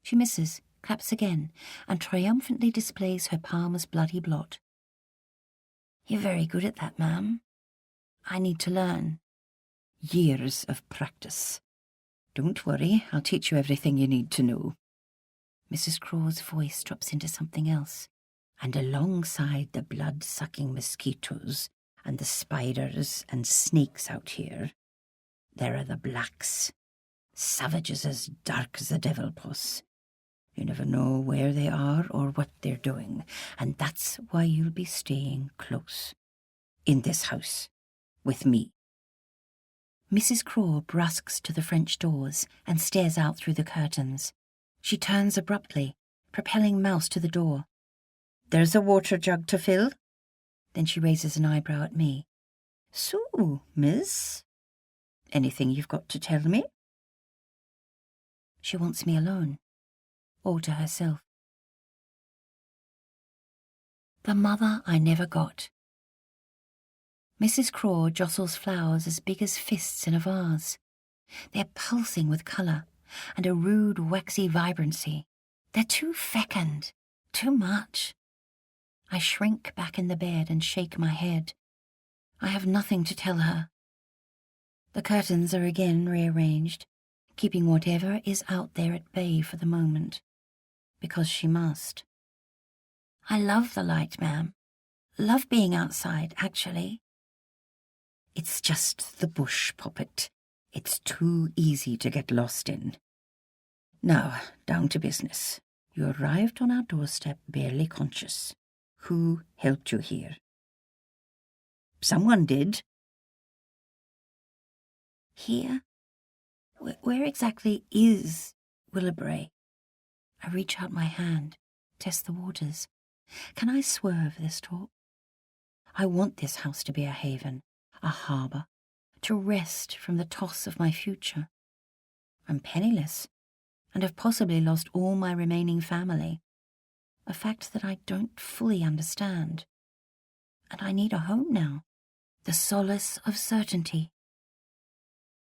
She misses, claps again, and triumphantly displays her palm's bloody blot. You're very good at that, ma'am. I need to learn. Years of practice. Don't worry, I'll teach you everything you need to know. Mrs. Craw's voice drops into something else, and alongside the blood-sucking mosquitoes and the spiders and snakes out here, there are the blacks, savages as dark as the devil, Puss. You never know where they are or what they're doing, and that's why you'll be staying close. In this house. With me. Mrs. Craw brusques to the French doors and stares out through the curtains. She turns abruptly, propelling Mouse to the door. There's a water jug to fill. Then she raises an eyebrow at me. So, miss? Anything you've got to tell me? She wants me alone, all to herself. The mother I never got. Mrs. Craw jostles flowers as big as fists in a vase. They're pulsing with colour and a rude, waxy vibrancy. They're too fecund, too much. I shrink back in the bed and shake my head. I have nothing to tell her. The curtains are again rearranged, keeping whatever is out there at bay for the moment, because she must. I love the light, ma'am. Love being outside, actually. It's just the bush, Poppet. It's too easy to get lost in. Now, down to business. You arrived on our doorstep barely conscious. Who helped you here? Someone did. Here? Where exactly is Willowbrae? I reach out my hand, test the waters. Can I swerve this talk? I want this house to be a haven, a harbour, to rest from the toss of my future. I'm penniless, and have possibly lost all my remaining family, a fact that I don't fully understand. And I need a home now, the solace of certainty.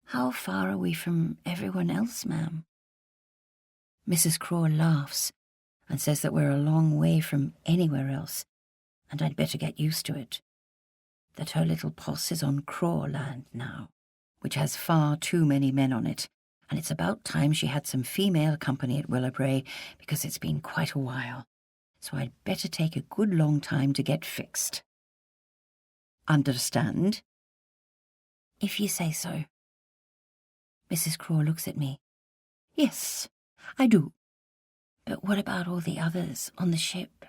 How far are we from everyone else, ma'am? Mrs. Craw laughs and says that we're a long way from anywhere else, and I'd better get used to it. That her little posse is on Craw land now, which has far too many men on it, and it's about time she had some female company at Willowbrae, because it's been quite a while, so I'd better take a good long time to get fixed. Understand? If you say so. Mrs. Craw looks at me. Yes, I do. But what about all the others on the ship?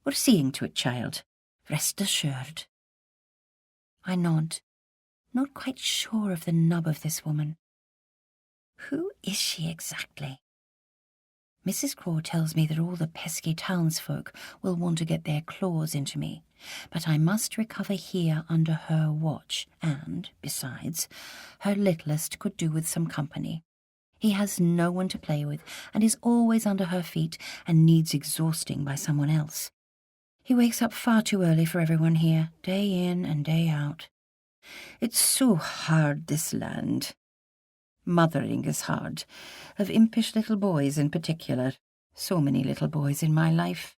We're seeing to it, child. Rest assured. I nod, not quite sure of the nub of this woman. Who is she exactly? Mrs. Craw tells me that all the pesky townsfolk will want to get their claws into me, but I must recover here under her watch, and, besides, her littlest could do with some company. He has no one to play with, and is always under her feet, and needs exhausting by someone else. He wakes up far too early for everyone here, day in and day out. It's so hard, this land. Mothering is hard, of impish little boys in particular. So many little boys in my life.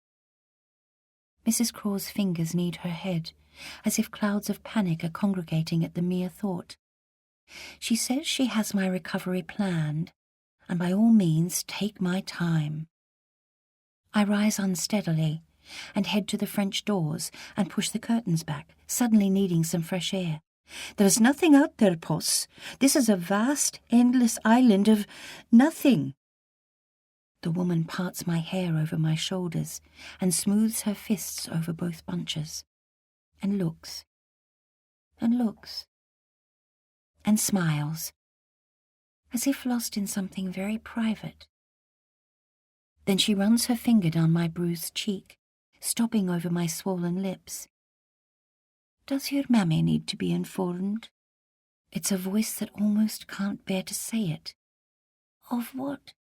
Mrs. Craw's fingers knead her head, as if clouds of panic are congregating at the mere thought. She says she has my recovery planned, and by all means take my time. I rise unsteadily and head to the French doors and push the curtains back, suddenly needing some fresh air. There's nothing out there, Puss. This is a vast, endless island of nothing. The woman parts my hair over my shoulders and smooths her fists over both bunches, and looks, and looks, and smiles, as if lost in something very private. Then she runs her finger down my bruised cheek, stopping over my swollen lips. Does your mammy need to be informed? It's a voice that almost can't bear to say it. Of what?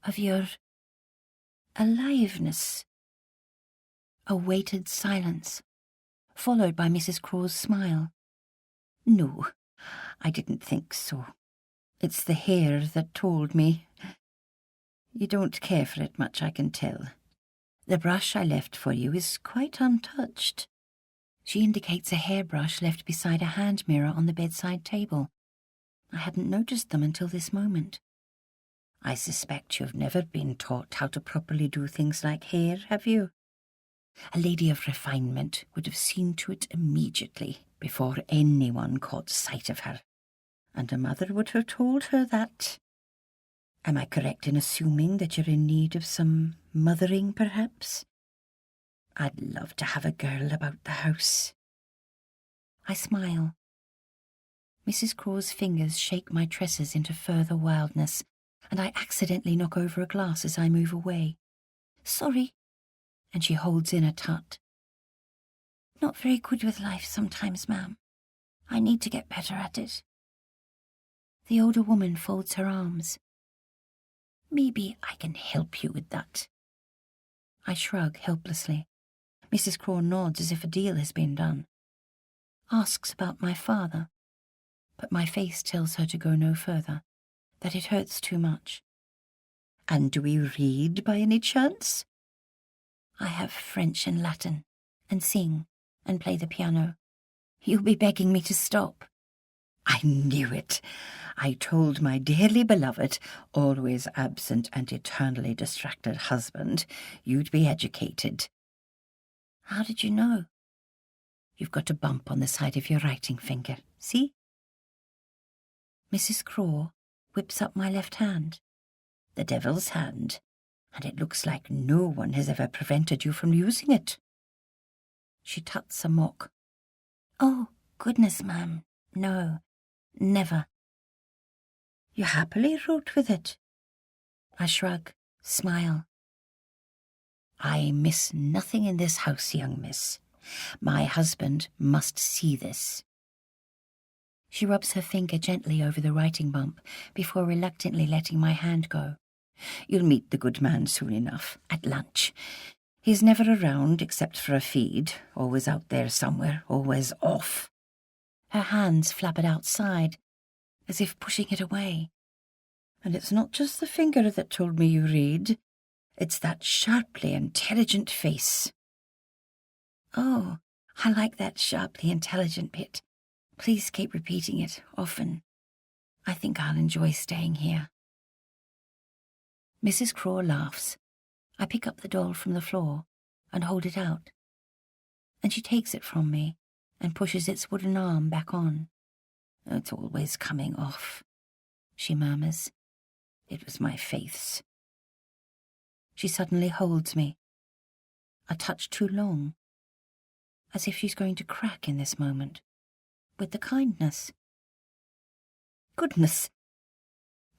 Of your aliveness. A weighted silence, followed by Mrs. Craw's smile. No, I didn't think so. It's the hair that told me. You don't care for it much, I can tell. The brush I left for you is quite untouched. She indicates a hairbrush left beside a hand mirror on the bedside table. I hadn't noticed them until this moment. I suspect you've never been taught how to properly do things like hair, have you? A lady of refinement would have seen to it immediately, before anyone caught sight of her. And a mother would have told her that. Am I correct in assuming that you're in need of some mothering, perhaps? I'd love to have a girl about the house. I smile. Mrs. Craw's fingers shake my tresses into further wildness, and I accidentally knock over a glass as I move away. Sorry. And she holds in a tut. Not very good with life sometimes, ma'am. I need to get better at it. The older woman folds her arms. Maybe I can help you with that. I shrug helplessly. Mrs. Craw nods as if a deal has been done. Asks about my father, but my face tells her to go no further, that it hurts too much. And do we read by any chance? I have French and Latin, and sing, and play the piano. You'll be begging me to stop. I knew it. I told my dearly beloved, always absent and eternally distracted husband, you'd be educated. How did you know? You've got a bump on the side of your writing finger, see? Mrs. Craw whips up my left hand. The devil's hand, and it looks like no one has ever prevented you from using it. She tuts a mock. Oh, goodness, ma'am, no, never. You happily wrote with it. I shrug, smile. I miss nothing in this house, young miss. My husband must see this. She rubs her finger gently over the writing bump before reluctantly letting my hand go. You'll meet the good man soon enough, at lunch. He's never around except for a feed, always out there somewhere, always off. Her hands flap it outside, as if pushing it away. And it's not just the finger that told me you read. It's that sharply intelligent face. Oh, I like that sharply intelligent bit. Please keep repeating it often. I think I'll enjoy staying here. Mrs. Craw laughs. I pick up the doll from the floor and hold it out. And she takes it from me and pushes its wooden arm back on. It's always coming off, she murmurs. It was my faith's. She suddenly holds me. A touch too long. As if she's going to crack in this moment. With the kindness. Goodness!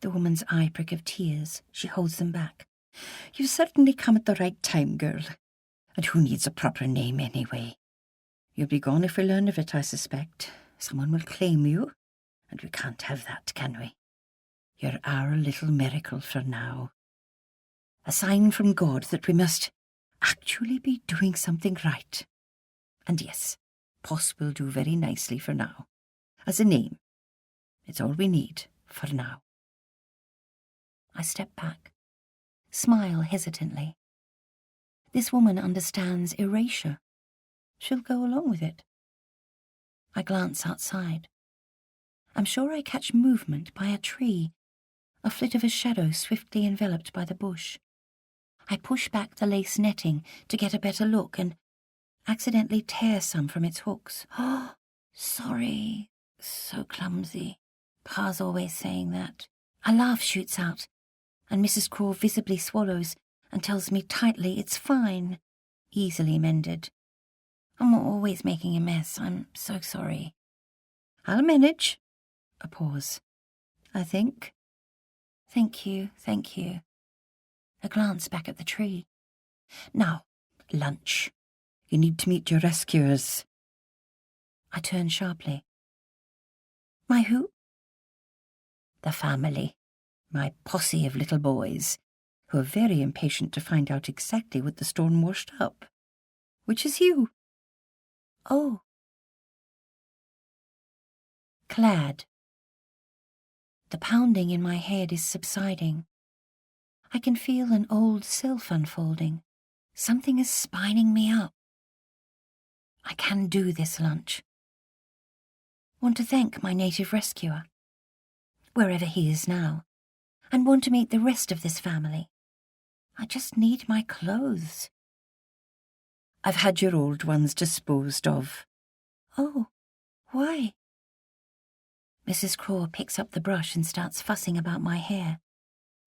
The woman's eye prick of tears. She holds them back. You've certainly come at the right time, girl. And who needs a proper name anyway? You'll be gone if we learn of it, I suspect. Someone will claim you. And we can't have that, can we? You're our little miracle for now. A sign from God that we must actually be doing something right. And yes, Poss will do very nicely for now. As a name. It's all we need for now. I step back, smile hesitantly. This woman understands erasure. She'll go along with it. I glance outside. I'm sure I catch movement by a tree, a flit of a shadow swiftly enveloped by the bush. I push back the lace netting to get a better look and accidentally tear some from its hooks. Oh, sorry. So clumsy. Pa's always saying that. A laugh shoots out, and Mrs. Craw visibly swallows and tells me tightly it's fine, easily mended. I'm always making a mess. I'm so sorry. I'll manage. A pause. I think. Thank you, thank you. A glance back at the tree. Now, lunch. You need to meet your rescuers. I turn sharply. My who? The family. My posse of little boys, who are very impatient to find out exactly what the storm washed up. Which is you. Oh. Clad. The pounding in my head is subsiding. I can feel an old self unfolding. Something is spining me up. I can do this lunch. Want to thank my native rescuer, wherever he is now, and want to meet the rest of this family. I just need my clothes. I've had your old ones disposed of. Oh, why? Mrs. Craw picks up the brush and starts fussing about my hair.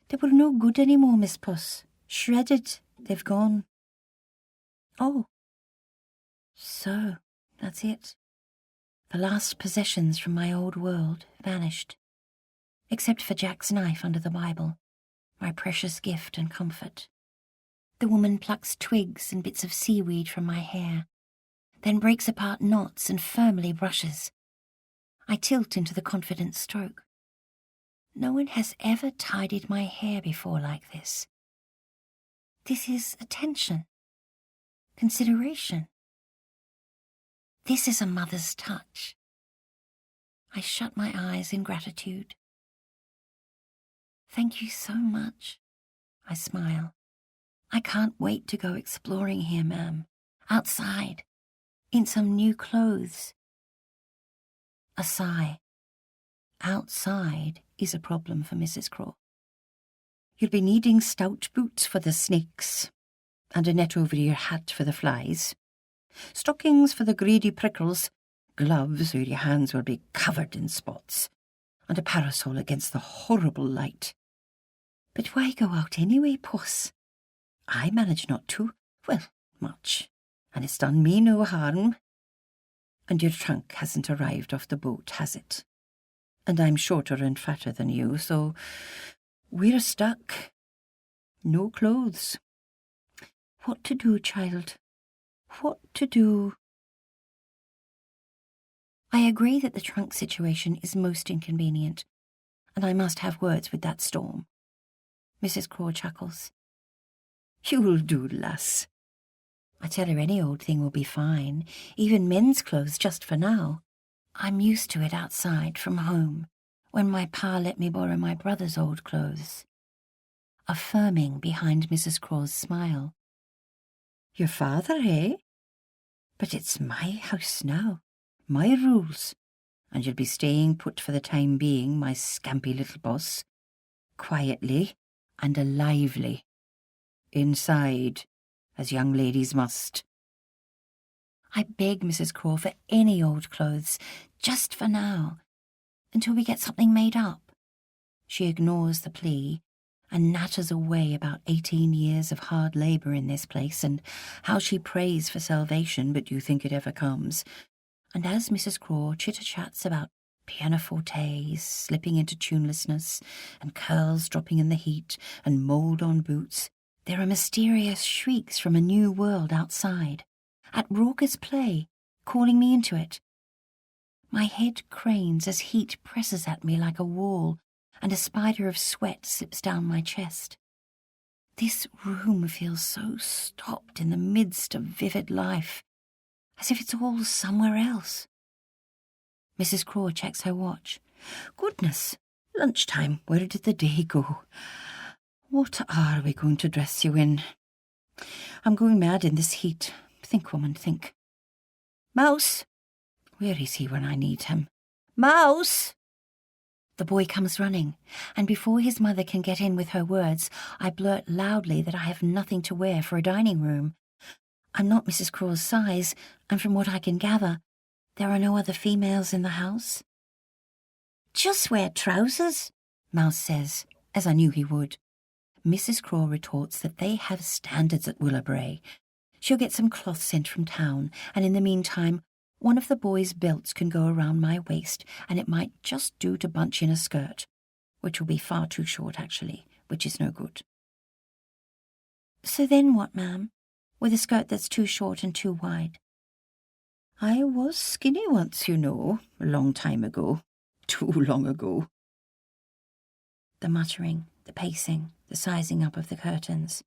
They were no good anymore, Miss Puss. Shredded. They've gone. Oh. So, that's it. The last possessions from my old world vanished. Except for Jack's knife under the Bible, my precious gift and comfort. The woman plucks twigs and bits of seaweed from my hair, then breaks apart knots and firmly brushes. I tilt into the confident stroke. No one has ever tidied my hair before like this. This is attention, consideration. This is a mother's touch. I shut my eyes in gratitude. Thank you so much. I smile. I can't wait to go exploring here, ma'am. Outside. In some new clothes. A sigh. Outside is a problem for Mrs. Craw. You'll be needing stout boots for the snakes, and a net over your hat for the flies. stockings for the greedy prickles, gloves or your hands will be covered in spots, and a parasol against the horrible light. But why go out anyway, puss? I manage not to, well, much, and it's done me no harm. And your trunk hasn't arrived off the boat, has it? And I'm shorter and fatter than you, so we're stuck. No clothes. What to do, child? What to do? I agree that the trunk situation is most inconvenient, and I must have words with that Storm. Mrs. Craw chuckles. You'll do, lass. I tell her any old thing will be fine, even men's clothes just for now. I'm used to it outside from home, when my pa let me borrow my brother's old clothes. Affirming behind Mrs. Craw's smile. Your father, eh? But it's my house now, my rules, and you'll be staying put for the time being, my scampy little boss. Quietly and lively. Inside, as young ladies must. I beg Mrs. Craw for any old clothes, just for now, until we get something made up. She ignores the plea and natters away about 18 years of hard labour in this place and how she prays for salvation, but do you think it ever comes? And as Mrs. Craw chitter-chats about pianofortes slipping into tunelessness and curls dropping in the heat and mould on boots, there are mysterious shrieks from a new world outside, at raucous play, calling me into it. My head cranes as heat presses at me like a wall, and a spider of sweat slips down my chest. This room feels so stopped in the midst of vivid life, as if it's all somewhere else. Mrs. Craw checks her watch. Goodness, lunchtime, where did the day go? What are we going to dress you in? I'm going mad in this heat. Think, woman, think. Mouse! Where is he when I need him? Mouse! The boy comes running, and before his mother can get in with her words, I blurt loudly that I have nothing to wear for a dining room. I'm not Mrs. Craw's size, and from what I can gather, there are no other females in the house. Just wear trousers, Mouse says, as I knew he would. Mrs. Craw retorts that they have standards at Willowbrae. She'll get some cloth sent from town, and in the meantime, one of the boys' belts can go around my waist, and it might just do to bunch in a skirt, which will be far too short, actually, which is no good. So then what, ma'am? With a skirt that's too short and too wide? I was skinny once, you know, a long time ago. Too long ago. The muttering, the pacing, the sizing up of the curtains.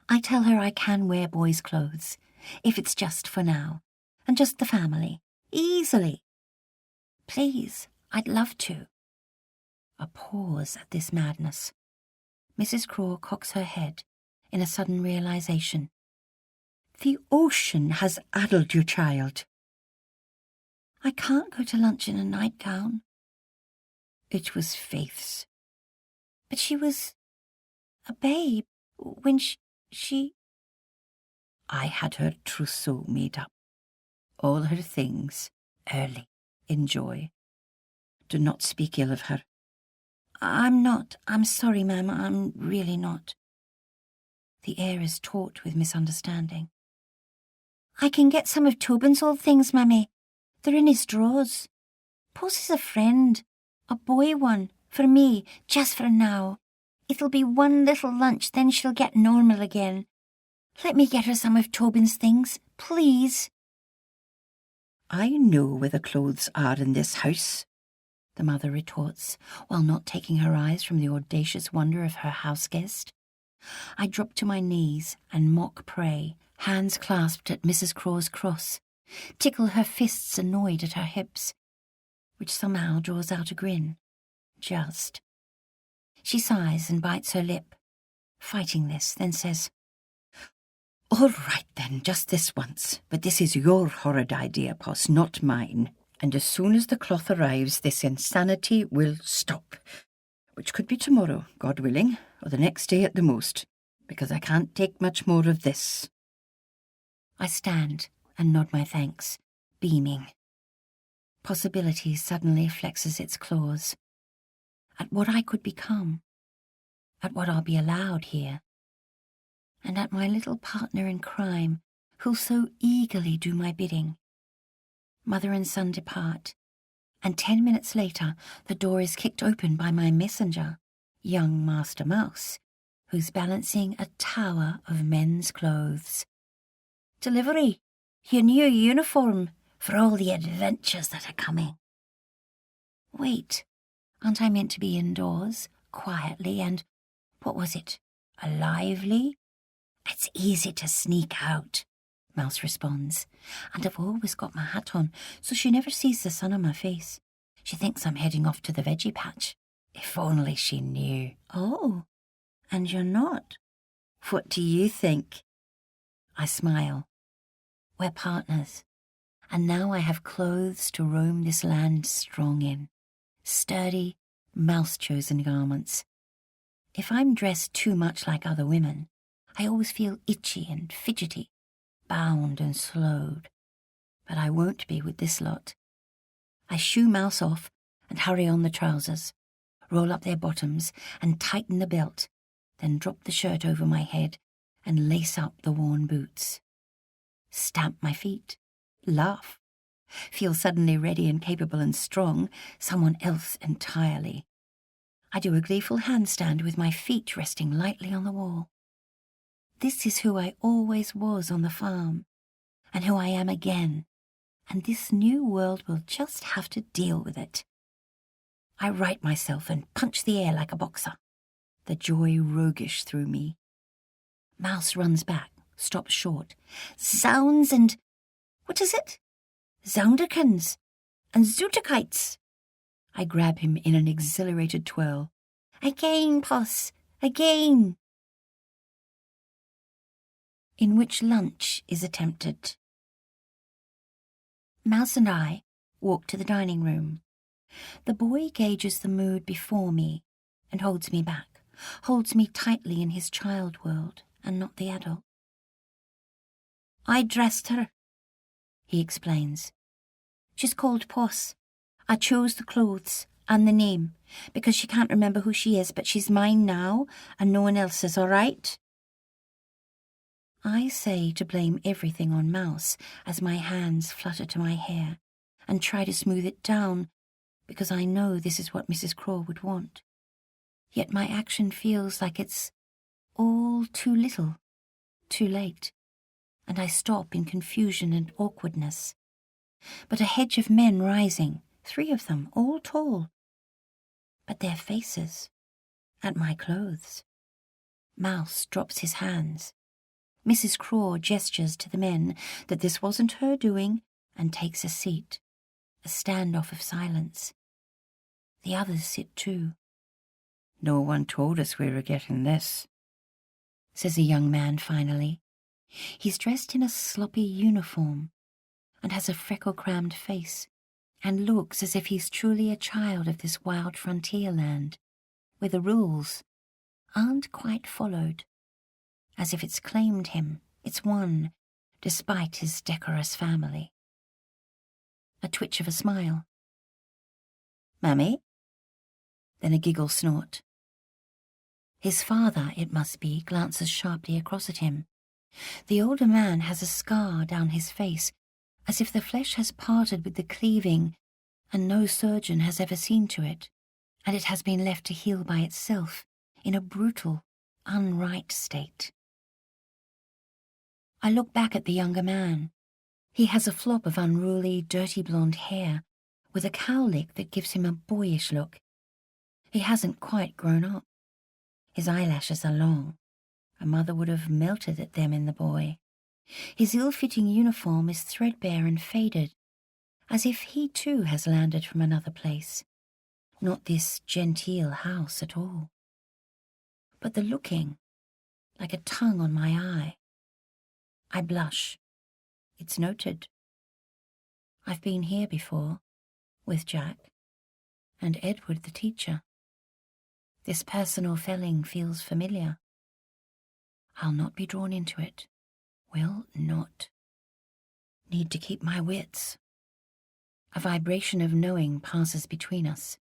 I tell her I can wear boys' clothes, if it's just for now, and just the family, easily. Please, I'd love to. A pause at this madness. Mrs. Craw cocks her head in a sudden realization. The ocean has addled you, child. I can't go to lunch in a nightgown. It was Faith's. But she was a babe when she... I had her trousseau made up. All her things, early, in joy. Do not speak ill of her. I'm not. I'm sorry, ma'am. I'm really not. The air is taut with misunderstanding. I can get some of Tobin's old things, mammy. They're in his drawers. Puss is a friend. A boy one. For me, just for now. It'll be one little lunch, then she'll get normal again. Let me get her some of Tobin's things, please. I know where the clothes are in this house, the mother retorts, while not taking her eyes from the audacious wonder of her house guest. I drop to my knees and mock pray, hands clasped at Mrs. Craw's cross, tickle her fists annoyed at her hips, which somehow draws out a grin. Just. She sighs and bites her lip, fighting this, then says, All right then, just this once, but this is your horrid idea, Puss, not mine, and as soon as the cloth arrives, this insanity will stop, which could be tomorrow, God willing, or the next day at the most, because I can't take much more of this. I stand and nod my thanks, beaming. Possibility suddenly flexes its claws. At what I could become, at what I'll be allowed here, and at my little partner in crime who'll so eagerly do my bidding. Mother and son depart, and 10 minutes later the door is kicked open by my messenger, young Master Mouse, who's balancing a tower of men's clothes. Delivery, your new uniform for all the adventures that are coming. Wait, aren't I meant to be indoors, quietly, and, what was it, lively? It's easy to sneak out, Mouse responds, and I've always got my hat on, so she never sees the sun on my face. She thinks I'm heading off to the veggie patch. If only she knew. Oh, and you're not? What do you think? I smile. We're partners, and now I have clothes to roam this land strong in. Sturdy, mouse-chosen garments. If I'm dressed too much like other women, I always feel itchy and fidgety, bound and slowed. But I won't be with this lot. I shoo Mouse off and hurry on the trousers, roll up their bottoms and tighten the belt, then drop the shirt over my head and lace up the worn boots. Stamp my feet, laugh, feel suddenly ready and capable and strong, someone else entirely. I do a gleeful handstand with my feet resting lightly on the wall. This is who I always was on the farm, and who I am again, and this new world will just have to deal with it. I right myself and punch the air like a boxer, the joy roguish through me. Mouse runs back, stops short. Sounds and... what is it? Zounderkins and Zooterkites. I grab him in an exhilarated twirl. Again, Puss, again. In which lunch is attempted. Mouse and I walk to the dining room. The boy gauges the mood before me and holds me back, holds me tightly in his child world and not the adult. I dressed her, he explains. She's called Puss. I chose the clothes and the name because she can't remember who she is, but she's mine now and no one else's, all right? I say to blame everything on Mouse as my hands flutter to my hair and try to smooth it down because I know this is what Mrs. Craw would want. Yet my action feels like it's all too little, too late, and I stop in confusion and awkwardness. But a hedge of men rising, 3 of them, all tall. But their faces, at my clothes. Mouse drops his hands. Mrs. Craw gestures to the men that this wasn't her doing and takes a seat, a standoff of silence. The others sit too. No one told us we were getting this, says a young man finally. He's dressed in a sloppy uniform and has a freckle-crammed face and looks as if he's truly a child of this wild frontier land, where the rules aren't quite followed. As if it's claimed him, it's won, despite his decorous family. A twitch of a smile. Mammy? Then a giggle snort. His father, it must be, glances sharply across at him. The older man has a scar down his face, as if the flesh has parted with the cleaving, and no surgeon has ever seen to it, and it has been left to heal by itself in a brutal, unright state. I look back at the younger man. He has a flop of unruly, dirty blonde hair, with a cowlick that gives him a boyish look. He hasn't quite grown up. His eyelashes are long. A mother would have melted at them in the boy. His ill-fitting uniform is threadbare and faded, as if he too has landed from another place, not this genteel house at all. But the looking, like a tongue on my eye. I blush. It's noted. I've been here before, with Jack, and Edward the teacher. This personal felling feels familiar. I'll not be drawn into it. Will not. Need to keep my wits. A vibration of knowing passes between us.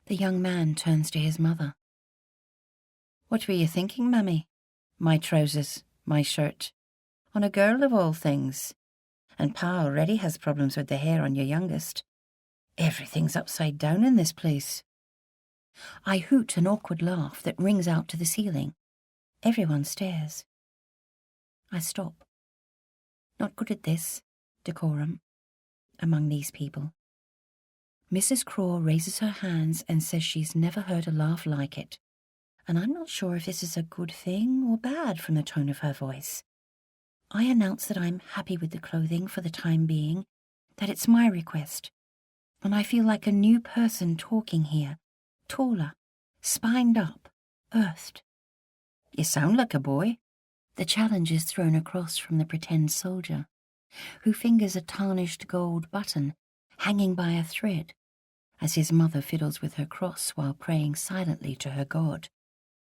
The young man turns to his mother. What were you thinking, Mummy? My trousers, my shirt. On a girl of all things. And Pa already has problems with the hair on your youngest. Everything's upside down in this place. I hoot an awkward laugh that rings out to the ceiling. Everyone stares. I stop. Not good at this, decorum, among these people. Mrs. Craw raises her hands and says she's never heard a laugh like it, and I'm not sure if this is a good thing or bad from the tone of her voice. I announce that I'm happy with the clothing for the time being, that it's my request, and I feel like a new person talking here, taller, spined up, earthed. You sound like a boy. The challenge is thrown across from the pretend soldier, who fingers a tarnished gold button hanging by a thread, as his mother fiddles with her cross while praying silently to her God,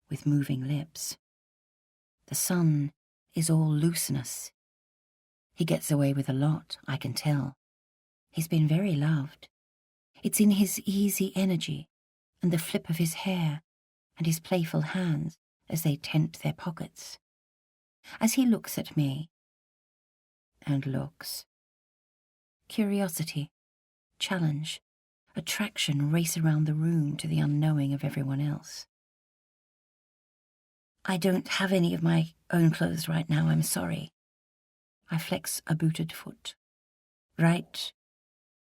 with moving lips. The son is all looseness. He gets away with a lot, I can tell. He's been very loved. It's in his easy energy, and the flip of his hair, and his playful hands as they tent their pockets. As he looks at me, and looks. Curiosity, challenge, attraction race around the room to the unknowing of everyone else. I don't have any of my own clothes right now, I'm sorry. I flex a booted foot. Right.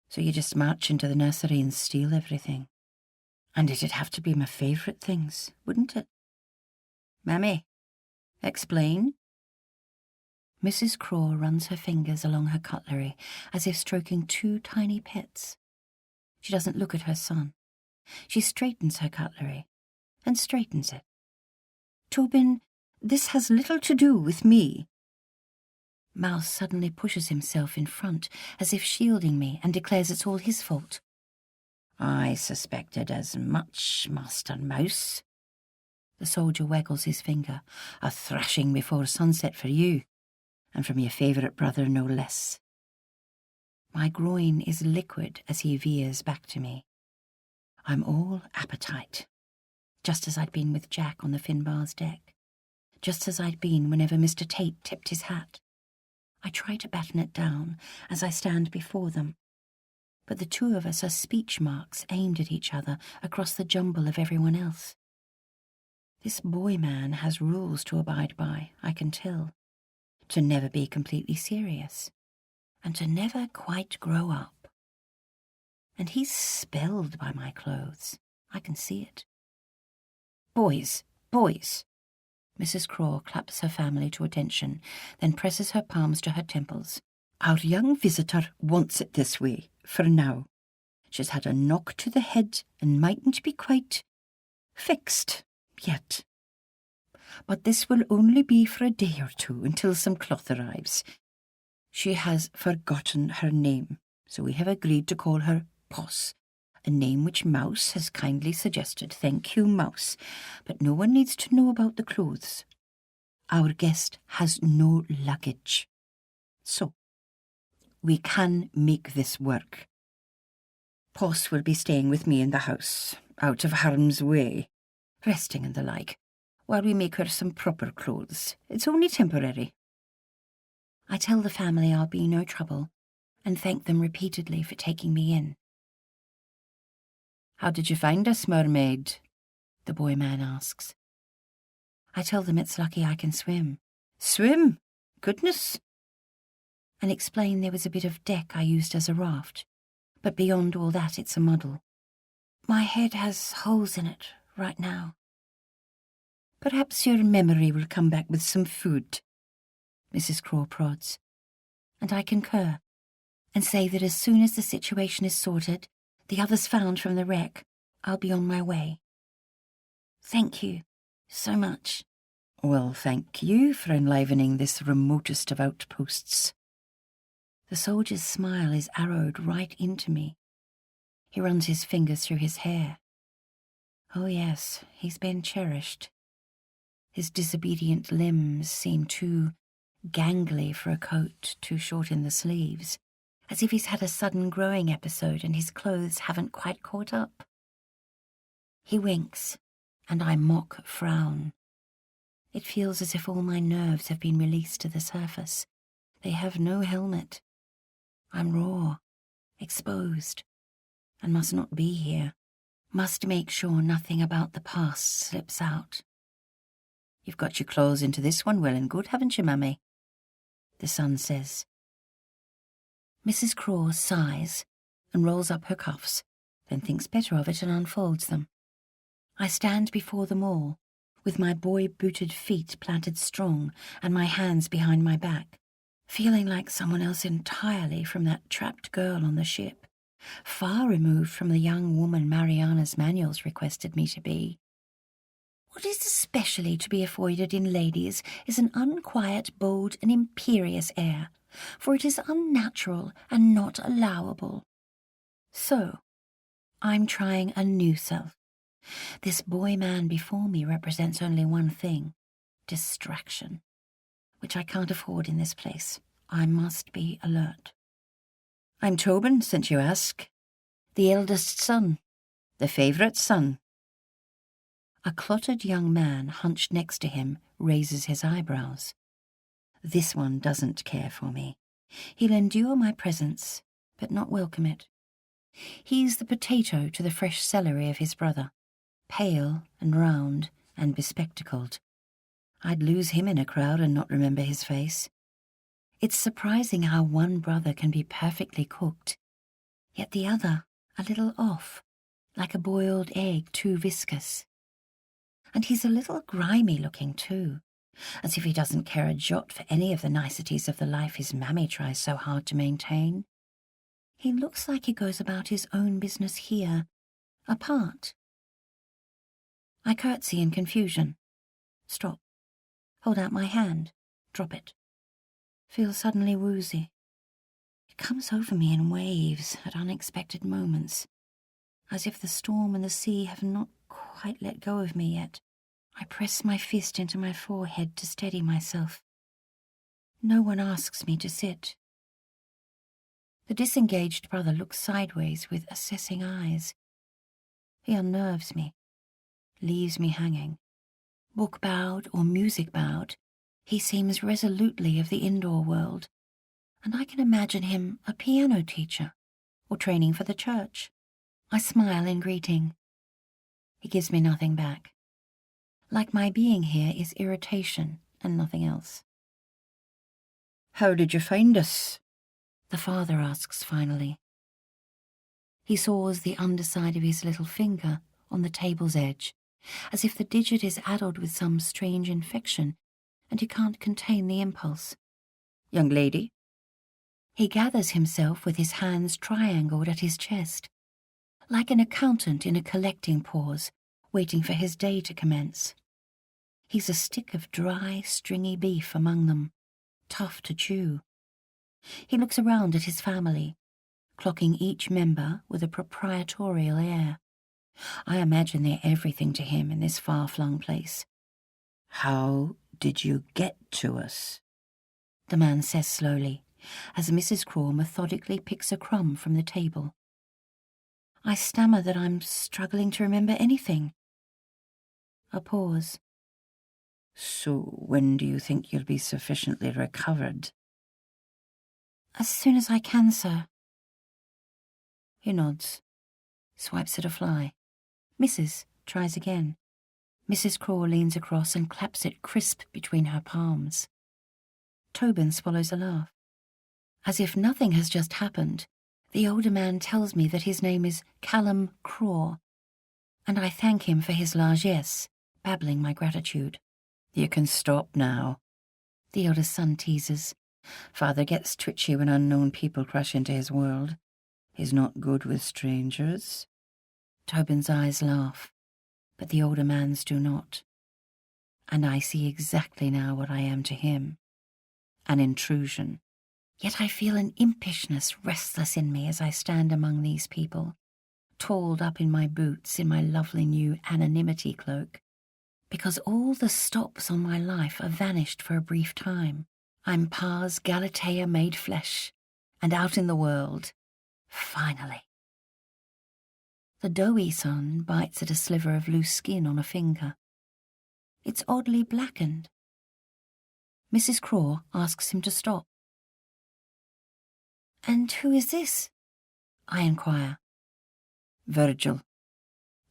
So you just march into the nursery and steal everything. And it'd have to be my favourite things, wouldn't it? Mammy, explain. Mrs. Craw runs her fingers along her cutlery as if stroking two tiny pets. She doesn't look at her son. She straightens her cutlery and straightens it. Tobin, this has little to do with me. Mouse suddenly pushes himself in front as if shielding me and declares it's all his fault. I suspected as much, Master Mouse. The soldier waggles his finger. A thrashing before sunset for you. And from your favourite brother no less. My groin is liquid as he veers back to me. I'm all appetite, just as I'd been with Jack on the Finbar's deck, just as I'd been whenever Mr. Tate tipped his hat. I try to batten it down as I stand before them, but the two of us are speech marks aimed at each other across the jumble of everyone else. This boy man has rules to abide by, I can tell. To never be completely serious, and to never quite grow up. And he's spelled by my clothes. I can see it. Boys, boys. Mrs. Craw claps her family to attention, then presses her palms to her temples. Our young visitor wants it this way, for now. She's had a knock to the head and mightn't be quite fixed yet. But this will only be for a day or two until some cloth arrives. She has forgotten her name, so we have agreed to call her Puss, a name which Mouse has kindly suggested. Thank you, Mouse, but no one needs to know about the clothes. Our guest has no luggage. So, we can make this work. Puss will be staying with me in the house, out of harm's way, resting and the like, while we make her some proper clothes. It's only temporary. I tell the family I'll be no trouble, and thank them repeatedly for taking me in. How did you find us, mermaid? The boy man asks. I tell them it's lucky I can swim. Swim? Goodness! And explain there was a bit of deck I used as a raft, but beyond all that it's a muddle. My head has holes in it right now. Perhaps your memory will come back with some food, Mrs. Craw prods, and I concur, and say that as soon as the situation is sorted, the others found from the wreck, I'll be on my way. Thank you so much. Well, thank you for enlivening this remotest of outposts. The soldier's smile is arrowed right into me. He runs his fingers through his hair. Oh yes, he's been cherished. His disobedient limbs seem too gangly for a coat too short in the sleeves, as if he's had a sudden growing episode and his clothes haven't quite caught up. He winks, and I mock frown. It feels as if all my nerves have been released to the surface. They have no helmet. I'm raw, exposed, and must not be here. Must make sure nothing about the past slips out. You've got your claws into this one well and good, haven't you, Mummy? The son says. Mrs. Craw sighs and rolls up her cuffs, then thinks better of it and unfolds them. I stand before them all, with my boy-booted feet planted strong and my hands behind my back, feeling like someone else entirely from that trapped girl on the ship, far removed from the young woman Mariana's manuals requested me to be. What is especially to be avoided in ladies is an unquiet, bold, and imperious air, for it is unnatural and not allowable. So, I'm trying a new self. This boy-man before me represents only one thing: distraction, which I can't afford in this place. I must be alert. I'm Tobin, since you ask. The eldest son. The favourite son. A clotted young man hunched next to him raises his eyebrows. This one doesn't care for me. He'll endure my presence, but not welcome it. He's the potato to the fresh celery of his brother, pale and round and bespectacled. I'd lose him in a crowd and not remember his face. It's surprising how one brother can be perfectly cooked, yet the other a little off, like a boiled egg too viscous. And he's a little grimy looking too, as if he doesn't care a jot for any of the niceties of the life his mammy tries so hard to maintain. He looks like he goes about his own business here, apart. I curtsy in confusion. Stop. Hold out my hand. Drop it. Feel suddenly woozy. It comes over me in waves at unexpected moments, as if the storm and the sea have not quite let go of me yet. I press my fist into my forehead to steady myself. No one asks me to sit. The disengaged brother looks sideways with assessing eyes. He unnerves me, leaves me hanging. Book-bowed or music-bowed, he seems resolutely of the indoor world, and I can imagine him a piano teacher or training for the church. I smile in greeting. He gives me nothing back. Like my being here is irritation and nothing else. How did you find us? The father asks finally. He saws the underside of his little finger on the table's edge, as if the digit is addled with some strange infection, and he can't contain the impulse. Young lady? He gathers himself with his hands triangled at his chest, like an accountant in a collecting pause, waiting for his day to commence. He's a stick of dry, stringy beef among them, tough to chew. He looks around at his family, clocking each member with a proprietorial air. I imagine they're everything to him in this far-flung place. How did you get to us? The man says slowly, as Mrs. Craw methodically picks a crumb from the table. I stammer that I'm struggling to remember anything. A pause. So when do you think you'll be sufficiently recovered? As soon as I can, sir. He nods, swipes at a fly. Mrs. tries again. Mrs. Craw leans across and claps it crisp between her palms. Tobin swallows a laugh. As if nothing has just happened, the older man tells me that his name is Callum Craw, and I thank him for his largesse, babbling my gratitude. You can stop now, the eldest son teases. Father gets twitchy when unknown people crush into his world. He's not good with strangers. Tobin's eyes laugh, but the older man's do not. And I see exactly now what I am to him. An intrusion. Yet I feel an impishness restless in me as I stand among these people, toiled up in my boots in my lovely new anonymity cloak. Because all the stops on my life are vanished for a brief time. I'm Pa's Galatea made flesh, and out in the world, finally. The doughy son bites at a sliver of loose skin on a finger. It's oddly blackened. Mrs. Craw asks him to stop. "And who is this?" I inquire. "Virgil."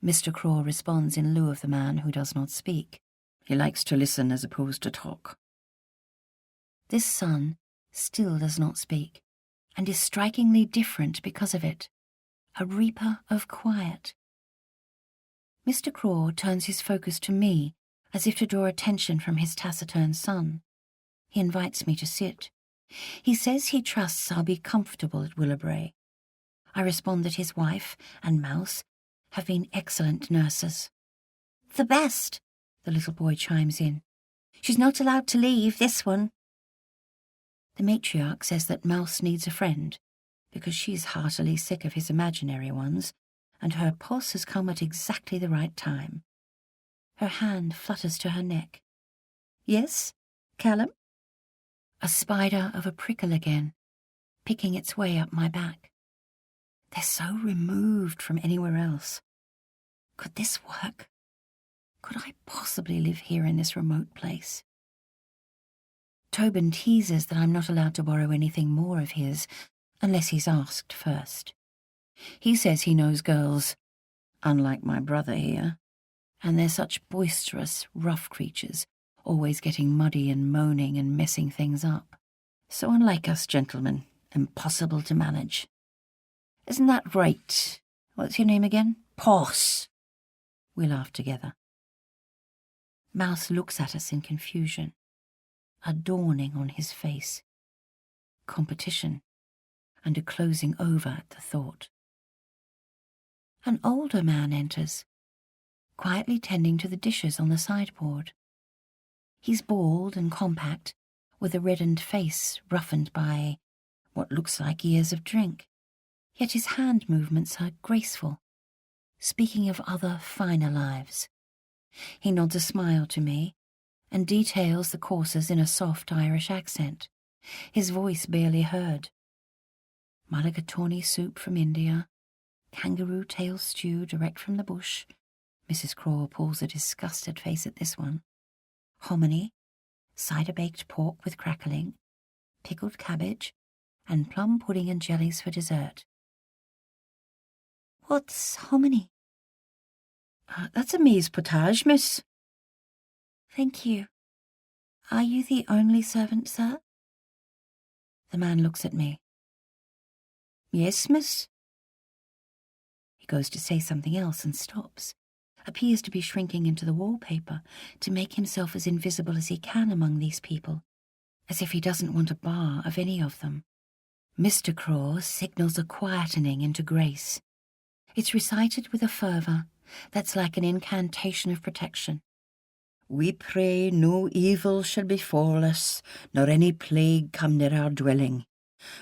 Mr. Craw responds in lieu of the man who does not speak. He likes to listen as opposed to talk. This son still does not speak, and is strikingly different because of it. A reaper of quiet. Mr. Craw turns his focus to me, as if to draw attention from his taciturn son. He invites me to sit. He says he trusts I'll be comfortable at Willowbrae. I respond that his wife and Mouse have been excellent nurses. "The best," the little boy chimes in. "She's not allowed to leave, this one." The matriarch says that Mouse needs a friend, because she's heartily sick of his imaginary ones, and her pulse has come at exactly the right time. Her hand flutters to her neck. "Yes, Callum?" A spider of a prickle again, picking its way up my back. They're so removed from anywhere else. Could this work? Could I possibly live here in this remote place? Tobin teases that I'm not allowed to borrow anything more of his, unless he's asked first. He says he knows girls, unlike my brother here, and they're such boisterous, rough creatures, always getting muddy and moaning and messing things up. So unlike us gentlemen, impossible to manage. Isn't that right? What's your name again? Poss. We laugh together. Mouse looks at us in confusion, a dawning on his face. Competition, and a closing over at the thought. An older man enters, quietly tending to the dishes on the sideboard. He's bald and compact, with a reddened face roughened by what looks like years of drink, yet his hand movements are graceful, speaking of other finer lives. He nods a smile to me, and details the courses in a soft Irish accent, his voice barely heard. Mulligatawny soup from India, kangaroo tail stew direct from the bush. Mrs. Craw pulls a disgusted face at this one. Hominy, cider-baked pork with crackling, pickled cabbage, and plum pudding and jellies for dessert. "What's hominy?" That's a mise potage, miss." "Thank you. Are you the only servant, sir?" The man looks at me. "Yes, miss." He goes to say something else and stops, appears to be shrinking into the wallpaper to make himself as invisible as he can among these people, as if he doesn't want a bar of any of them. Mr. Craw signals a quietening into grace. It's recited with a fervour that's like an incantation of protection. "We pray no evil shall befall us, nor any plague come near our dwelling.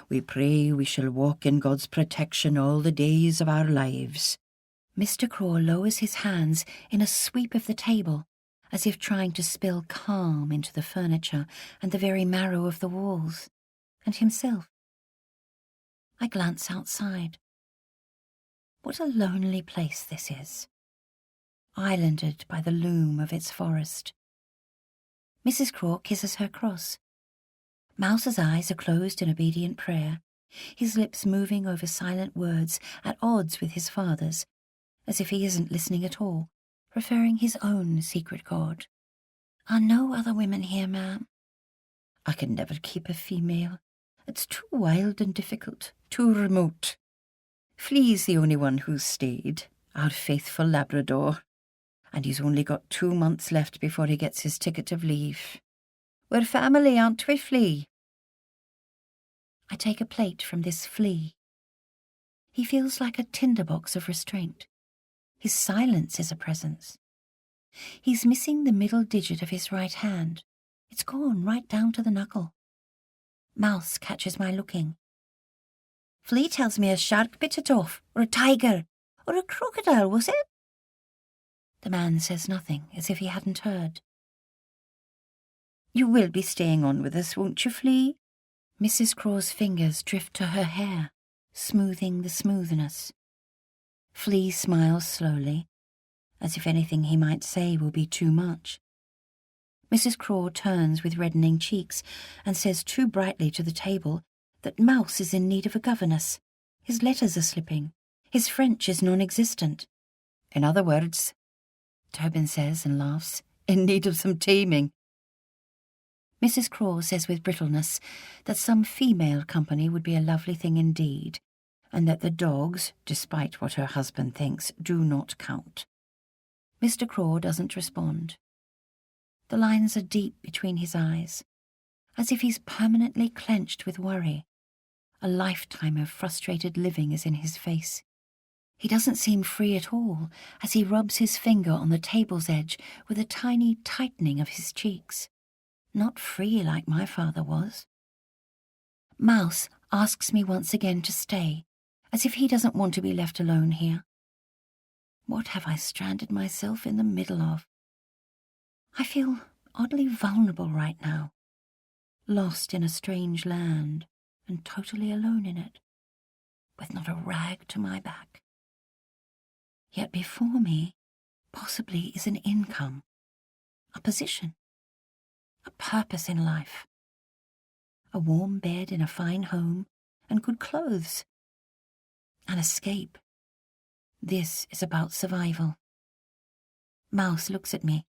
We pray we shall walk in God's protection all the days of our lives." Mr. Craw lowers his hands in a sweep of the table, as if trying to spill calm into the furniture and the very marrow of the walls, and himself. I glance outside. What a lonely place this is, islanded by the loom of its forest. Mrs. Craw kisses her cross. Mouse's eyes are closed in obedient prayer, his lips moving over silent words at odds with his father's, as if he isn't listening at all, preferring his own secret God. "Are no other women here, ma'am?" "I can never keep a female. It's too wild and difficult, too remote. Flea's the only one who's stayed, our faithful Labrador, and he's only got 2 months left before he gets his ticket of leave. We're family, aren't we, Flea?" I take a plate from this Flea. He feels like a tinderbox of restraint. His silence is a presence. He's missing the middle digit of his right hand. It's gone right down to the knuckle. Mouse catches my looking. "Flea tells me a shark bit it off, or a tiger, or a crocodile, was it?" The man says nothing, as if he hadn't heard. You will be staying on with us, won't you, Flea? Mrs. Craw's fingers drift to her hair, smoothing the smoothness. Flea smiles slowly, as if anything he might say will be too much. Mrs. Craw turns with reddening cheeks and says too brightly to the table that Mouse is in need of a governess. His letters are slipping. His French is non-existent. In other words, Tobin says and laughs, in need of some taming. Mrs. Craw says with brittleness that some female company would be a lovely thing indeed, and that the dogs, despite what her husband thinks, do not count. Mr. Craw doesn't respond. The lines are deep between his eyes, as if he's permanently clenched with worry. A lifetime of frustrated living is in his face. He doesn't seem free at all as he rubs his finger on the table's edge with a tiny tightening of his cheeks. Not free like my father was. Mouse asks me once again to stay, as if he doesn't want to be left alone here. What have I stranded myself in the middle of? I feel oddly vulnerable right now, lost in a strange land and totally alone in it, with not a rag to my back. Yet before me, possibly, is an income, a position, a purpose in life, a warm bed in a fine home and good clothes, an escape. This is about survival. Mouse looks at me.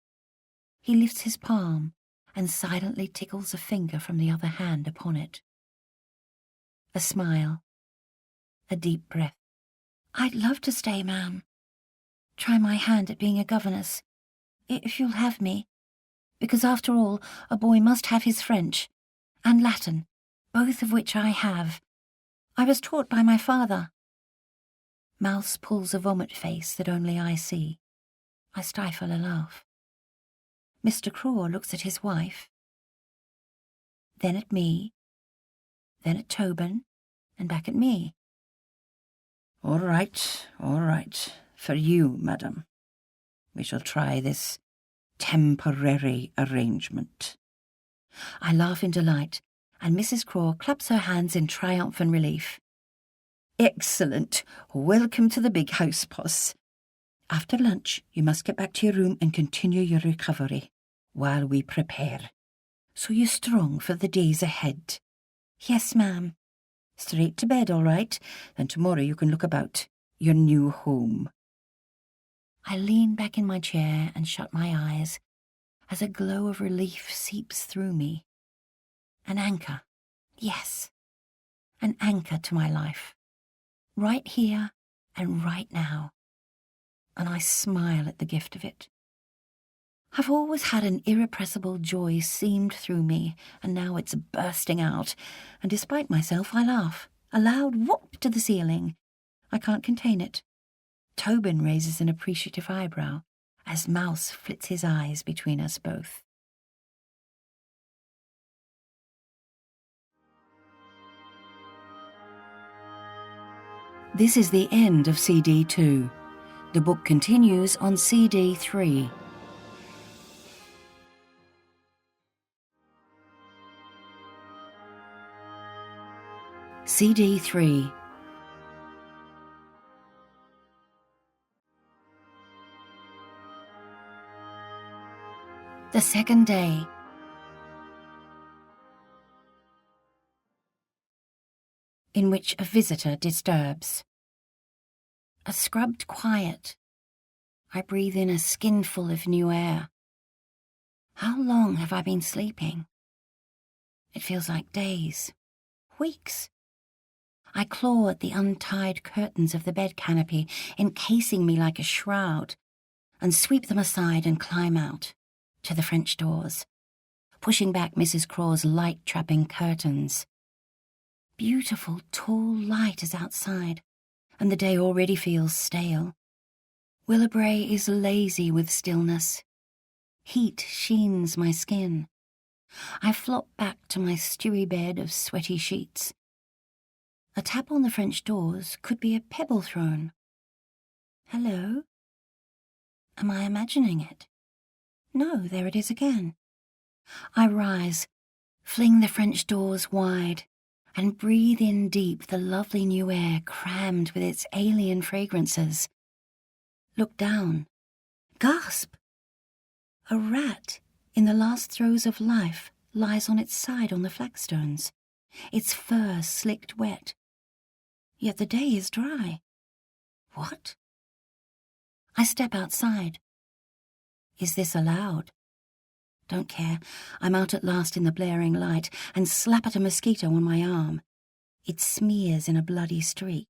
He lifts his palm and silently tickles a finger from the other hand upon it. A smile, a deep breath. I'd love to stay, ma'am. Try my hand at being a governess, if you'll have me, because after all, a boy must have his French and Latin, both of which I have. I was taught by my father. Mouse pulls a vomit face that only I see. I stifle a laugh. Mr. Craw looks at his wife, then at me, then at Tobin, and back at me. All right, for you, madam. We shall try this temporary arrangement. I laugh in delight, and Mrs. Craw claps her hands in triumphant relief. Excellent. Welcome to the big house, Puss. After lunch, you must get back to your room and continue your recovery while we prepare. So you're strong for the days ahead. Yes, ma'am. Straight to bed, all right? Then tomorrow you can look about your new home. I lean back in my chair and shut my eyes as a glow of relief seeps through me. An anchor. Yes. An anchor to my life. Right here and right now. And I smile at the gift of it. I've always had an irrepressible joy seamed through me, and now it's bursting out, and despite myself I laugh, a loud whoop to the ceiling. I can't contain it. Tobin raises an appreciative eyebrow, as Mouse flits his eyes between us both. This is the end of CD 2. The book continues on CD 3. CD 3. The second day. In which a visitor disturbs. A scrubbed quiet. I breathe in a skinful of new air. How long have I been sleeping? It feels like days, weeks. I claw at the untied curtains of the bed canopy, encasing me like a shroud, and sweep them aside and climb out, to the French doors, pushing back Mrs. Craw's light-trapping curtains. Beautiful, tall light is outside, and the day already feels stale. Willowbrae is lazy with stillness. Heat sheens my skin. I flop back to my stewy bed of sweaty sheets. A tap on the French doors could be a pebble thrown. Hello? Am I imagining it? No, there it is again. I rise, fling the French doors wide, and breathe in deep the lovely new air crammed with its alien fragrances. Look down. Gasp! A rat, in the last throes of life, lies on its side on the flagstones, its fur slicked wet. Yet the day is dry. What? I step outside. Is this allowed? Don't care. I'm out at last in the blaring light and slap at a mosquito on my arm. It smears in a bloody streak.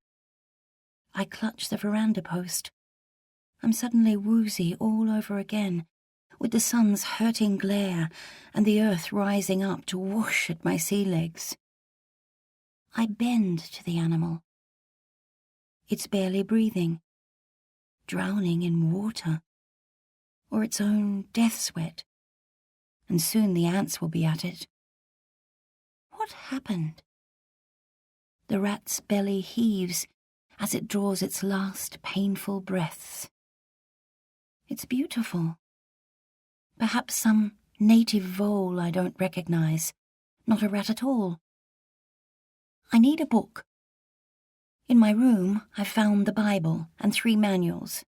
I clutch the veranda post. I'm suddenly woozy all over again, with the sun's hurting glare and the earth rising up to whoosh at my sea legs. I bend to the animal. It's barely breathing, drowning in water, or its own death sweat, and soon the ants will be at it. What happened? The rat's belly heaves as it draws its last painful breaths. It's beautiful. Perhaps some native vole I don't recognize, not a rat at all. I need a book. In my room, I've found the Bible and 3 manuals.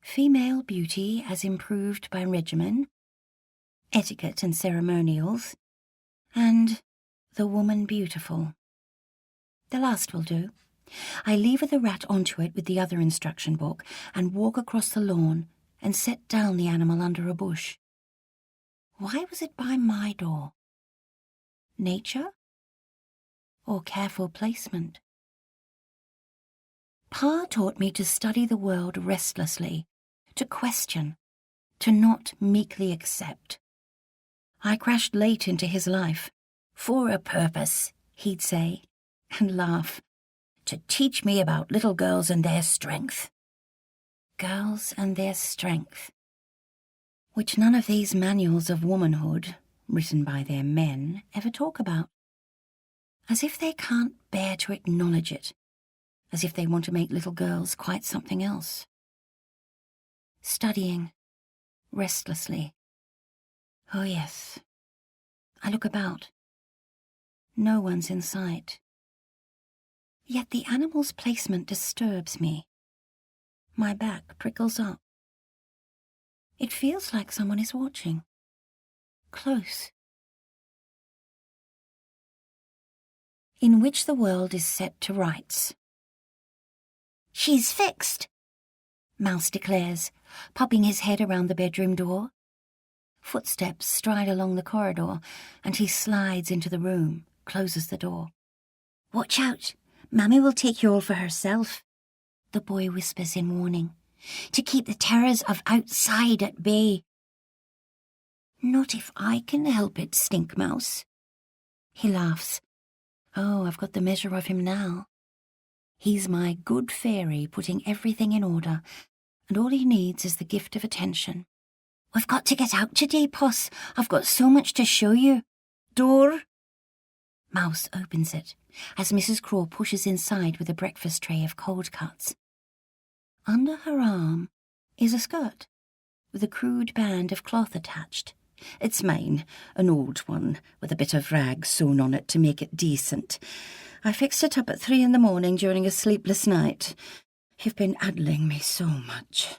Female Beauty as Improved by Regimen, Etiquette and Ceremonials, and The Woman Beautiful. The last will do. I lever the rat onto it with the other instruction book and walk across the lawn and set down the animal under a bush. Why was it by my door? Nature? Or careful placement? Pa taught me to study the world restlessly, to question, to not meekly accept. I crashed late into his life. For a purpose, he'd say, and laugh. To teach me about little girls and their strength. Girls and their strength. Which none of these manuals of womanhood, written by their men, ever talk about. As if they can't bear to acknowledge it. As if they want to make little girls quite something else. Studying, restlessly. Oh yes. I look about. No one's in sight. Yet the animal's placement disturbs me. My back prickles up. It feels like someone is watching. Close. In which the world is set to rights. She's fixed, Mouse declares, popping his head around the bedroom door. Footsteps stride along the corridor, and he slides into the room, closes the door. Watch out, Mammy will take you all for herself, the boy whispers in warning, to keep the terrors of outside at bay. Not if I can help it, Stink Mouse. He laughs. Oh, I've got the measure of him now. He's my good fairy putting everything in order, and all he needs is the gift of attention. We've got to get out today, Puss. I've got so much to show you. Door. Mouse opens it, as Mrs. Craw pushes inside with a breakfast tray of cold cuts. Under her arm is a skirt, with a crude band of cloth attached. It's mine, an old one, with a bit of rag sewn on it to make it decent. I fixed it up at 3 a.m. during a sleepless night. You've been addling me so much.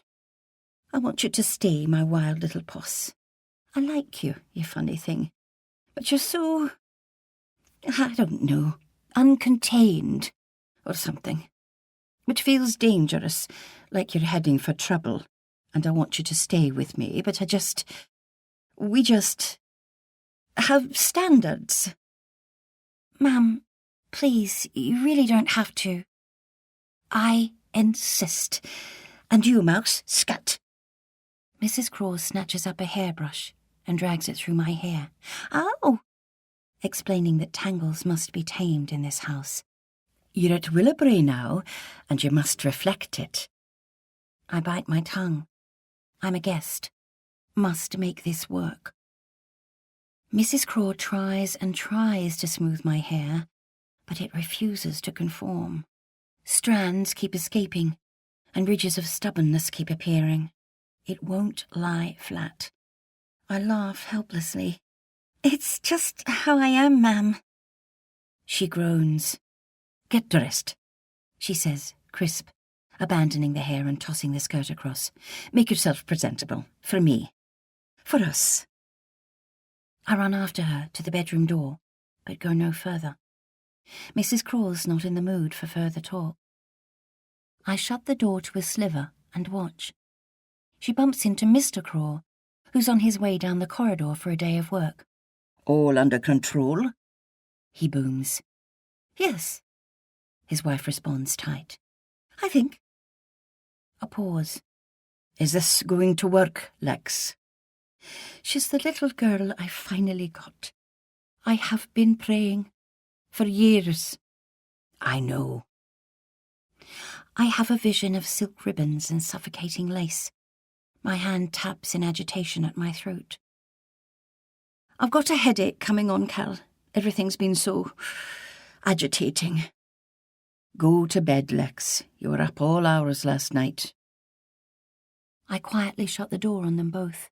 I want you to stay, my wild little puss. I like you, you funny thing. But you're so, I don't know, uncontained, or something. Which feels dangerous, like you're heading for trouble. And I want you to stay with me, but we just have standards. Ma'am, please, you really don't have to. I insist. And you, Mouse, scat. Mrs. Craw snatches up a hairbrush and drags it through my hair. Ow! Explaining that tangles must be tamed in this house. You're at Willowbrae now, and you must reflect it. I bite my tongue. I'm a guest. Must make this work. Mrs. Craw tries and tries to smooth my hair, but it refuses to conform. Strands keep escaping, and ridges of stubbornness keep appearing. It won't lie flat. I laugh helplessly, It's just how I am, ma'am. She groans. Get dressed, she says, crisp, abandoning the hair and tossing the skirt across. Make yourself presentable. For me. For us. I run after her to the bedroom door, but go no further. Mrs. Craw's not in the mood for further talk. I shut the door to a sliver and watch. She bumps into Mr. Craw, who's on his way down the corridor for a day of work. All under control? He booms. Yes, his wife responds tight. I think. A pause. Is this going to work, Lex? She's the little girl I finally got. I have been praying for years. I know. I have a vision of silk ribbons and suffocating lace. My hand taps in agitation at my throat. I've got a headache coming on, Cal. Everything's been so agitating. Go to bed, Lex. You were up all hours last night. I quietly shut the door on them both,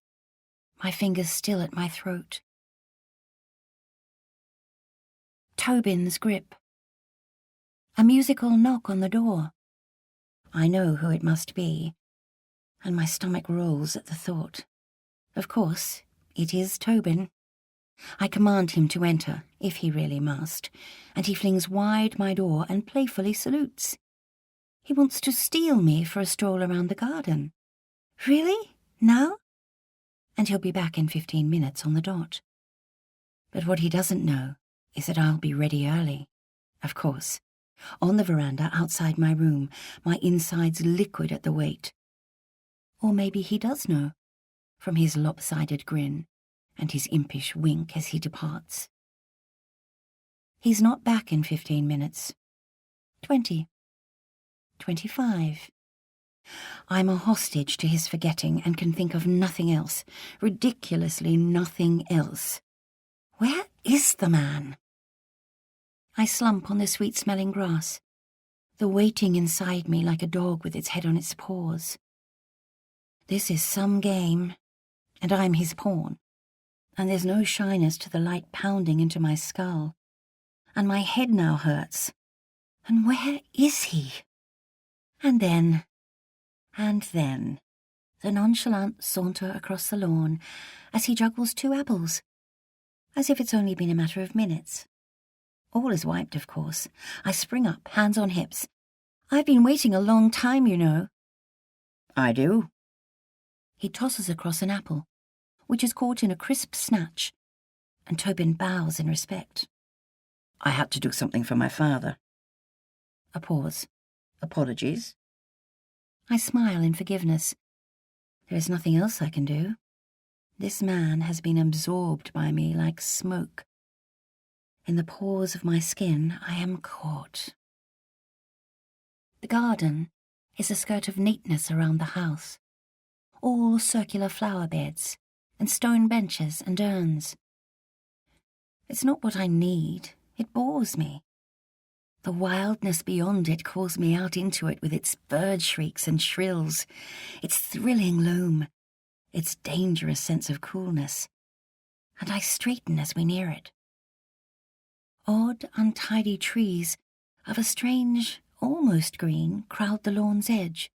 my fingers still at my throat. Tobin's grip. A musical knock on the door. I know who it must be, and my stomach rolls at the thought. Of course, it is Tobin. I command him to enter, if he really must, and he flings wide my door and playfully salutes. He wants to steal me for a stroll around the garden. Really? Now? And he'll be back in 15 minutes on the dot. But what he doesn't know is that I'll be ready early. Of course. On the veranda outside my room, my insides liquid at the wait. Or maybe he does know, from his lopsided grin and his impish wink as he departs. He's not back in 15 minutes. 20. 25. I'm a hostage to his forgetting and can think of nothing else, ridiculously nothing else. Where is the man? I slump on the sweet-smelling grass, the waiting inside me like a dog with its head on its paws. This is some game, and I'm his pawn, and there's no shyness to the light pounding into my skull, and my head now hurts. And where is he? And then, the nonchalant saunter across the lawn as he juggles 2 apples, as if it's only been a matter of minutes. All is wiped, of course. I spring up, hands on hips. I've been waiting a long time, you know. I do. He tosses across an apple, which is caught in a crisp snatch, and Tobin bows in respect. I had to do something for my father. A pause. Apologies. I smile in forgiveness. There is nothing else I can do. This man has been absorbed by me like smoke. In the pores of my skin, I am caught. The garden is a skirt of neatness around the house. All circular flower beds and stone benches and urns. It's not what I need. It bores me. The wildness beyond it calls me out into it with its bird shrieks and shrills, its thrilling loom, its dangerous sense of coolness, and I straighten as we near it. Odd, untidy trees of a strange, almost green, crowd the lawn's edge,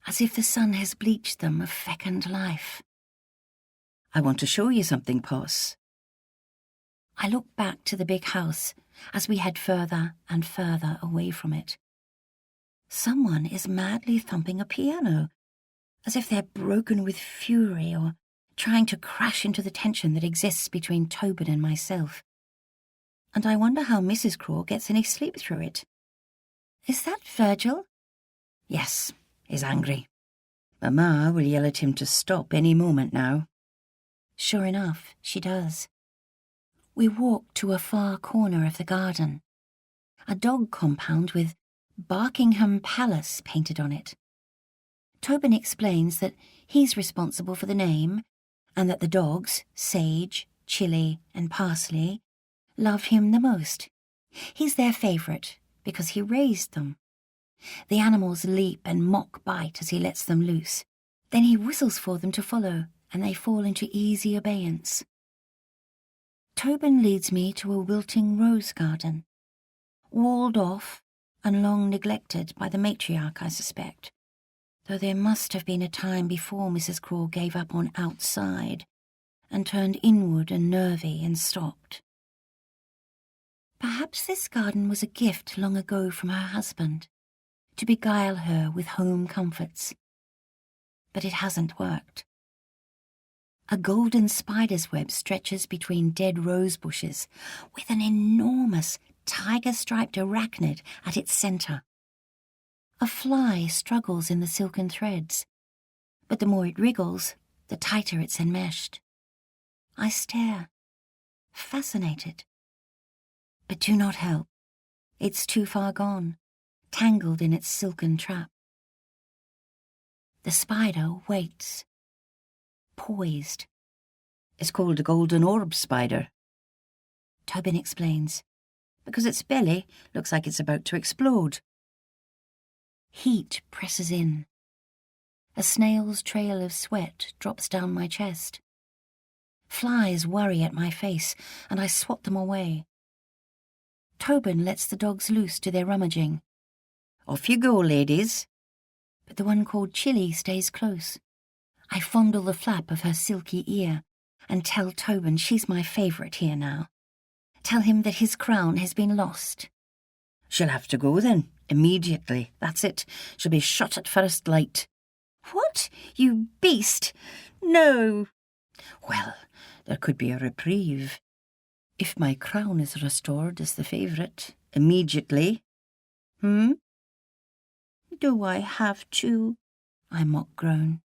as if the sun has bleached them of fecund life. I want to show you something, Poss. I look back to the big house as we head further and further away from it. Someone is madly thumping a piano, as if they're broken with fury or trying to crash into the tension that exists between Tobin and myself. And I wonder how Mrs. Craw gets any sleep through it. Is that Virgil? Yes, he's angry. Mamma will yell at him to stop any moment now. Sure enough, she does. We walk to a far corner of the garden, a dog compound with Barkingham Palace painted on it. Tobin explains that he's responsible for the name and that the dogs, Sage, Chili and Parsley, love him the most. He's their favourite because he raised them. The animals leap and mock bite as he lets them loose. Then he whistles for them to follow, and they fall into easy abeyance. Tobin leads me to a wilting rose garden, walled off and long neglected by the matriarch, I suspect, though there must have been a time before Mrs. Craw gave up on outside and turned inward and nervy and stopped. Perhaps this garden was a gift long ago from her husband, to beguile her with home comforts. But it hasn't worked. A golden spider's web stretches between dead rose bushes, with an enormous tiger-striped arachnid at its centre. A fly struggles in the silken threads, but the more it wriggles, the tighter it's enmeshed. I stare, fascinated, but do not help. It's too far gone, tangled in its silken trap. The spider waits, poised. It's called a golden orb spider, Tobin explains, because its belly looks like it's about to explode. Heat presses in. A snail's trail of sweat drops down my chest. Flies worry at my face, and I swat them away. Tobin lets the dogs loose to their rummaging. Off you go, ladies. But the one called Chili stays close. I fondle the flap of her silky ear and tell Tobin she's my favourite here now. Tell him that his crown has been lost. She'll have to go then, immediately. That's it. She'll be shot at first light. What? You beast! No! Well, there could be a reprieve. If my crown is restored as the favourite, immediately. Do I have to? I mock groan.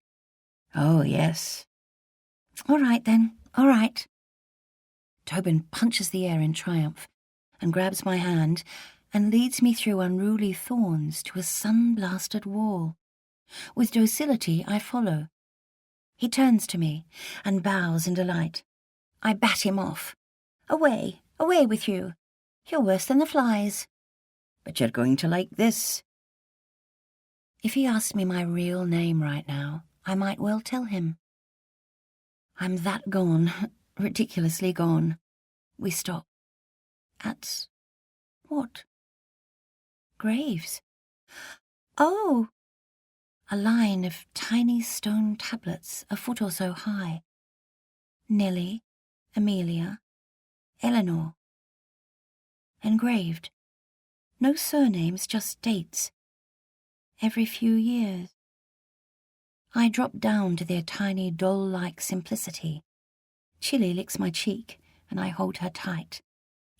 Oh, yes. All right then, all right. Tobin punches the air in triumph and grabs my hand and leads me through unruly thorns to a sun-blasted wall. With docility I follow. He turns to me and bows in delight. I bat him off. Away, away with you. You're worse than the flies. But you're going to like this. If he asked me my real name right now, I might well tell him. I'm that gone, ridiculously gone. We stop. At what? Graves. Oh! A line of tiny stone tablets a foot or so high. Nellie, Amelia, Eleanor. Engraved. No surnames, just dates. Every few years. I drop down to their tiny doll-like simplicity. Chili licks my cheek, and I hold her tight.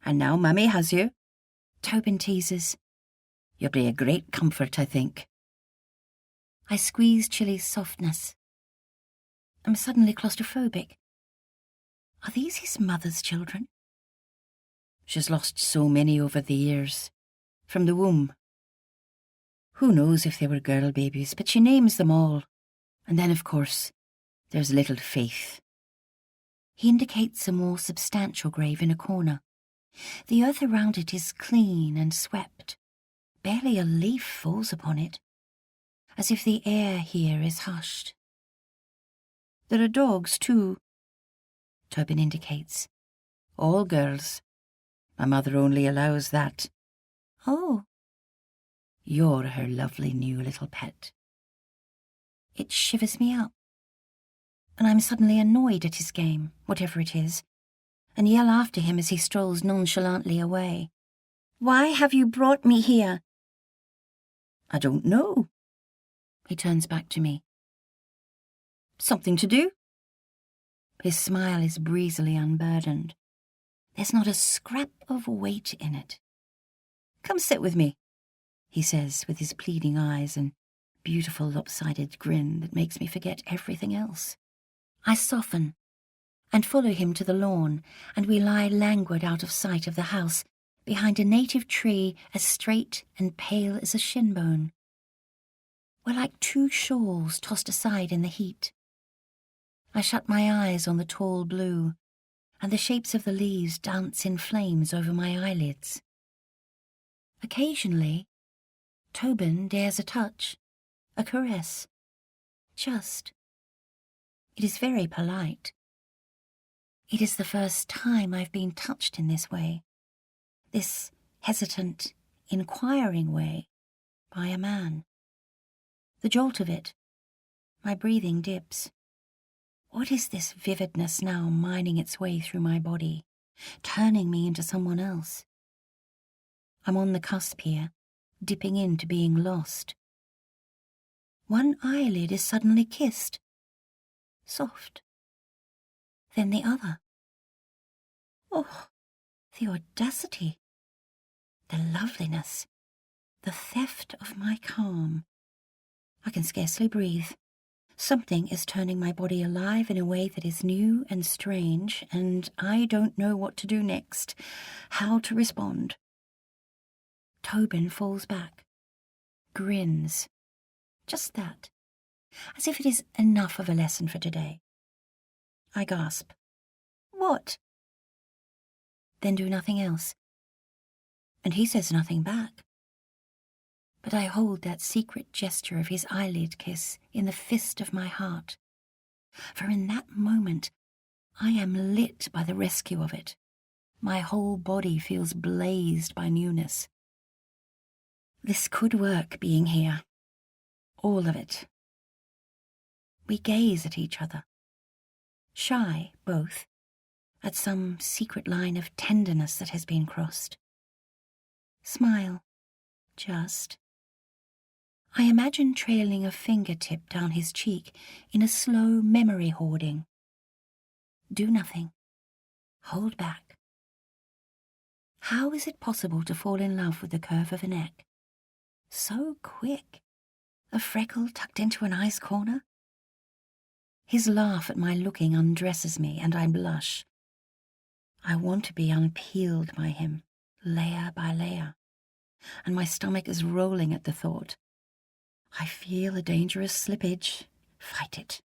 And now Mummy has you. Tobin teases. You'll be a great comfort, I think. I squeeze Chili's softness. I'm suddenly claustrophobic. Are these his mother's children? She's lost so many over the years. From the womb. Who knows if they were girl babies, but she names them all. And then, of course, there's little Faith. He indicates a more substantial grave in a corner. The earth around it is clean and swept. Barely a leaf falls upon it, as if the air here is hushed. There are dogs, too, Tobin indicates. All girls. My mother only allows that. Oh. You're her lovely new little pet. It shivers me up. And I'm suddenly annoyed at his game, whatever it is, and yell after him as he strolls nonchalantly away. Why have you brought me here? I don't know. He turns back to me. Something to do? His smile is breezily unburdened. There's not a scrap of weight in it. Come sit with me, he says with his pleading eyes and beautiful lopsided grin that makes me forget everything else. I soften and follow him to the lawn, and we lie languid out of sight of the house behind a native tree as straight and pale as a shin bone. We're like two shawls tossed aside in the heat. I shut my eyes on the tall blue, and the shapes of the leaves dance in flames over my eyelids. Occasionally, Tobin dares a touch, a caress. Just. It is very polite. It is the first time I've been touched in this way, this hesitant, inquiring way, by a man. The jolt of it, my breathing dips. What is this vividness now mining its way through my body, turning me into someone else? I'm on the cusp here, dipping into being lost. One eyelid is suddenly kissed. Soft. Then the other. Oh, the audacity, the loveliness, the theft of my calm. I can scarcely breathe. Something is turning my body alive in a way that is new and strange, and I don't know what to do next, how to respond. Tobin falls back, grins. Just that, as if it is enough of a lesson for today. I gasp. What? Then do nothing else. And he says nothing back. But I hold that secret gesture of his eyelid kiss in the fist of my heart. For in that moment, I am lit by the rescue of it. My whole body feels blazed by newness. This could work, being here. All of it. We gaze at each other. Shy, both, at some secret line of tenderness that has been crossed. Smile. Just. I imagine trailing a fingertip down his cheek in a slow memory hoarding. Do nothing. Hold back. How is it possible to fall in love with the curve of a neck? So quick. A freckle tucked into an eye's corner? His laugh at my looking undresses me, and I blush. I want to be unpeeled by him, layer by layer, and my stomach is rolling at the thought. I feel a dangerous slippage. Fight it.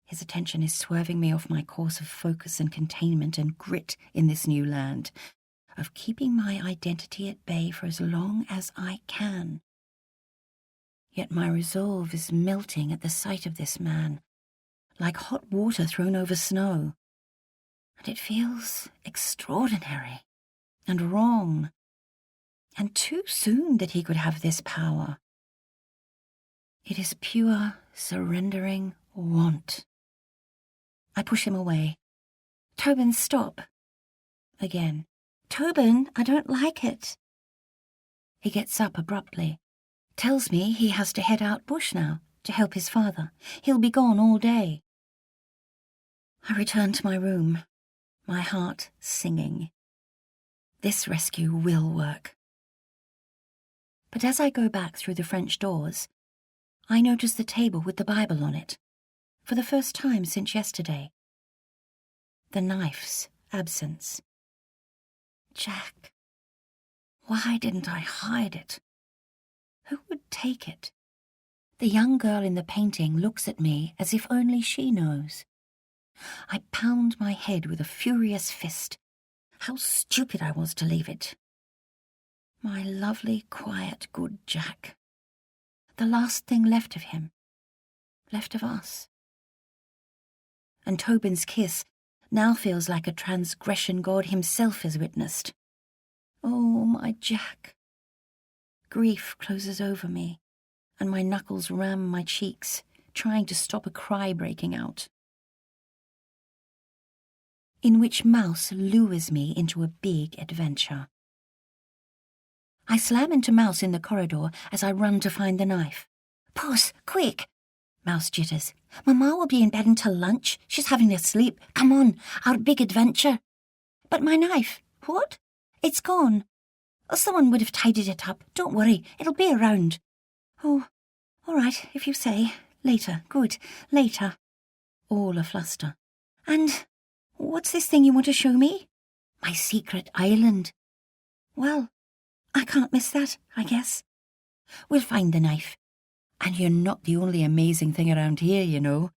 His attention is swerving me off my course of focus and containment and grit in this new land, of keeping my identity at bay for as long as I can. Yet my resolve is melting at the sight of this man, like hot water thrown over snow. And it feels extraordinary and wrong, and too soon that he could have this power. It is pure, surrendering want. I push him away. Tobin, stop. Again. Tobin, I don't like it. He gets up abruptly. Tells me he has to head out bush now to help his father. He'll be gone all day. I return to my room, my heart singing. This rescue will work. But as I go back through the French doors, I notice the table with the Bible on it, for the first time since yesterday. The knife's absence. Jack. Why didn't I hide it? Who would take it? The young girl in the painting looks at me as if only she knows. I pound my head with a furious fist. How stupid I was to leave it. My lovely, quiet, good Jack. The last thing left of him. Left of us. And Tobin's kiss now feels like a transgression God himself has witnessed. Oh, my Jack. Grief closes over me, and my knuckles ram my cheeks, trying to stop a cry breaking out. In which Mouse lures me into a big adventure. I slam into Mouse in the corridor as I run to find the knife. Puss, quick! Mouse jitters. Mamma will be in bed until lunch. She's having a sleep. Come on, our big adventure. But my knife, what? It's gone. Oh, someone would have tidied it up. Don't worry, it'll be around. Oh, all right, if you say. Later, good, later. All a fluster. And what's this thing you want to show me? My secret island. Well, I can't miss that, I guess. We'll find the knife. And you're not the only amazing thing around here, you know.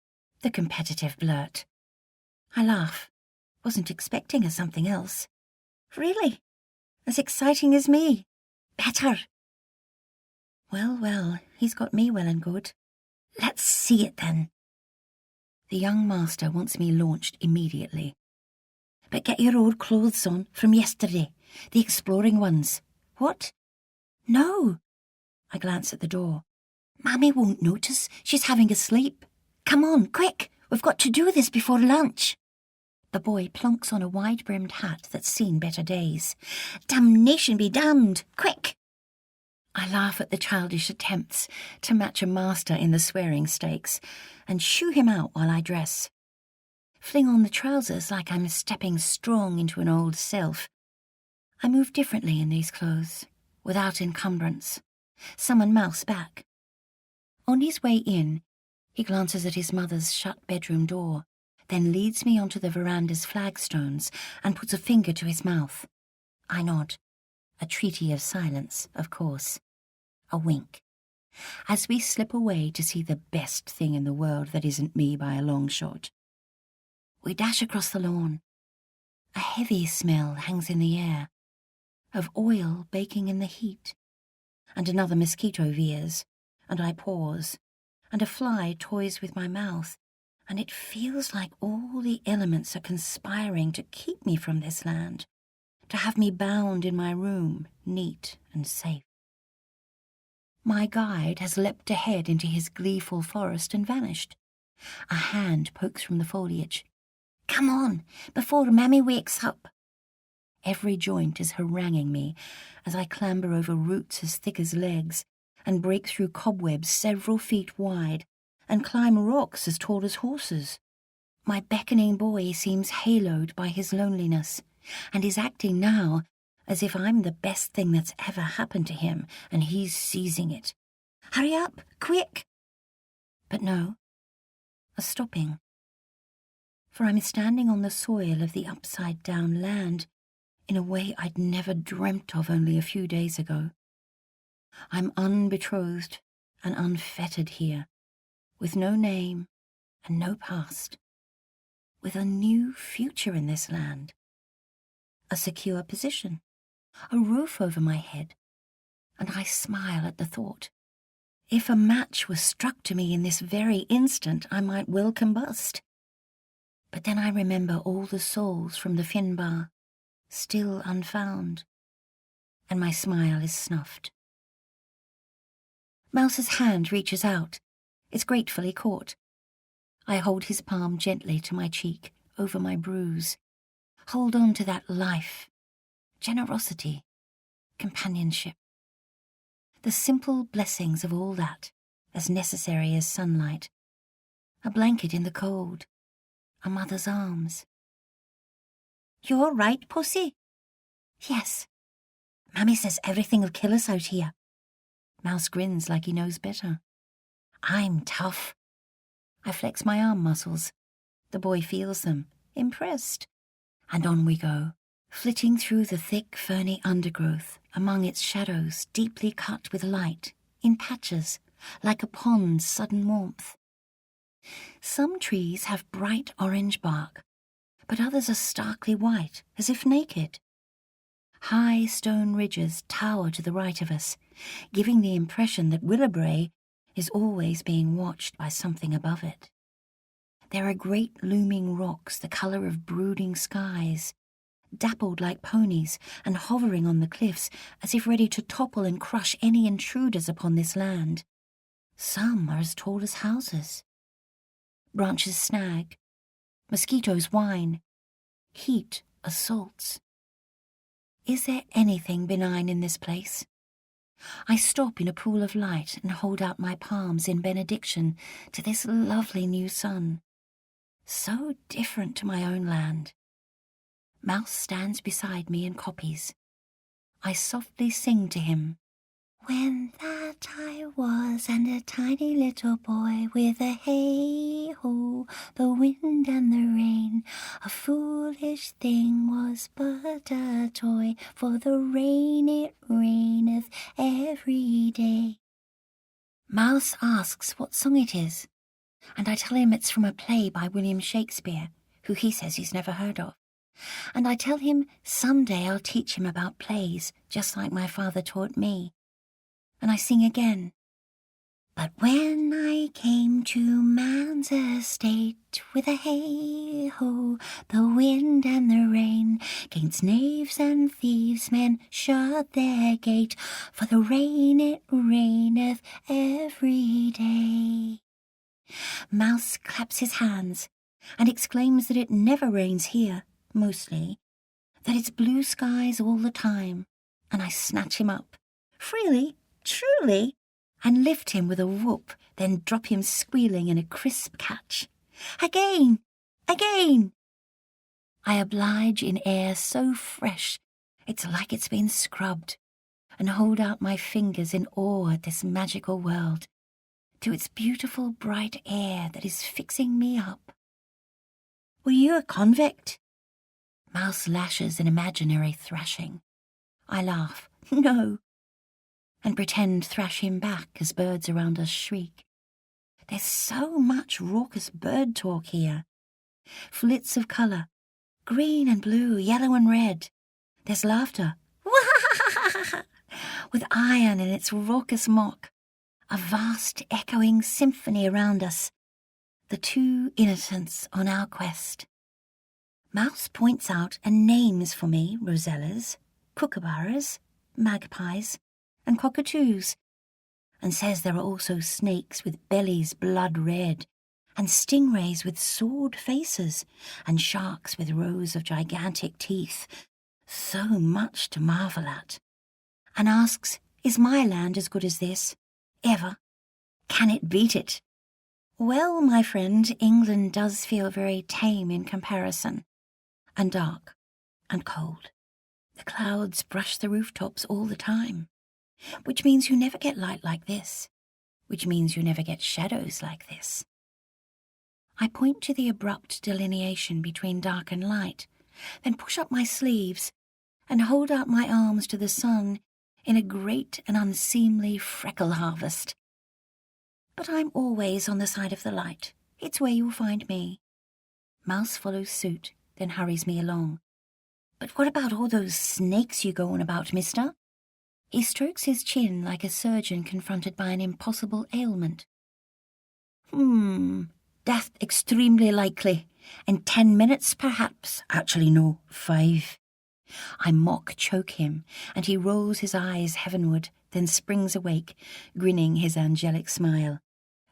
The competitive blurt. I laugh. Wasn't expecting something else. Really? As exciting as me? Better. Well, well, he's got me well and good. Let's see it then. The young master wants me launched immediately. But get your old clothes on from yesterday, the exploring ones. What? No. I glance at the door. Mammy won't notice. She's having a sleep. Come on, quick. We've got to do this before lunch. The boy plonks on a wide-brimmed hat that's seen better days. Damnation be damned! Quick! I laugh at the childish attempts to match a master in the swearing stakes and shoo him out while I dress. Fling on the trousers like I'm stepping strong into an old self. I move differently in these clothes, without encumbrance. Summon Mouse back. On his way in, he glances at his mother's shut bedroom door, then leads me onto the veranda's flagstones and puts a finger to his mouth. I nod. A treaty of silence, of course. A wink. As we slip away to see the best thing in the world that isn't me by a long shot. We dash across the lawn. A heavy smell hangs in the air, of oil baking in the heat. And another mosquito veers, and I pause, and a fly toys with my mouth, and it feels like all the elements are conspiring to keep me from this land, to have me bound in my room, neat and safe. My guide has leapt ahead into his gleeful forest and vanished. A hand pokes from the foliage. Come on, before Mammy wakes up. Every joint is haranguing me as I clamber over roots as thick as legs and break through cobwebs several feet wide and climb rocks as tall as horses. My beckoning boy seems haloed by his loneliness and is acting now as if I'm the best thing that's ever happened to him and he's seizing it. Hurry up, quick! But no, a stopping. For I'm standing on the soil of the upside-down land in a way I'd never dreamt of only a few days ago. I'm unbetrothed and unfettered here, with no name and no past, with a new future in this land, a secure position, a roof over my head, and I smile at the thought. If a match was struck to me in this very instant, I might well combust. But then I remember all the souls from the Finbar, still unfound, and my smile is snuffed. Mouse's hand reaches out. It's gratefully caught. I hold his palm gently to my cheek, over my bruise. Hold on to that life, generosity, companionship. The simple blessings of all that, as necessary as sunlight. A blanket in the cold, a mother's arms. You all right, Pussy? Yes. Mammy says everything'll kill us out here. Mouse grins like he knows better. I'm tough. I flex my arm muscles. The boy feels them, impressed. And on we go, flitting through the thick, ferny undergrowth, among its shadows deeply cut with light, in patches, like a pond's sudden warmth. Some trees have bright orange bark, but others are starkly white, as if naked. High stone ridges tower to the right of us, giving the impression that Willowbrae is always being watched by something above it. There are great looming rocks the colour of brooding skies, dappled like ponies and hovering on the cliffs as if ready to topple and crush any intruders upon this land. Some are as tall as houses. Branches snag, mosquitoes whine, heat assaults. Is there anything benign in this place? I stop in a pool of light and hold out my palms in benediction to this lovely new sun. So different to my own land. Mouse stands beside me and copies. I softly sing to him. When that I was and a tiny little boy with a hey-ho, the wind and the rain, a foolish thing was but a toy, for the rain it raineth every day. Mouse asks what song it is, and I tell him it's from a play by William Shakespeare, who he says he's never heard of. And I tell him someday I'll teach him about plays, just like my father taught me. And I sing again. But when I came to man's estate with a hey-ho, the wind and the rain, 'Gainst knaves and thieves men shut their gate, for the rain it raineth every day. Mouse claps his hands and exclaims that it never rains here, mostly, that it's blue skies all the time, and I snatch him up, freely, truly, and lift him with a whoop, then drop him squealing in a crisp catch. Again! Again! I oblige in air so fresh it's like it's been scrubbed, and hold out my fingers in awe at this magical world, to its beautiful bright air that is fixing me up. Were you a convict? Mouse lashes an imaginary thrashing. I laugh, no, and pretend thrash him back as birds around us shriek. There's so much raucous bird talk here. Flits of colour, green and blue, yellow and red. There's laughter, with iron in its raucous mock. A vast echoing symphony around us. The two innocents on our quest. Mouse points out and names for me rosellas, kookaburras, magpies, and cockatoos, and says there are also snakes with bellies blood red, and stingrays with sword faces, and sharks with rows of gigantic teeth. So much to marvel at. And asks, is my land as good as this? Ever? Can it beat it? Well, my friend, England does feel very tame in comparison, and dark, and cold. The clouds brush the rooftops all the time, which means you never get light like this, which means you never get shadows like this. I point to the abrupt delineation between dark and light, then push up my sleeves and hold out my arms to the sun in a great and unseemly freckle harvest. But I'm always on the side of the light. It's where you'll find me. Mouse follows suit, then hurries me along. But what about all those snakes you go on about, mister? He strokes his chin like a surgeon confronted by an impossible ailment. Death extremely likely. In 10 minutes, perhaps. Actually, no, 5. I mock choke him, and he rolls his eyes heavenward, then springs awake, grinning his angelic smile.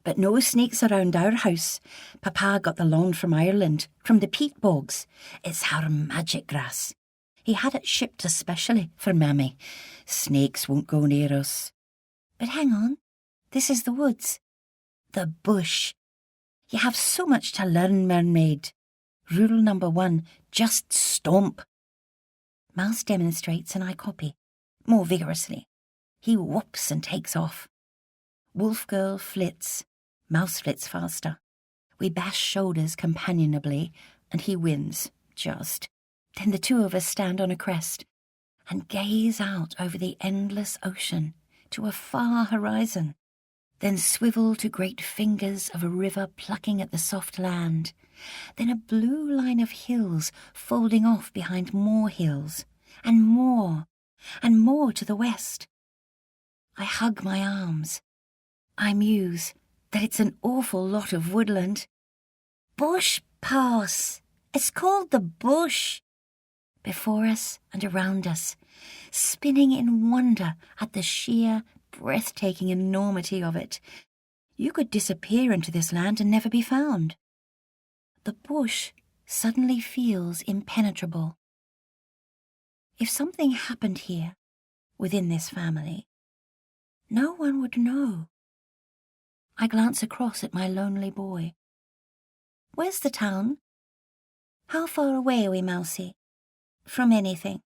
But no snakes around our house. Papa got the lawn from Ireland, from the peat bogs. It's our magic grass. He had it shipped especially for Mammy. Snakes won't go near us. But hang on, this is the woods. The bush. You have so much to learn, mermaid. Rule number 1, just stomp. Mouse demonstrates and I copy, more vigorously. He whoops and takes off. Wolf girl flits. Mouse flits faster. We bash shoulders companionably, and he wins, just. Then the two of us stand on a crest and gaze out over the endless ocean to a far horizon, then swivel to great fingers of a river plucking at the soft land, then a blue line of hills folding off behind more hills, and more to the west. I hug my arms. I muse that it's an awful lot of woodland. Bush pass. It's called the bush. Before us and around us, spinning in wonder at the sheer, breathtaking enormity of it. You could disappear into this land and never be found. The bush suddenly feels impenetrable. If something happened here, within this family, no one would know. I glance across at my lonely boy. Where's the town? How far away are we, Mousie? From anything.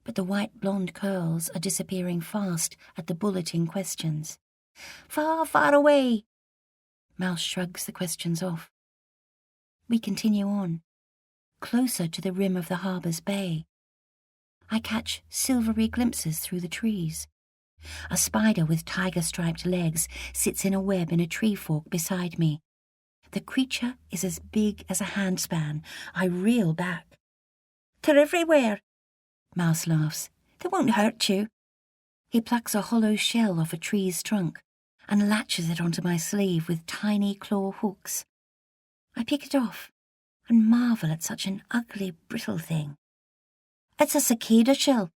But the white blonde curls are disappearing fast at the bulleting questions. Far, far away. Mouse shrugs the questions off. We continue on, closer to the rim of the harbour's bay. I catch silvery glimpses through the trees. A spider with tiger-striped legs sits in a web in a tree fork beside me. The creature is as big as a handspan. I reel back. They're everywhere. Mouse laughs. They won't hurt you. He plucks a hollow shell off a tree's trunk and latches it onto my sleeve with tiny claw hooks. I pick it off and marvel at such an ugly, brittle thing. It's a cicada shell.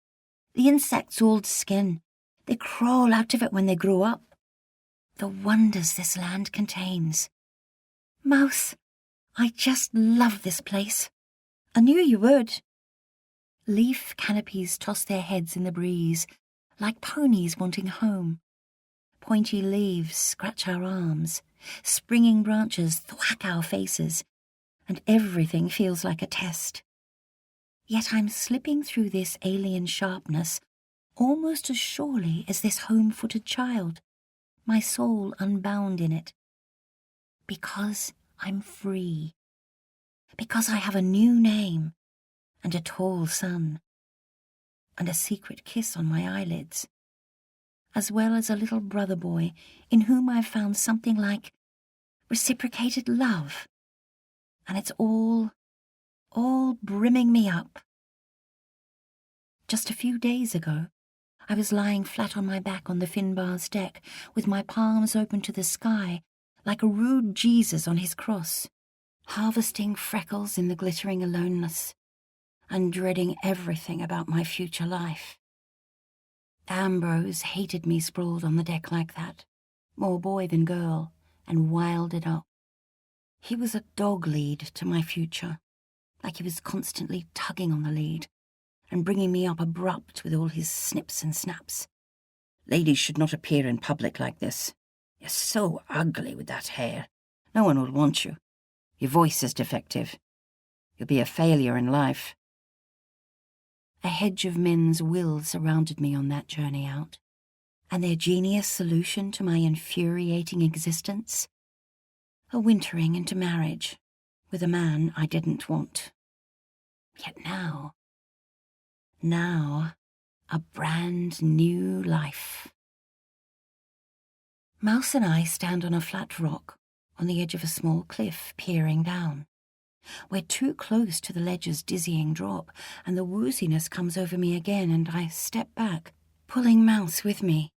The insect's old skin. They crawl out of it when they grow up. The wonders this land contains. Mouse, I just love this place. I knew you would. Leaf canopies toss their heads in the breeze, like ponies wanting home. Pointy leaves scratch our arms, springing branches thwack our faces, and everything feels like a test. Yet I'm slipping through this alien sharpness almost as surely as this home-footed child, my soul unbound in it. Because I'm free. Because I have a new name, and a tall sun, and a secret kiss on my eyelids, as well as a little brother boy in whom I've found something like reciprocated love, and it's all brimming me up. Just a few days ago, I was lying flat on my back on the Finbar's deck, with my palms open to the sky, like a rude Jesus on his cross, harvesting freckles in the glittering aloneness, and dreading everything about my future life. Ambrose hated me sprawled on the deck like that, more boy than girl, and wilded up. He was a dog lead to my future, like he was constantly tugging on the lead, and bringing me up abrupt with all his snips and snaps. Ladies should not appear in public like this. You're so ugly with that hair. No one will want you. Your voice is defective. You'll be a failure in life. A hedge of men's will surrounded me on that journey out, and their genius solution to my infuriating existence? A wintering into marriage with a man I didn't want. Yet now, a brand new life. Mouse and I stand on a flat rock on the edge of a small cliff, peering down. We're too close to the ledge's dizzying drop, and the wooziness comes over me again, and I step back, pulling Mouse with me.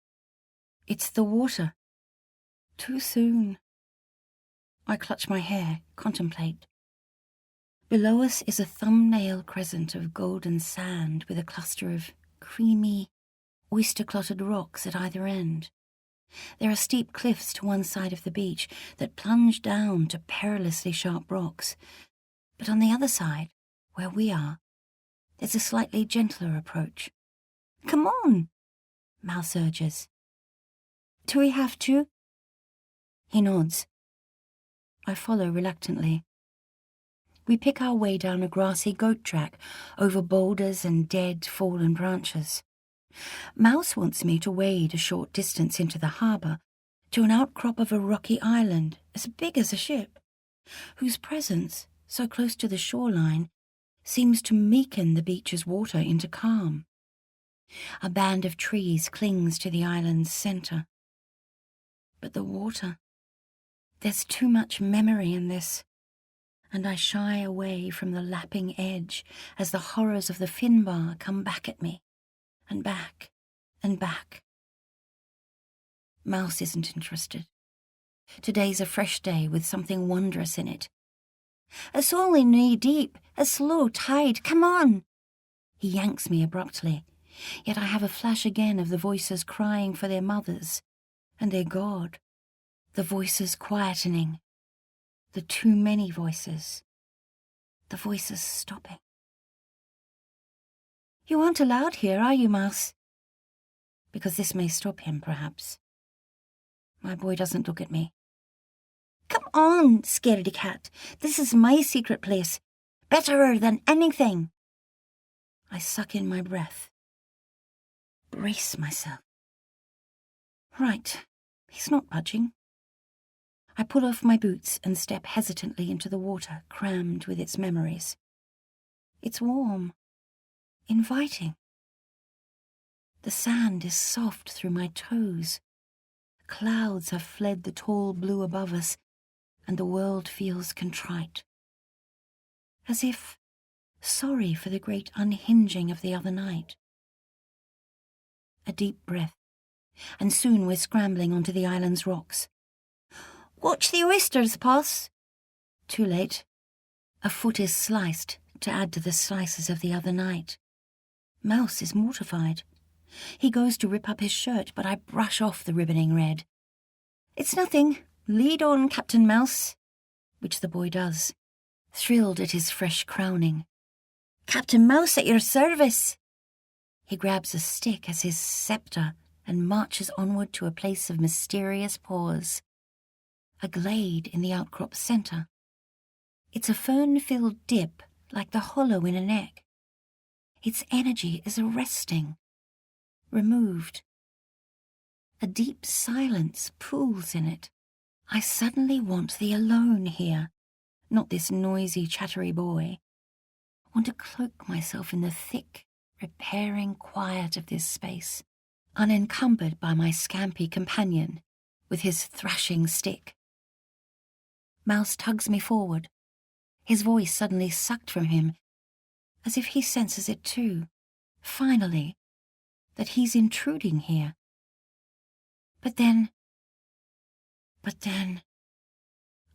It's the water. Too soon. I clutch my hair, contemplate. Below us is a thumbnail crescent of golden sand with a cluster of creamy, oyster-clotted rocks at either end. There are steep cliffs to one side of the beach that plunge down to perilously sharp rocks, but on the other side, where we are, there's a slightly gentler approach. Come on, Mouse urges. Do we have to? He nods. I follow reluctantly. We pick our way down a grassy goat track over boulders and dead, fallen branches. Mouse wants me to wade a short distance into the harbour to an outcrop of a rocky island as big as a ship, whose presence, so close to the shoreline, seems to meeken the beach's water into calm. A band of trees clings to the island's centre. But the water, there's too much memory in this, and I shy away from the lapping edge as the horrors of the Finbar come back at me, and back, and back. Mouse isn't interested. Today's a fresh day with something wondrous in it. It's only knee-deep, a slow tide, come on! He yanks me abruptly, yet I have a flash again of the voices crying for their mothers, and their God. The voices quietening. The too many voices. The voices stopping. You aren't allowed here, are you, Mouse? Because this may stop him, perhaps. My boy doesn't look at me. Come on, scaredy cat. This is my secret place. Betterer than anything. I suck in my breath. Brace myself. Right, he's not budging. I pull off my boots and step hesitantly into the water, crammed with its memories. It's warm, inviting. The sand is soft through my toes. Clouds have fled the tall blue above us, and the world feels contrite. As if sorry for the great unhinging of the other night. A deep breath, and soon we're scrambling onto the island's rocks. Watch the oysters, Poss! Too late. A foot is sliced to add to the slices of the other night. Mouse is mortified. He goes to rip up his shirt, but I brush off the ribboning red. "It's nothing. Lead on, Captain Mouse," which the boy does, thrilled at his fresh crowning. "Captain Mouse at your service." He grabs a stick as his sceptre and marches onward to a place of mysterious pause, a glade in the outcrop's centre. It's a fern-filled dip like the hollow in a neck. Its energy is arresting, removed. A deep silence pools in it. I suddenly want the alone here, not this noisy, chattery boy. Want to cloak myself in the thick, repairing quiet of this space, unencumbered by my scampy companion with his thrashing stick. Mouse tugs me forward, his voice suddenly sucked from him, as if he senses it too, finally, that he's intruding here. But then,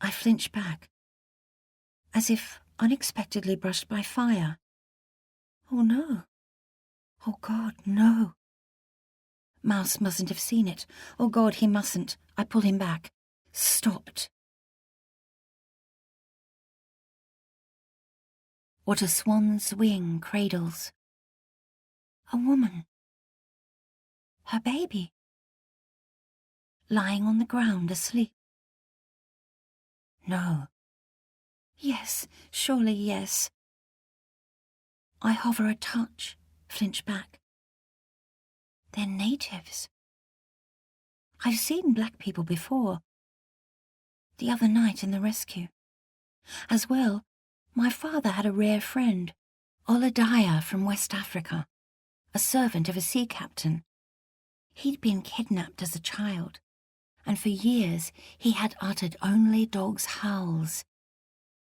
I flinch back, as if unexpectedly brushed by fire. Oh no. Oh God, no. Mouse mustn't have seen it. Oh God, he mustn't. I pull him back. Stopped. What a swan's wing cradles. A woman. Her baby. Lying on the ground asleep. No. Yes, surely yes. I hover a touch, flinch back. They're natives. I've seen black people before. The other night in the rescue. As well, my father had a rare friend, Oladiah from West Africa, a servant of a sea captain. He'd been kidnapped as a child, and for years he had uttered only dog's howls.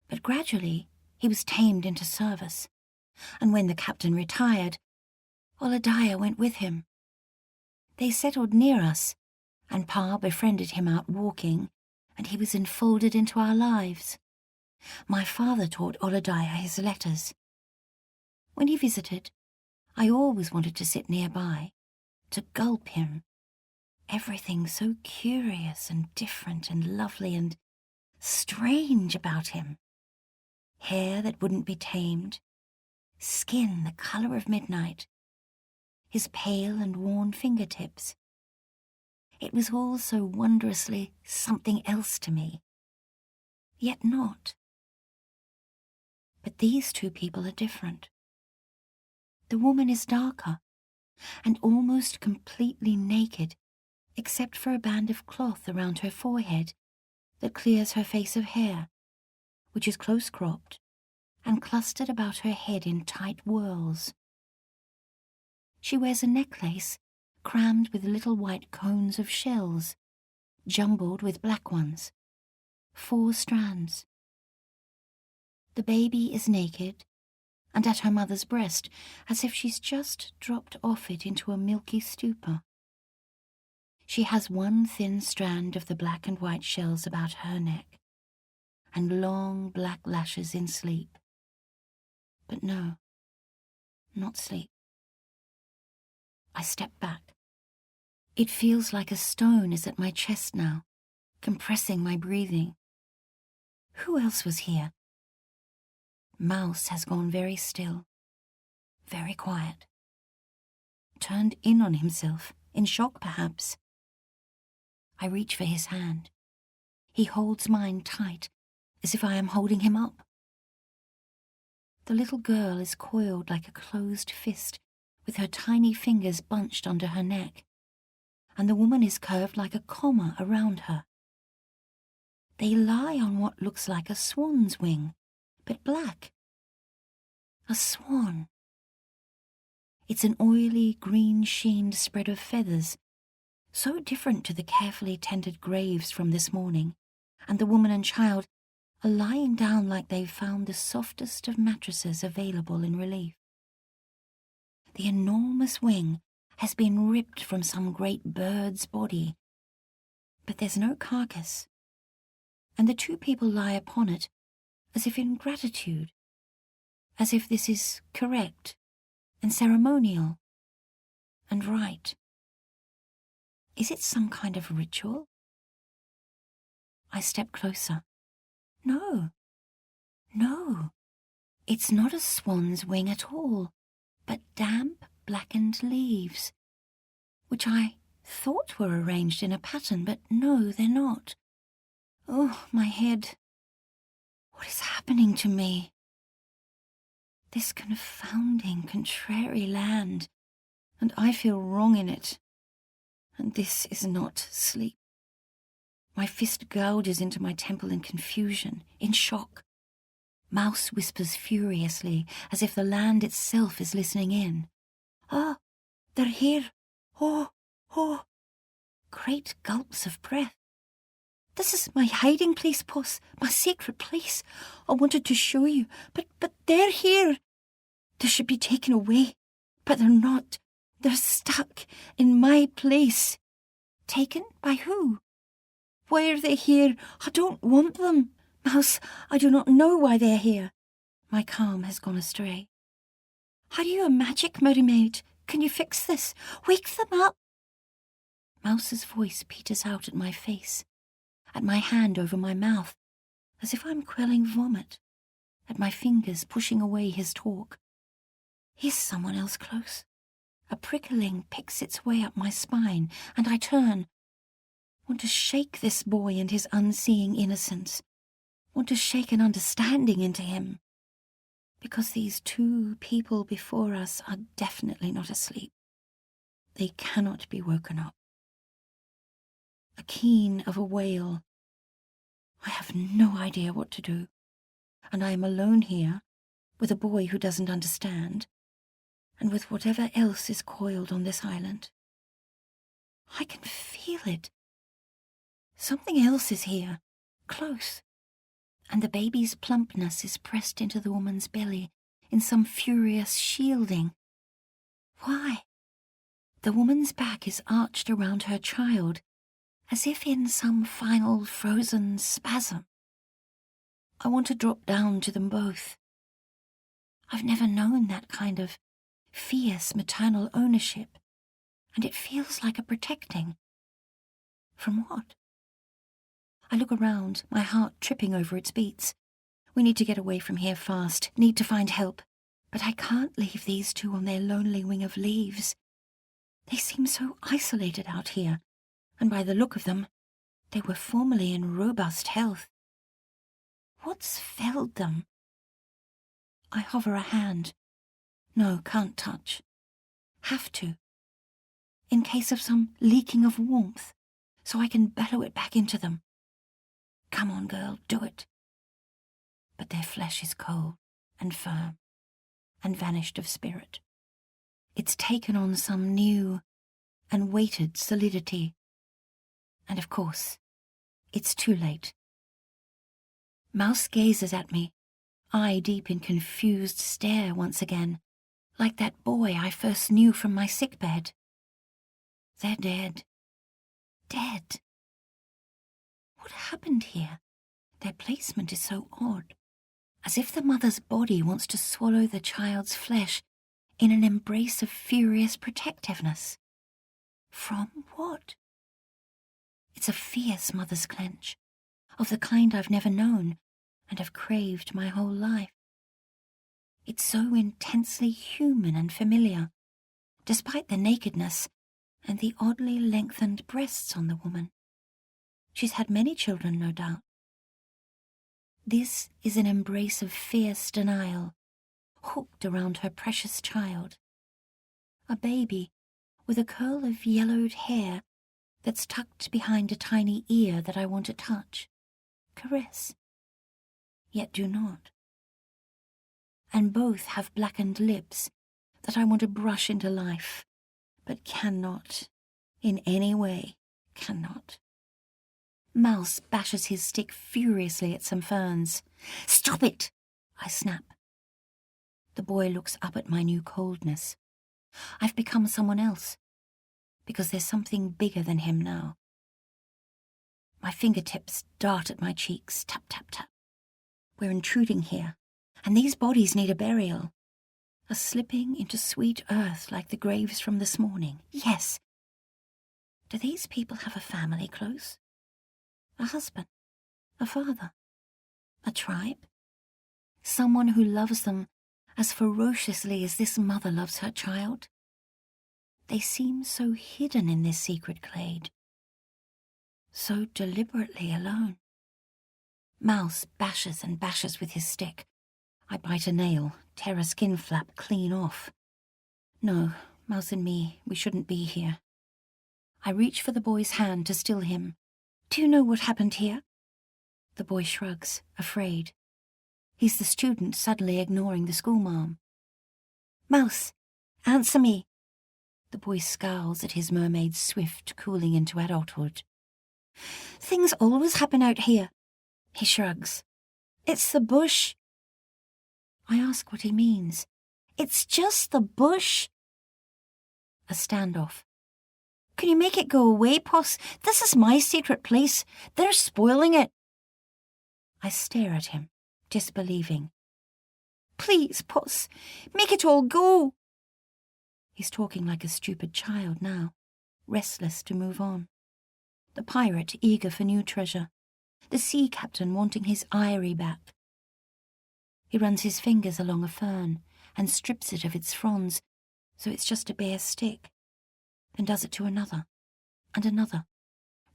But gradually he was tamed into service, and when the captain retired, Oladiah went with him. They settled near us, and Pa befriended him out walking, and he was enfolded into our lives. My father taught Oladiah his letters. When he visited, I always wanted to sit nearby, to gulp him. Everything so curious and different and lovely and strange about him. Hair that wouldn't be tamed, skin the colour of midnight, his pale and worn fingertips. It was all so wondrously something else to me, yet not. But these two people are different. The woman is darker and almost completely naked, except for a band of cloth around her forehead that clears her face of hair, which is close-cropped and clustered about her head in tight whirls. She wears a necklace crammed with little white cones of shells, jumbled with black ones, 4 strands. The baby is naked and at her mother's breast, as if she's just dropped off it into a milky stupor. She has one thin strand of the black and white shells about her neck, and long black lashes in sleep. But no, not sleep. I step back. It feels like a stone is at my chest now, compressing my breathing. Who else was here? Mouse has gone very still, very quiet. Turned in on himself, in shock perhaps. I reach for his hand. He holds mine tight, as if I am holding him up. The little girl is coiled like a closed fist, with her tiny fingers bunched under her neck, and the woman is curved like a comma around her. They lie on what looks like a swan's wing, but black. A swan. It's an oily, green-sheened spread of feathers, so different to the carefully tended graves from this morning, and the woman and child are lying down like they've found the softest of mattresses available in relief. The enormous wing has been ripped from some great bird's body, but there's no carcass, and the two people lie upon it as if in gratitude, as if this is correct, and ceremonial and right. Is it some kind of ritual? I step closer. No, it's not a swan's wing at all, but damp, blackened leaves, which I thought were arranged in a pattern, but no, they're not. Oh, my head. What is happening to me? This confounding, contrary land, and I feel wrong in it. And this is not sleep. My fist gouges into my temple in confusion, in shock. Mouse whispers furiously, as if the land itself is listening in. Ah, they're here. Oh. Great gulps of breath. This is my hiding place, Puss, my secret place. I wanted to show you, but they're here. They should be taken away, but they're not. They're stuck in my place. Taken by who? Why are they here? I don't want them. Mouse, I do not know why they're here. My calm has gone astray. Are you a magic mermaid? Can you fix this? Wake them up. Mouse's voice peters out at my face, at my hand over my mouth, as if I'm quelling vomit, at my fingers pushing away his talk. Is someone else close? A prickling picks its way up my spine, and I turn. Want to shake this boy and his unseeing innocence. Want to shake an understanding into him. Because these two people before us are definitely not asleep. They cannot be woken up. A keen of a wail. I have no idea what to do, and I am alone here, with a boy who doesn't understand, and with whatever else is coiled on this island. I can feel it. Something else is here, close, and the baby's plumpness is pressed into the woman's belly in some furious shielding. Why? The woman's back is arched around her child, as if in some final frozen spasm. I want to drop down to them both. I've never known that kind of fierce maternal ownership, and it feels like a protecting. From what? I look around, my heart tripping over its beats. We need to get away from here fast, need to find help. But I can't leave these two on their lonely wing of leaves. They seem so isolated out here, and by the look of them, they were formerly in robust health. What's felled them? I hover a hand. No, can't touch. Have to. In case of some leaking of warmth, so I can bellow it back into them. Come on, girl, do it. But their flesh is cold and firm and vanished of spirit. It's taken on some new and weighted solidity. And of course, it's too late. Mouse gazes at me, eye deep in confused stare once again, like that boy I first knew from my sickbed. They're dead. Dead. What happened here? Their placement is so odd, as if the mother's body wants to swallow the child's flesh in an embrace of furious protectiveness. From what? It's a fierce mother's clench, of the kind I've never known and have craved my whole life. It's so intensely human and familiar, despite the nakedness and the oddly lengthened breasts on the woman. She's had many children, no doubt. This is an embrace of fierce denial, hooked around her precious child. A baby with a curl of yellowed hair that's tucked behind a tiny ear that I want to touch, caress, yet do not. And both have blackened lips that I want to brush into life, but cannot, in any way, cannot. Mouse bashes his stick furiously at some ferns. Stop it! I snap. The boy looks up at my new coldness. I've become someone else, because there's something bigger than him now. My fingertips dart at my cheeks, tap, tap, tap. We're intruding here, and these bodies need a burial. a slipping into sweet earth like the graves from this morning. Yes. Do these people have a family close? A husband? A father? A tribe? Someone who loves them as ferociously as this mother loves her child? They seem so hidden in this secret glade, so deliberately alone. Mouse bashes and bashes with his stick. I bite a nail, tear a skin flap clean off. No, Mouse and me, we shouldn't be here. I reach for the boy's hand to still him. Do you know what happened here? The boy shrugs, afraid. He's the student suddenly ignoring the schoolmarm. Mouse, answer me. The boy scowls at his mermaid's swift cooling into adulthood. Things always happen out here. He shrugs. It's the bush. I ask what he means. It's just the bush. A standoff. Can you make it go away, Puss? This is my secret place. They're spoiling it. I stare at him, disbelieving. Please, Puss, make it all go. He's talking like a stupid child now, restless to move on. The pirate eager for new treasure. The sea captain wanting his eyrie back. He runs his fingers along a fern and strips it of its fronds so it's just a bare stick, then does it to another and another,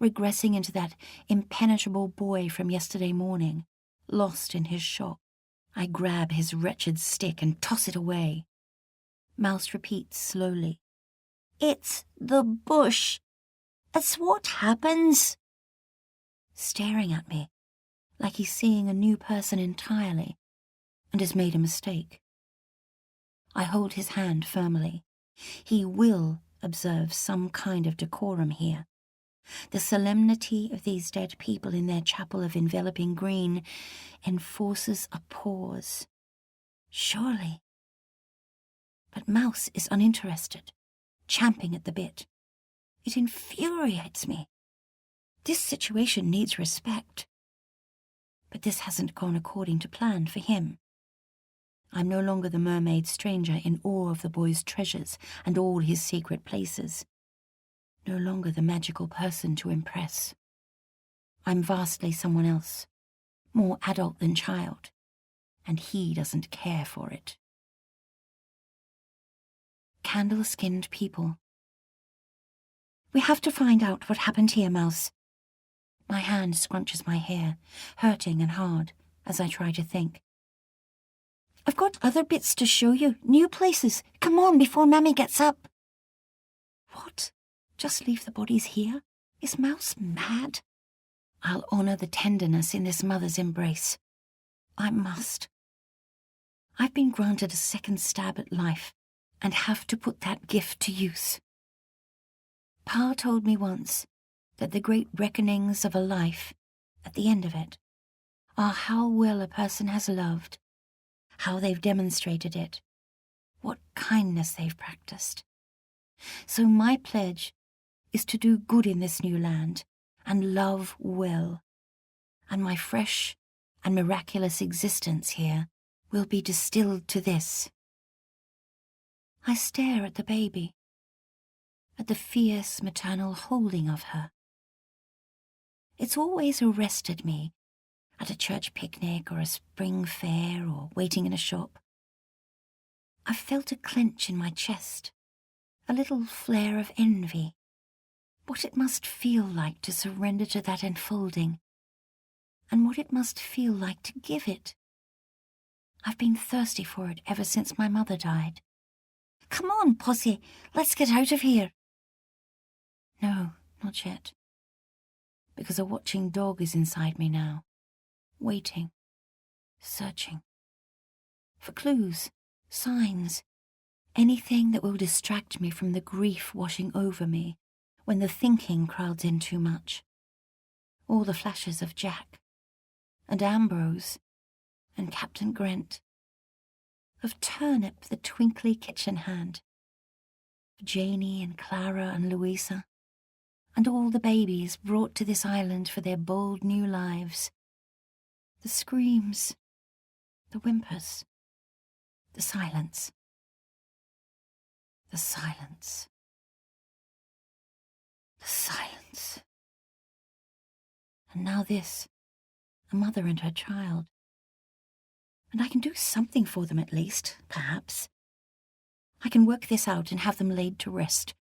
regressing into that impenetrable boy from yesterday morning, lost in his shop. I grab his wretched stick and toss it away. Mouse repeats slowly. It's the bush. It's what happens. Staring at me, like he's seeing a new person entirely, and has made a mistake. I hold his hand firmly. He will observe some kind of decorum here. The solemnity of these dead people in their chapel of enveloping green enforces a pause. Surely. But Mouse is uninterested, champing at the bit. It infuriates me. This situation needs respect. But this hasn't gone according to plan for him. I'm no longer the mermaid stranger in awe of the boy's treasures and all his secret places. No longer the magical person to impress. I'm vastly someone else, more adult than child, and he doesn't care for it. Candle-skinned people. We have to find out what happened here, Mouse. My hand scrunches my hair, hurting and hard, as I try to think. I've got other bits to show you, new places. Come on, before Mammy gets up. What? Just leave the bodies here? Is Mouse mad? I'll honour the tenderness in this mother's embrace. I must. I've been granted a second stab at life, and have to put that gift to use. Pa told me once that the great reckonings of a life, at the end of it, are how well a person has loved, how they've demonstrated it, what kindness they've practiced. So my pledge is to do good in this new land and love well, and my fresh and miraculous existence here will be distilled to this. I stare at the baby, at the fierce maternal holding of her. It's always arrested me, at a church picnic or a spring fair or waiting in a shop. I've felt a clench in my chest, a little flare of envy. What it must feel like to surrender to that enfolding, and what it must feel like to give it. I've been thirsty for it ever since my mother died. Come on, Posse, let's get out of here. No, not yet. Because a watching dog is inside me now, waiting, searching. For clues, signs, anything that will distract me from the grief washing over me when the thinking crowds in too much. All the flashes of Jack, and Ambrose, and Captain Grant, of Turnip the twinkly kitchen hand, of Janie and Clara and Louisa, and all the babies brought to this island for their bold new lives. The screams, the whimpers, the silence. The silence. The silence. And now this, a mother and her child. And I can do something for them at least, perhaps. I can work this out and have them laid to rest.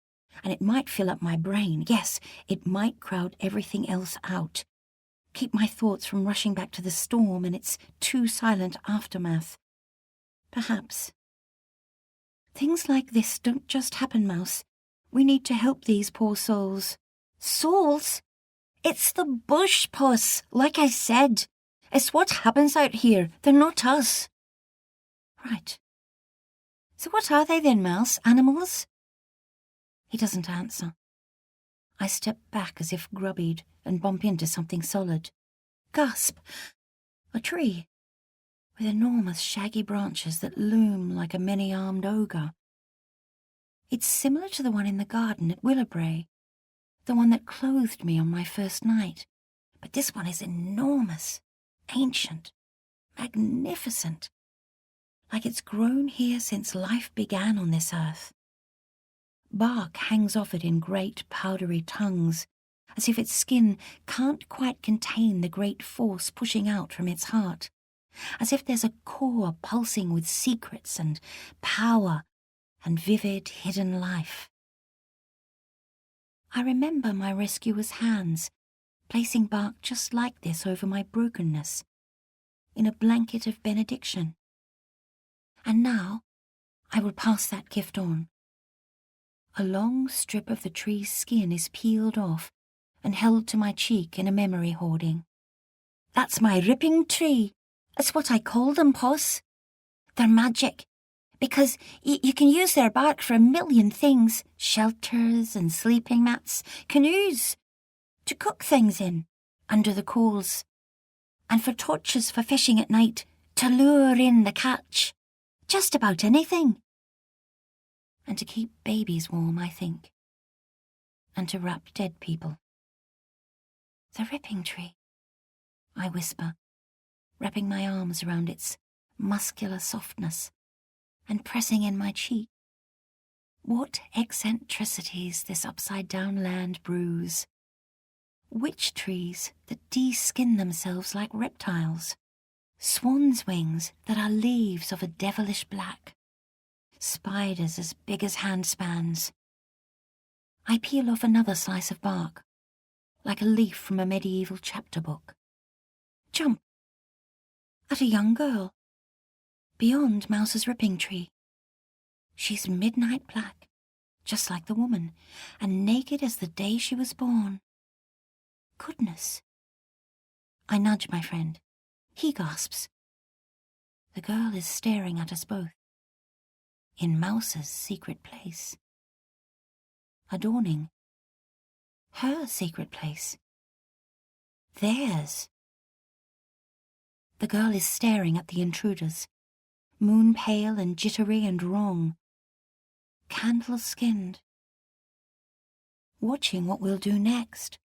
And it might fill up my brain. Yes, it might crowd everything else out. Keep my thoughts from rushing back to the storm and its too silent aftermath. Perhaps. Things like this don't just happen, Mouse. We need to help these poor souls. Souls? It's the bush, Puss, like I said. It's what happens out here. They're not us. Right. So what are they then, Mouse? Animals? He doesn't answer. I step back as if grubbied and bump into something solid. Gasp! A tree, with enormous shaggy branches that loom like a many-armed ogre. It's similar to the one in the garden at Willowbrae, the one that clothed me on my first night, but this one is enormous, ancient, magnificent, like it's grown here since life began on this earth. Bark hangs off it in great powdery tongues, as if its skin can't quite contain the great force pushing out from its heart, as if there's a core pulsing with secrets and power and vivid hidden life. I remember my rescuer's hands placing bark just like this over my brokenness, in a blanket of benediction. And now I will pass that gift on. A long strip of the tree's skin is peeled off and held to my cheek in a memory hoarding. That's my ripping tree. That's what I call them, Puss. They're magic, because you can use their bark for a million things. Shelters and sleeping mats, canoes, to cook things in, under the coals, and for torches for fishing at night, to lure in the catch. Just about anything. And to keep babies warm, I think. And to wrap dead people. The ripping tree, I whisper, wrapping my arms around its muscular softness and pressing in my cheek. What eccentricities this upside-down land brews. Witch trees that de-skin themselves like reptiles. Swan's wings that are leaves of a devilish black. Spiders as big as handspans. I peel off another slice of bark, like a leaf from a medieval chapter book. Jump. At a young girl. Beyond Mouse's ripping tree. She's midnight black, just like the woman, and naked as the day she was born. Goodness. I nudge my friend. He gasps. The girl is staring at us both. In Mouse's secret place. Adorning. Her secret place. Theirs. The girl is staring at the intruders, moon-pale and jittery and wrong, candle-skinned, watching what we'll do next.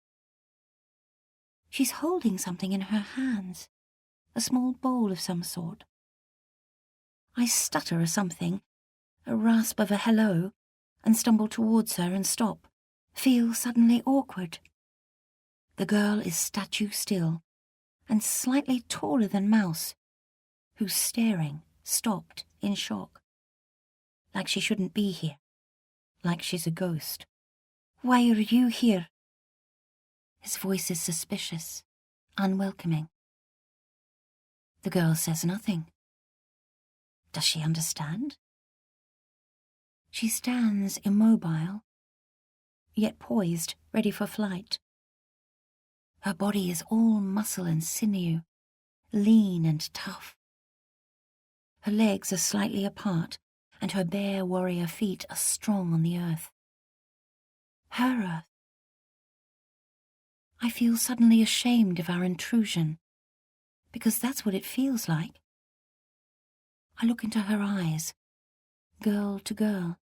She's holding something in her hands, a small bowl of some sort. I stutter or something, a rasp of a hello, and stumble towards her and stop, feel suddenly awkward. The girl is statue still, and slightly taller than Mouse, who's staring, stopped, in shock. Like she shouldn't be here. Like she's a ghost. Why are you here? His voice is suspicious, unwelcoming. The girl says nothing. Does she understand? She stands immobile, yet poised, ready for flight. Her body is all muscle and sinew, lean and tough. Her legs are slightly apart, and her bare warrior feet are strong on the earth. Her earth. I feel suddenly ashamed of our intrusion, because that's what it feels like. I look into her eyes, girl to girl.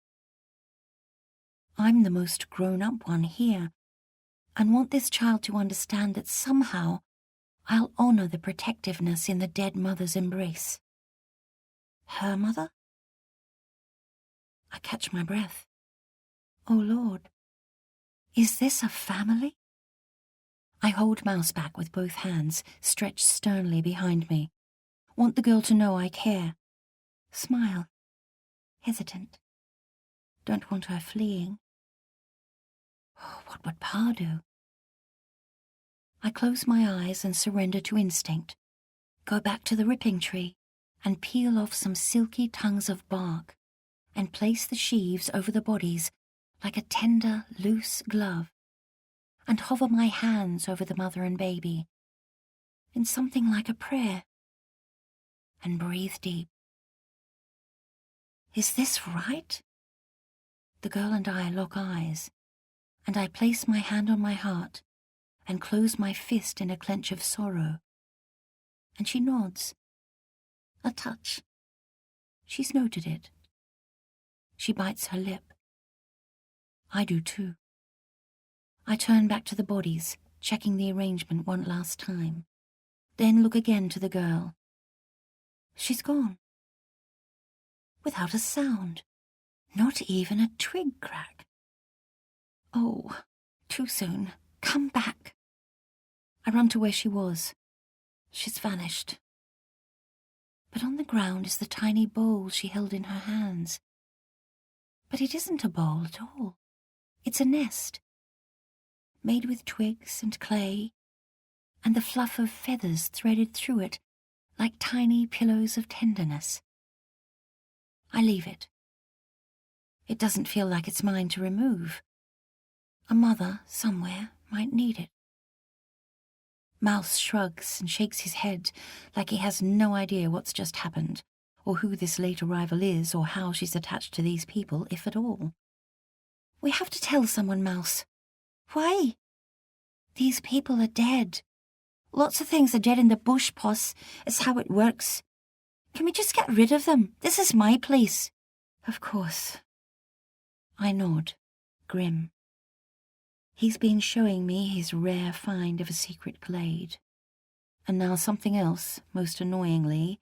I'm the most grown-up one here, and want this child to understand that somehow I'll honor the protectiveness in the dead mother's embrace. Her mother? I catch my breath. Oh, Lord, is this a family? I hold Mouse back with both hands, stretched sternly behind me. Want the girl to know I care. Smile. Hesitant. Don't want her fleeing. Oh, what would Pa do? I close my eyes and surrender to instinct. Go back to the ripping tree and peel off some silky tongues of bark and place the sheaves over the bodies like a tender, loose glove, and hover my hands over the mother and baby in something like a prayer, and breathe deep. Is this right? The girl and I lock eyes, and I place my hand on my heart and close my fist in a clench of sorrow. And she nods. A touch. She's noted it. She bites her lip. I do too. I turn back to the bodies, checking the arrangement one last time. Then look again to the girl. She's gone. Without a sound. Not even a twig crack. Oh, too soon. Come back. I run to where she was. She's vanished. But on the ground is the tiny bowl she held in her hands. But it isn't a bowl at all. It's a nest, made with twigs and clay, and the fluff of feathers threaded through it like tiny pillows of tenderness. I leave it. It doesn't feel like it's mine to remove. A mother, somewhere, might need it. Mouse shrugs and shakes his head like he has no idea what's just happened, or who this late arrival is, or how she's attached to these people, if at all. We have to tell someone, Mouse. Why? These people are dead. Lots of things are dead in the bush, Poss. It's how it works. Can we just get rid of them? This is my place. Of course. I nod, grim. He's been showing me his rare find of a secret glade. And now something else, most annoyingly,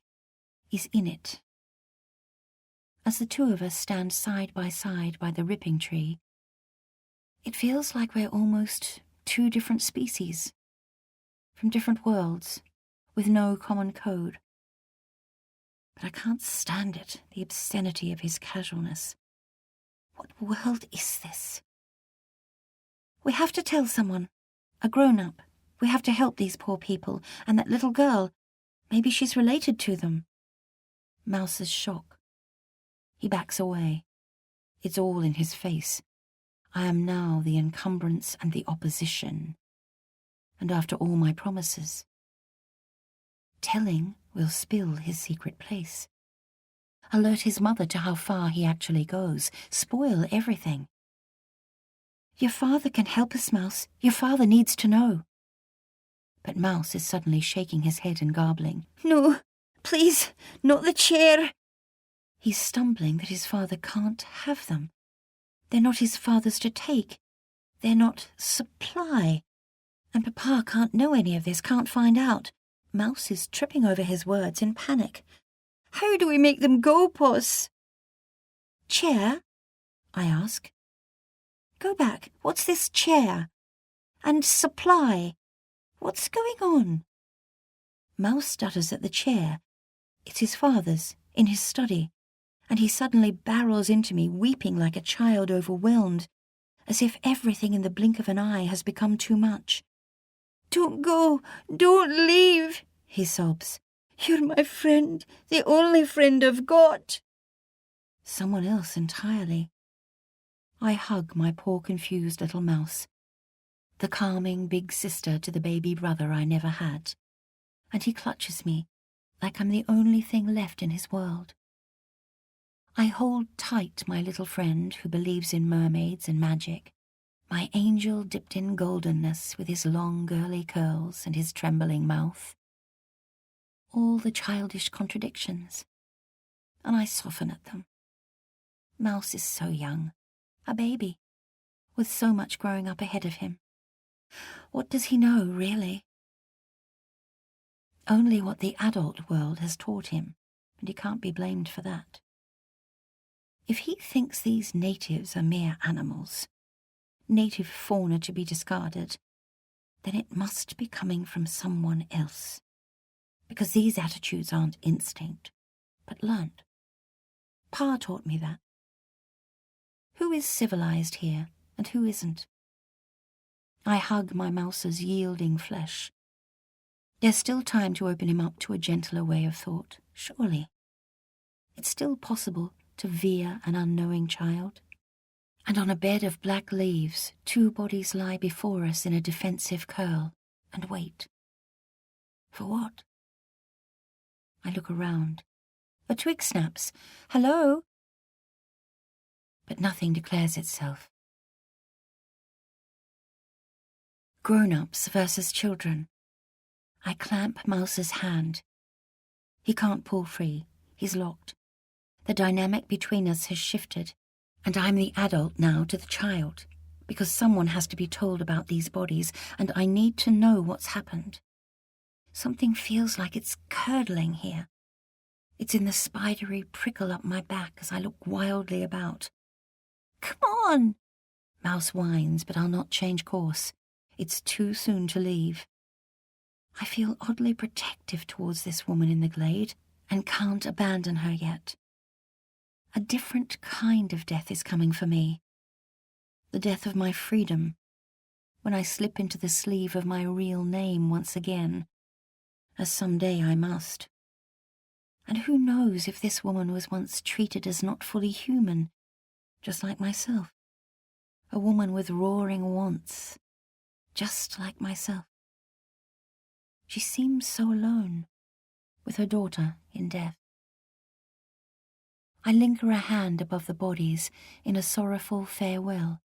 is in it. As the two of us stand side by the ripping tree, it feels like we're almost two different species, from different worlds, with no common code. But I can't stand it, the obscenity of his casualness. What world is this? We have to tell someone, a grown-up. We have to help these poor people, and that little girl. Maybe she's related to them. Mouse's shock. He backs away. It's all in his face. I am now the encumbrance and the opposition. And after all my promises, telling will spill his secret place. Alert his mother to how far he actually goes. Spoil everything. Your father can help us, Mouse. Your father needs to know. But Mouse is suddenly shaking his head and garbling. No, please, not the chair. He's stumbling that his father can't have them. They're not his father's to take. They're not supply. And Papa can't know any of this, can't find out. Mouse is tripping over his words in panic. How do we make them go, Poss? Chair? I ask. Go back. What's this chair? And supply? What's going on? Mouse stutters at the chair. It's his father's, in his study, and he suddenly barrels into me, weeping like a child overwhelmed, as if everything in the blink of an eye has become too much. Don't go! Don't leave! He sobs. You're my friend, the only friend I've got. Someone else entirely. I hug my poor confused little Mouse, the calming big sister to the baby brother I never had, and he clutches me like I'm the only thing left in his world. I hold tight my little friend who believes in mermaids and magic, my angel dipped in goldenness with his long girly curls and his trembling mouth. All the childish contradictions, and I soften at them. Mouse is so young. A baby, with so much growing up ahead of him. What does he know, really? Only what the adult world has taught him, and he can't be blamed for that. If he thinks these natives are mere animals, native fauna to be discarded, then it must be coming from someone else. Because these attitudes aren't instinct, but learnt. Pa taught me that. Who is civilized here, and who isn't? I hug my mouse's yielding flesh. There's still time to open him up to a gentler way of thought, surely. It's still possible to veer an unknowing child. And on a bed of black leaves, 2 bodies lie before us in a defensive curl, and wait. For what? I look around. A twig snaps. Hello? But nothing declares itself. Grown-ups versus children. I clamp Mouse's hand. He can't pull free. He's locked. The dynamic between us has shifted, and I'm the adult now to the child, because someone has to be told about these bodies, and I need to know what's happened. Something feels like it's curdling here. It's in the spidery prickle up my back as I look wildly about. Come on! Mouse whines, but I'll not change course. It's too soon to leave. I feel oddly protective towards this woman in the glade, and can't abandon her yet. A different kind of death is coming for me. The death of my freedom, when I slip into the sleeve of my real name once again, as someday I must. And who knows if this woman was once treated as not fully human, just like myself. A woman with roaring wants, just like myself. She seems so alone, with her daughter in death. I linger a hand above the bodies in a sorrowful farewell,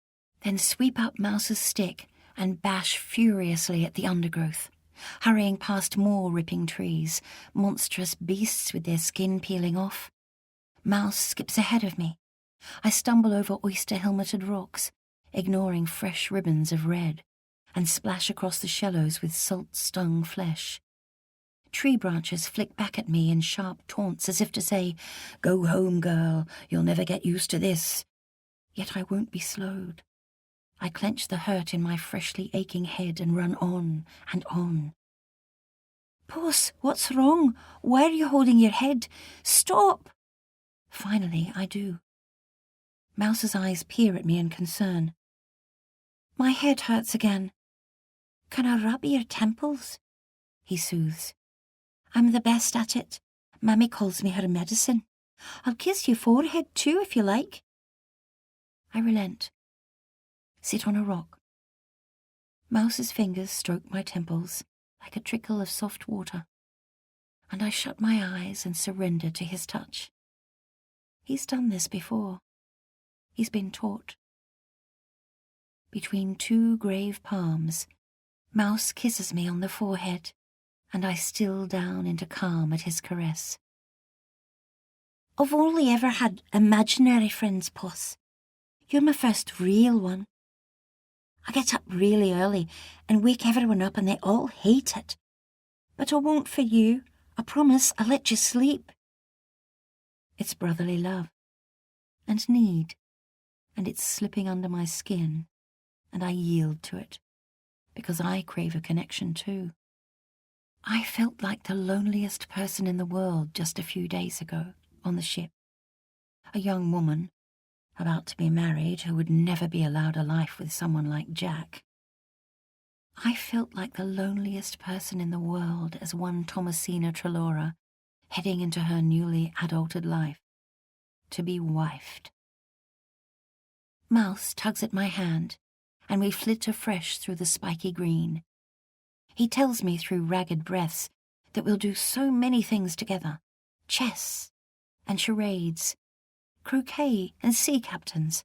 then sweep up Mouse's stick and bash furiously at the undergrowth, hurrying past more ripping trees, monstrous beasts with their skin peeling off. Mouse skips ahead of me. I stumble over oyster-helmeted rocks, ignoring fresh ribbons of red, and splash across the shallows with salt-stung flesh. Tree branches flick back at me in sharp taunts as if to say, "Go home, girl, you'll never get used to this." Yet I won't be slowed. I clench the hurt in my freshly aching head and run on and on. Puss, what's wrong? Why are you holding your head? Stop! Finally, I do. Mouse's eyes peer at me in concern. My head hurts again. Can I rub your temples? He soothes. I'm the best at it. Mammy calls me her medicine. I'll kiss your forehead too if you like. I relent. Sit on a rock. Mouse's fingers stroke my temples like a trickle of soft water, and I shut my eyes and surrender to his touch. He's done this before. He's been taught. Between 2 grave palms, Mouse kisses me on the forehead, and I still down into calm at his caress. I've only ever had imaginary friends, Puss. You're my first real one. I get up really early and wake everyone up and they all hate it. But I won't for you. I promise I'll let you sleep. It's brotherly love and need, and it's slipping under my skin, and I yield to it, because I crave a connection too. I felt like the loneliest person in the world just a few days ago on the ship. A young woman, about to be married, who would never be allowed a life with someone like Jack. I felt like the loneliest person in the world as one Thomasina Trelaura, heading into her newly adulted life, to be wifed. Mouse tugs at my hand, and we flit afresh through the spiky green. He tells me through ragged breaths that we'll do so many things together. Chess and charades, croquet and sea captains,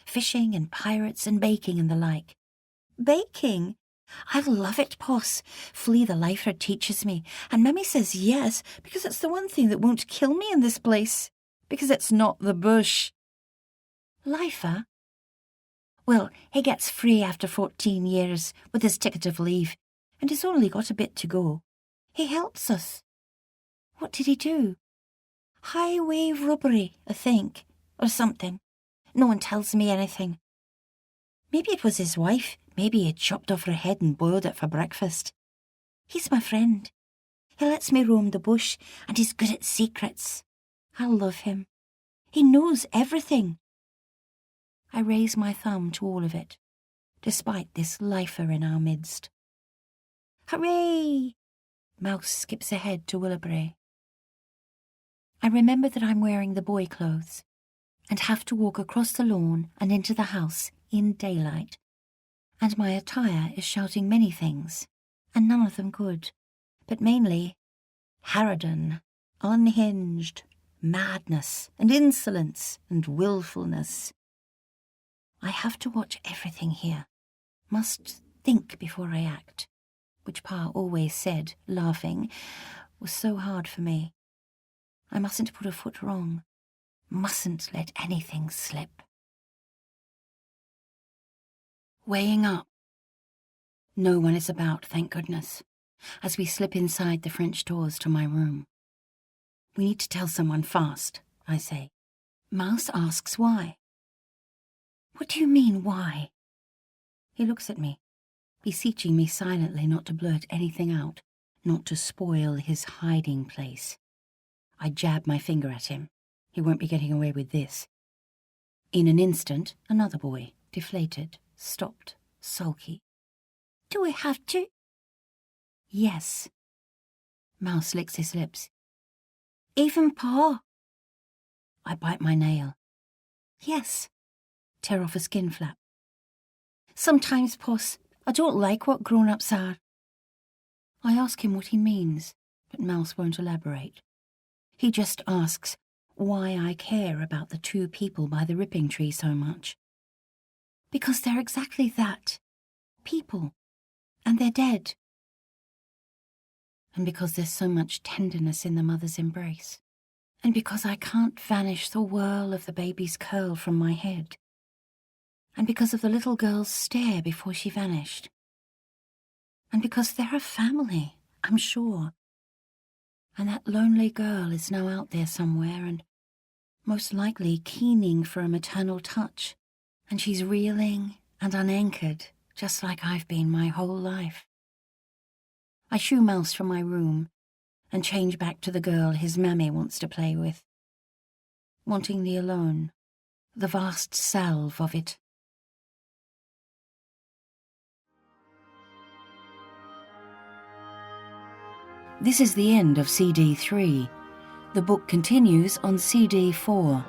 fishing and pirates and baking and the like. Baking? I love it, Puss. Flea the lifer teaches me, and Mummy says yes, because it's the one thing that won't kill me in this place, because it's not the bush. Lifer? Well, he gets free after 14 years with his ticket of leave, and he's only got a bit to go. He helps us. What did he do? Highway robbery, I think. or something. No one tells me anything. Maybe it was his wife. Maybe he'd chopped off her head and boiled it for breakfast. He's my friend. He lets me roam the bush, and he's good at secrets. I love him. He knows everything. I raise my thumb to all of it, despite this lifer in our midst. Hooray! Mouse skips ahead to Willowbrae. I remember that I'm wearing the boy clothes and have to walk across the lawn and into the house in daylight, and my attire is shouting many things, and none of them good, but mainly harridan, unhinged, madness and insolence and willfulness. I have to watch everything here, must think before I act, which Pa always said, laughing, was so hard for me. I mustn't put a foot wrong, mustn't let anything slip. Weighing up. No one is about, thank goodness, as we slip inside the French doors to my room. We need to tell someone fast, I say. Mouse asks why. What do you mean, why? He looks at me, beseeching me silently not to blurt anything out, not to spoil his hiding place. I jab my finger at him. He won't be getting away with this. In an instant, another boy, deflated, stopped, sulky. Do we have to? Yes. Mouse licks his lips. Even Pa? I bite my nail. Yes. Tear off a skin flap. Sometimes, Puss, I don't like what grown-ups are. I ask him what he means, but Mouse won't elaborate. He just asks why I care about the two people by the ripping tree so much. Because they're exactly that. People. And they're dead. And because there's so much tenderness in the mother's embrace. And because I can't vanish the whirl of the baby's curl from my head. And because of the little girl's stare before she vanished. And because they're a family, I'm sure. And that lonely girl is now out there somewhere and most likely keening for a maternal touch. And she's reeling and unanchored, just like I've been my whole life. I shoo Mouse from my room and change back to the girl his mammy wants to play with. Wanting the alone, the vast salve of it. This is the end of CD 3. The book continues on CD 4.